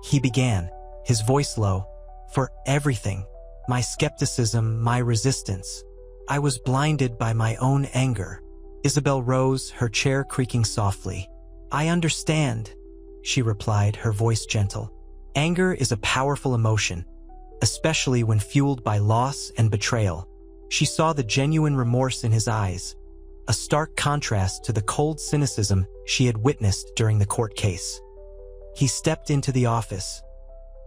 Speaker 1: he began, his voice low, for everything. My skepticism, my resistance. I was blinded by my own anger. Isabel rose, her chair creaking softly. I understand, she replied, her voice gentle. Anger is a powerful emotion, especially when fueled by loss and betrayal. She saw the genuine remorse in his eyes, a stark contrast to the cold cynicism she had witnessed during the court case. He stepped into the office,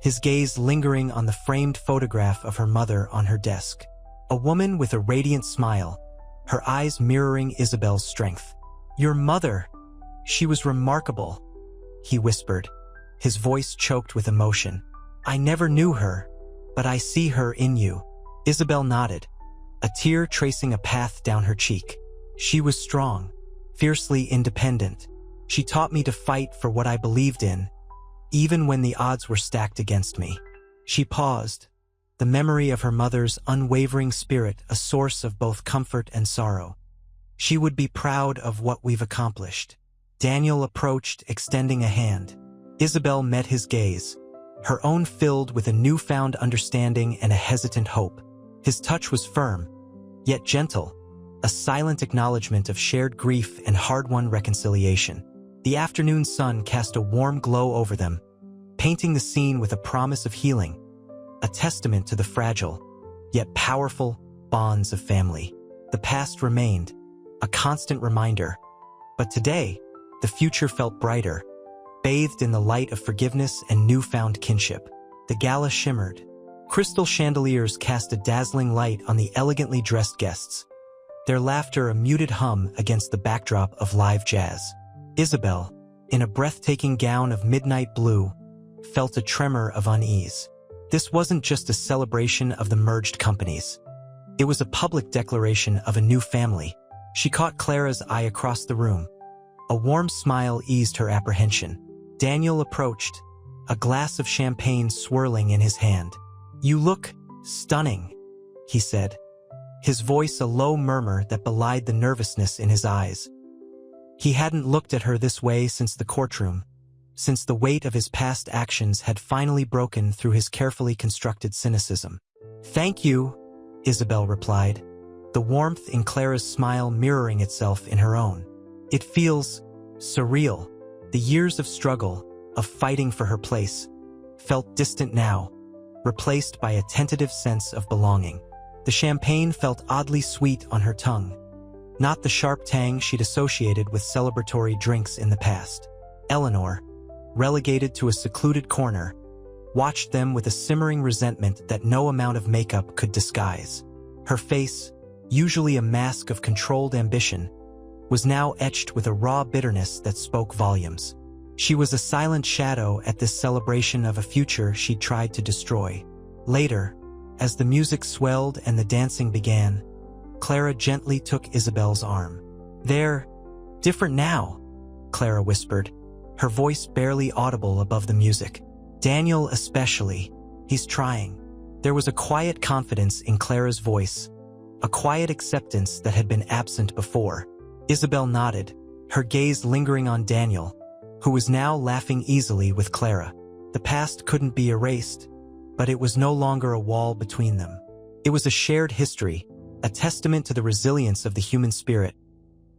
Speaker 1: his gaze lingering on the framed photograph of her mother on her desk. A woman with a radiant smile, her eyes mirroring Isabel's strength. Your mother, she was remarkable, he whispered, his voice choked with emotion. I never knew her, but I see her in you. Isabel nodded, a tear tracing a path down her cheek. She was strong, fiercely independent. She taught me to fight for what I believed in, even when the odds were stacked against me. She paused, the memory of her mother's unwavering spirit a source of both comfort and sorrow. She would be proud of what we've accomplished. Daniel approached, extending a hand. Isabel met his gaze, her own filled with a newfound understanding and a hesitant hope. His touch was firm, yet gentle, a silent acknowledgement of shared grief and hard-won reconciliation. The afternoon sun cast a warm glow over them, painting the scene with a promise of healing, a testament to the fragile, yet powerful, bonds of family. The past remained, a constant reminder, but today, the future felt brighter, bathed in the light of forgiveness and newfound kinship. The gala shimmered. Crystal chandeliers cast a dazzling light on the elegantly dressed guests, their laughter a muted hum against the backdrop of live jazz. Isabel, in a breathtaking gown of midnight blue, felt a tremor of unease. This wasn't just a celebration of the merged companies. It was a public declaration of a new family. She caught Clara's eye across the room. A warm smile eased her apprehension. Daniel approached, a glass of champagne swirling in his hand. You look stunning, he said, his voice a low murmur that belied the nervousness in his eyes. He hadn't looked at her this way since the courtroom, since the weight of his past actions had finally broken through his carefully constructed cynicism. Thank you, Isabel replied, the warmth in Clara's smile mirroring itself in her own. It feels surreal. The years of struggle, of fighting for her place, felt distant now, replaced by a tentative sense of belonging. The champagne felt oddly sweet on her tongue, not the sharp tang she'd associated with celebratory drinks in the past. Eleanor, relegated to a secluded corner, watched them with a simmering resentment that no amount of makeup could disguise. Her face, usually a mask of controlled ambition, was now etched with a raw bitterness that spoke volumes. She was a silent shadow at this celebration of a future she'd tried to destroy. Later, as the music swelled and the dancing began, Clara gently took Isabel's arm. They're different now, Clara whispered, her voice barely audible above the music. Daniel especially, he's trying. There was a quiet confidence in Clara's voice, a quiet acceptance that had been absent before. Isabel nodded, her gaze lingering on Daniel, who was now laughing easily with Clara. The past couldn't be erased, but it was no longer a wall between them. It was a shared history, a testament to the resilience of the human spirit,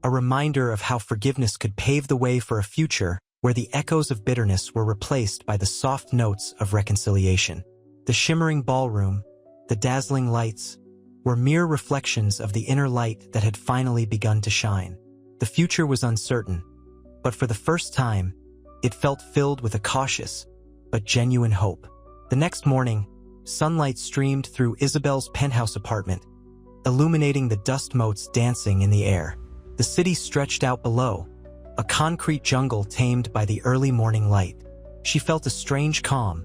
Speaker 1: a reminder of how forgiveness could pave the way for a future where the echoes of bitterness were replaced by the soft notes of reconciliation. The shimmering ballroom, the dazzling lights, were mere reflections of the inner light that had finally begun to shine. The future was uncertain, but for the first time, it felt filled with a cautious but genuine hope. The next morning, sunlight streamed through Isabel's penthouse apartment, illuminating the dust motes dancing in the air. The city stretched out below, a concrete jungle tamed by the early morning light. She felt a strange calm,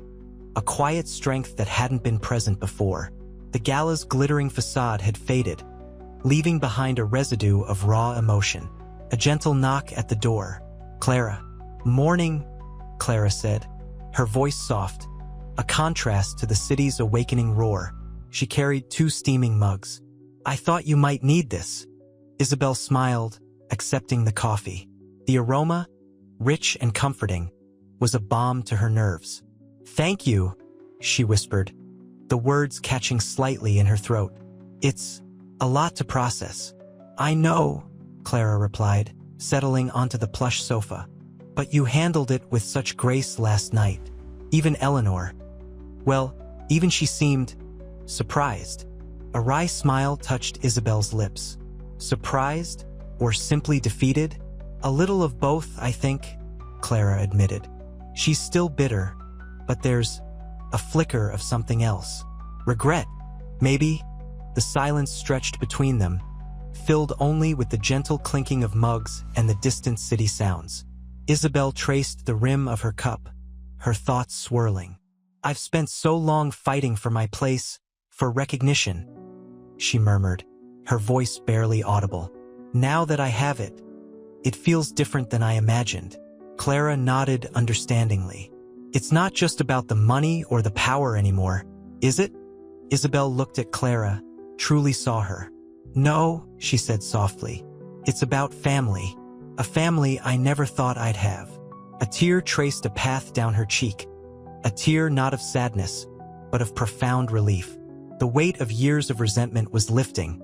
Speaker 1: a quiet strength that hadn't been present before. The gala's glittering facade had faded, leaving behind a residue of raw emotion. A gentle knock at the door. "Clara." "Morning," Clara said, her voice soft, a contrast to the city's awakening roar. She carried 2 steaming mugs. "I thought you might need this." Isabel smiled, accepting the coffee. The aroma, rich and comforting, was a balm to her nerves. "Thank you," she whispered, the words catching slightly in her throat. "It's a lot to process." "I know," Clara replied, settling onto the plush sofa. "But you handled it with such grace last night. Even Eleanor." Well, even she seemed surprised. A wry smile touched Isabel's lips. Surprised? Or simply defeated? "A little of both, I think," Clara admitted. "She's still bitter, but there's a flicker of something else. Regret, maybe?" The silence stretched between them, filled only with the gentle clinking of mugs and the distant city sounds. Isabel traced the rim of her cup, her thoughts swirling. "I've spent so long fighting for my place, for recognition," she murmured, her voice barely audible. "Now that I have it, it feels different than I imagined." Clara nodded understandingly. "It's not just about the money or the power anymore, is it?" Isabel looked at Clara, truly saw her. "No," she said softly. "It's about family. A family I never thought I'd have." A tear traced a path down her cheek. A tear not of sadness, but of profound relief. The weight of years of resentment was lifting,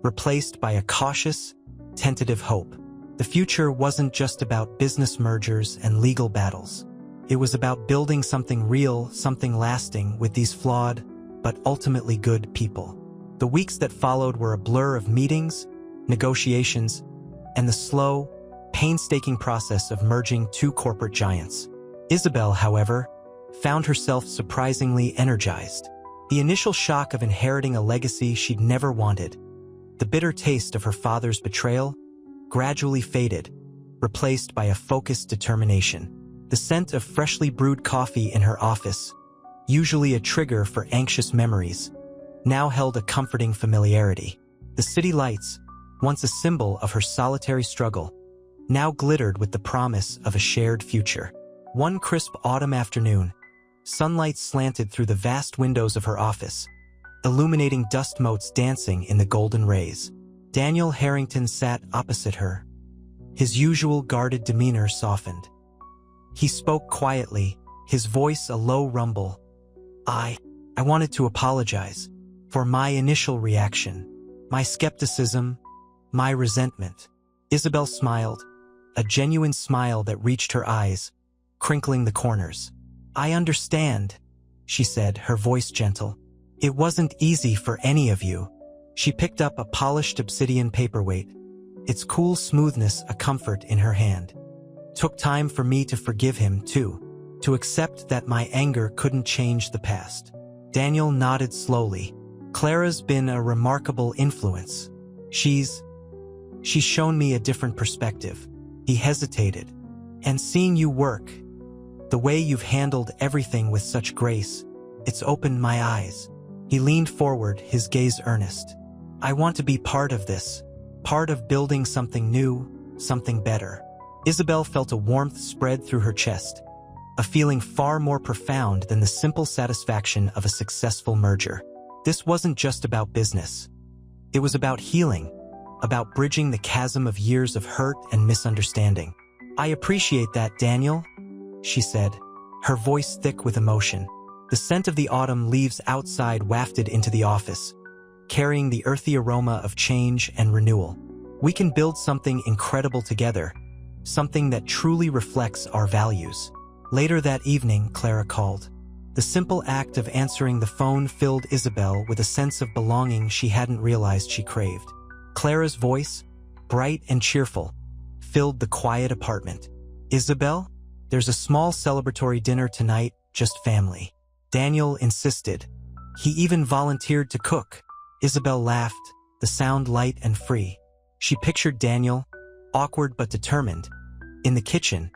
Speaker 1: replaced by a cautious, tentative hope. The future wasn't just about business mergers and legal battles. It was about building something real, something lasting with these flawed, but ultimately good people. The weeks that followed were a blur of meetings, negotiations, and the slow, painstaking process of merging 2 corporate giants. Isabel, however, found herself surprisingly energized. The initial shock of inheriting a legacy she'd never wanted, the bitter taste of her father's betrayal, gradually faded, replaced by a focused determination. The scent of freshly brewed coffee in her office, usually a trigger for anxious memories, now held a comforting familiarity. The city lights, once a symbol of her solitary struggle, now glittered with the promise of a shared future. One crisp autumn afternoon, sunlight slanted through the vast windows of her office, illuminating dust motes dancing in the golden rays. Daniel Harrington sat opposite her. His usual guarded demeanor softened. He spoke quietly, his voice a low rumble. I wanted to apologize for my initial reaction, my skepticism, my resentment." Isabel smiled, a genuine smile that reached her eyes, crinkling the corners. "I understand," she said, her voice gentle. "It wasn't easy for any of you." She picked up a polished obsidian paperweight, its cool smoothness a comfort in her hand. "Took time for me to forgive him, too, to accept that my anger couldn't change the past." Daniel nodded slowly. "Clara's been a remarkable influence. She's shown me a different perspective." He hesitated. "And seeing you work, the way you've handled everything with such grace, it's opened my eyes." He leaned forward, his gaze earnest. "I want to be part of this, part of building something new, something better." Isabel felt a warmth spread through her chest, a feeling far more profound than the simple satisfaction of a successful merger. This wasn't just about business. It was about healing, about bridging the chasm of years of hurt and misunderstanding. "I appreciate that, Daniel," she said, her voice thick with emotion. The scent of the autumn leaves outside wafted into the office, carrying the earthy aroma of change and renewal. "We can build something incredible together, something that truly reflects our values." Later that evening, Clara called. The simple act of answering the phone filled Isabel with a sense of belonging she hadn't realized she craved. Clara's voice, bright and cheerful, filled the quiet apartment. "Isabel, there's a small celebratory dinner tonight, just family. Daniel insisted. He even volunteered to cook. Isabel laughed, the sound light and free. She pictured Daniel, awkward but determined, in the kitchen,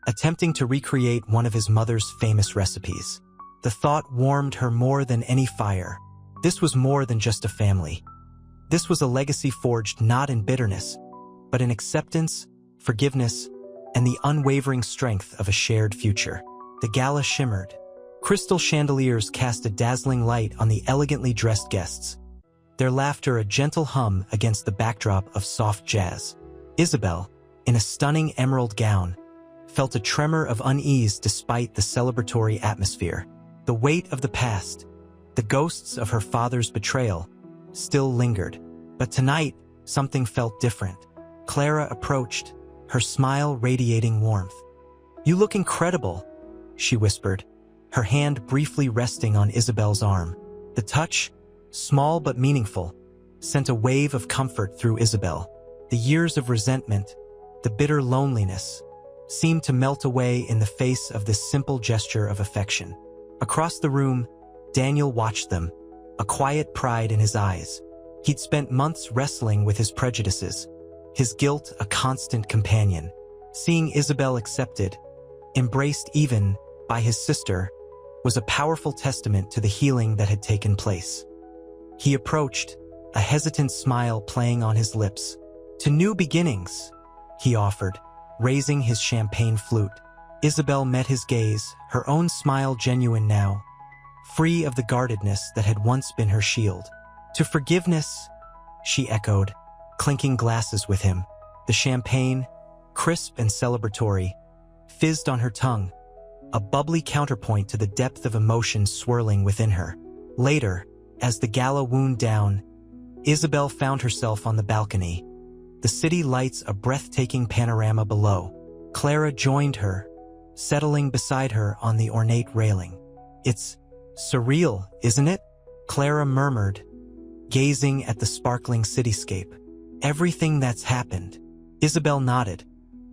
Speaker 1: attempting to recreate one of his mother's famous recipes. The thought warmed her more than any fire. This was more than just a family. This was a legacy forged not in bitterness, but in acceptance, forgiveness, and the unwavering strength of a shared future. The gala shimmered. Crystal chandeliers cast a dazzling light on the elegantly dressed guests, their laughter a gentle hum against the backdrop of soft jazz. Isabel, in a stunning emerald gown, felt a tremor of unease despite the celebratory atmosphere. The weight of the past, the ghosts of her father's betrayal, still lingered. But tonight, something felt different. Clara approached, her smile radiating warmth. "You look incredible," she whispered, her hand briefly resting on Isabel's arm. The touch, small but meaningful, sent a wave of comfort through Isabel. The years of resentment, the bitter loneliness, seemed to melt away in the face of this simple gesture of affection. Across the room, Daniel watched them, a quiet pride in his eyes. He'd spent months wrestling with his prejudices, his guilt a constant companion. Seeing Isabel accepted, embraced even by his sister, was a powerful testament to the healing that had taken place. He approached, a hesitant smile playing on his lips. "To new beginnings," he offered, raising his champagne flute. Isabel met his gaze, her own smile genuine now, free of the guardedness that had once been her shield. "To forgiveness," she echoed, clinking glasses with him. The champagne, crisp and celebratory, fizzed on her tongue, a bubbly counterpoint to the depth of emotion swirling within her. Later, as the gala wound down, Isabel found herself on the balcony, the city lights a breathtaking panorama below. Clara joined her, settling beside her on the ornate railing. "It's surreal, isn't it?" Clara murmured, gazing at the sparkling cityscape. "Everything that's happened." Isabel nodded,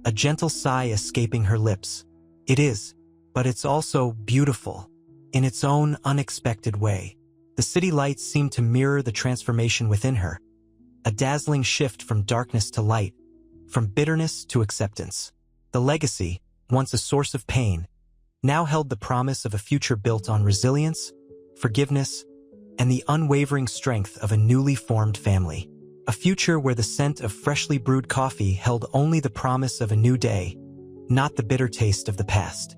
Speaker 1: a gentle sigh escaping her lips. "It is, but it's also beautiful, in its own unexpected way." The city lights seemed to mirror the transformation within her, a dazzling shift from darkness to light, from bitterness to acceptance. The legacy, once a source of pain, now held the promise of a future built on resilience, forgiveness, and the unwavering strength of a newly formed family. A future where the scent of freshly brewed coffee held only the promise of a new day, not the bitter taste of the past.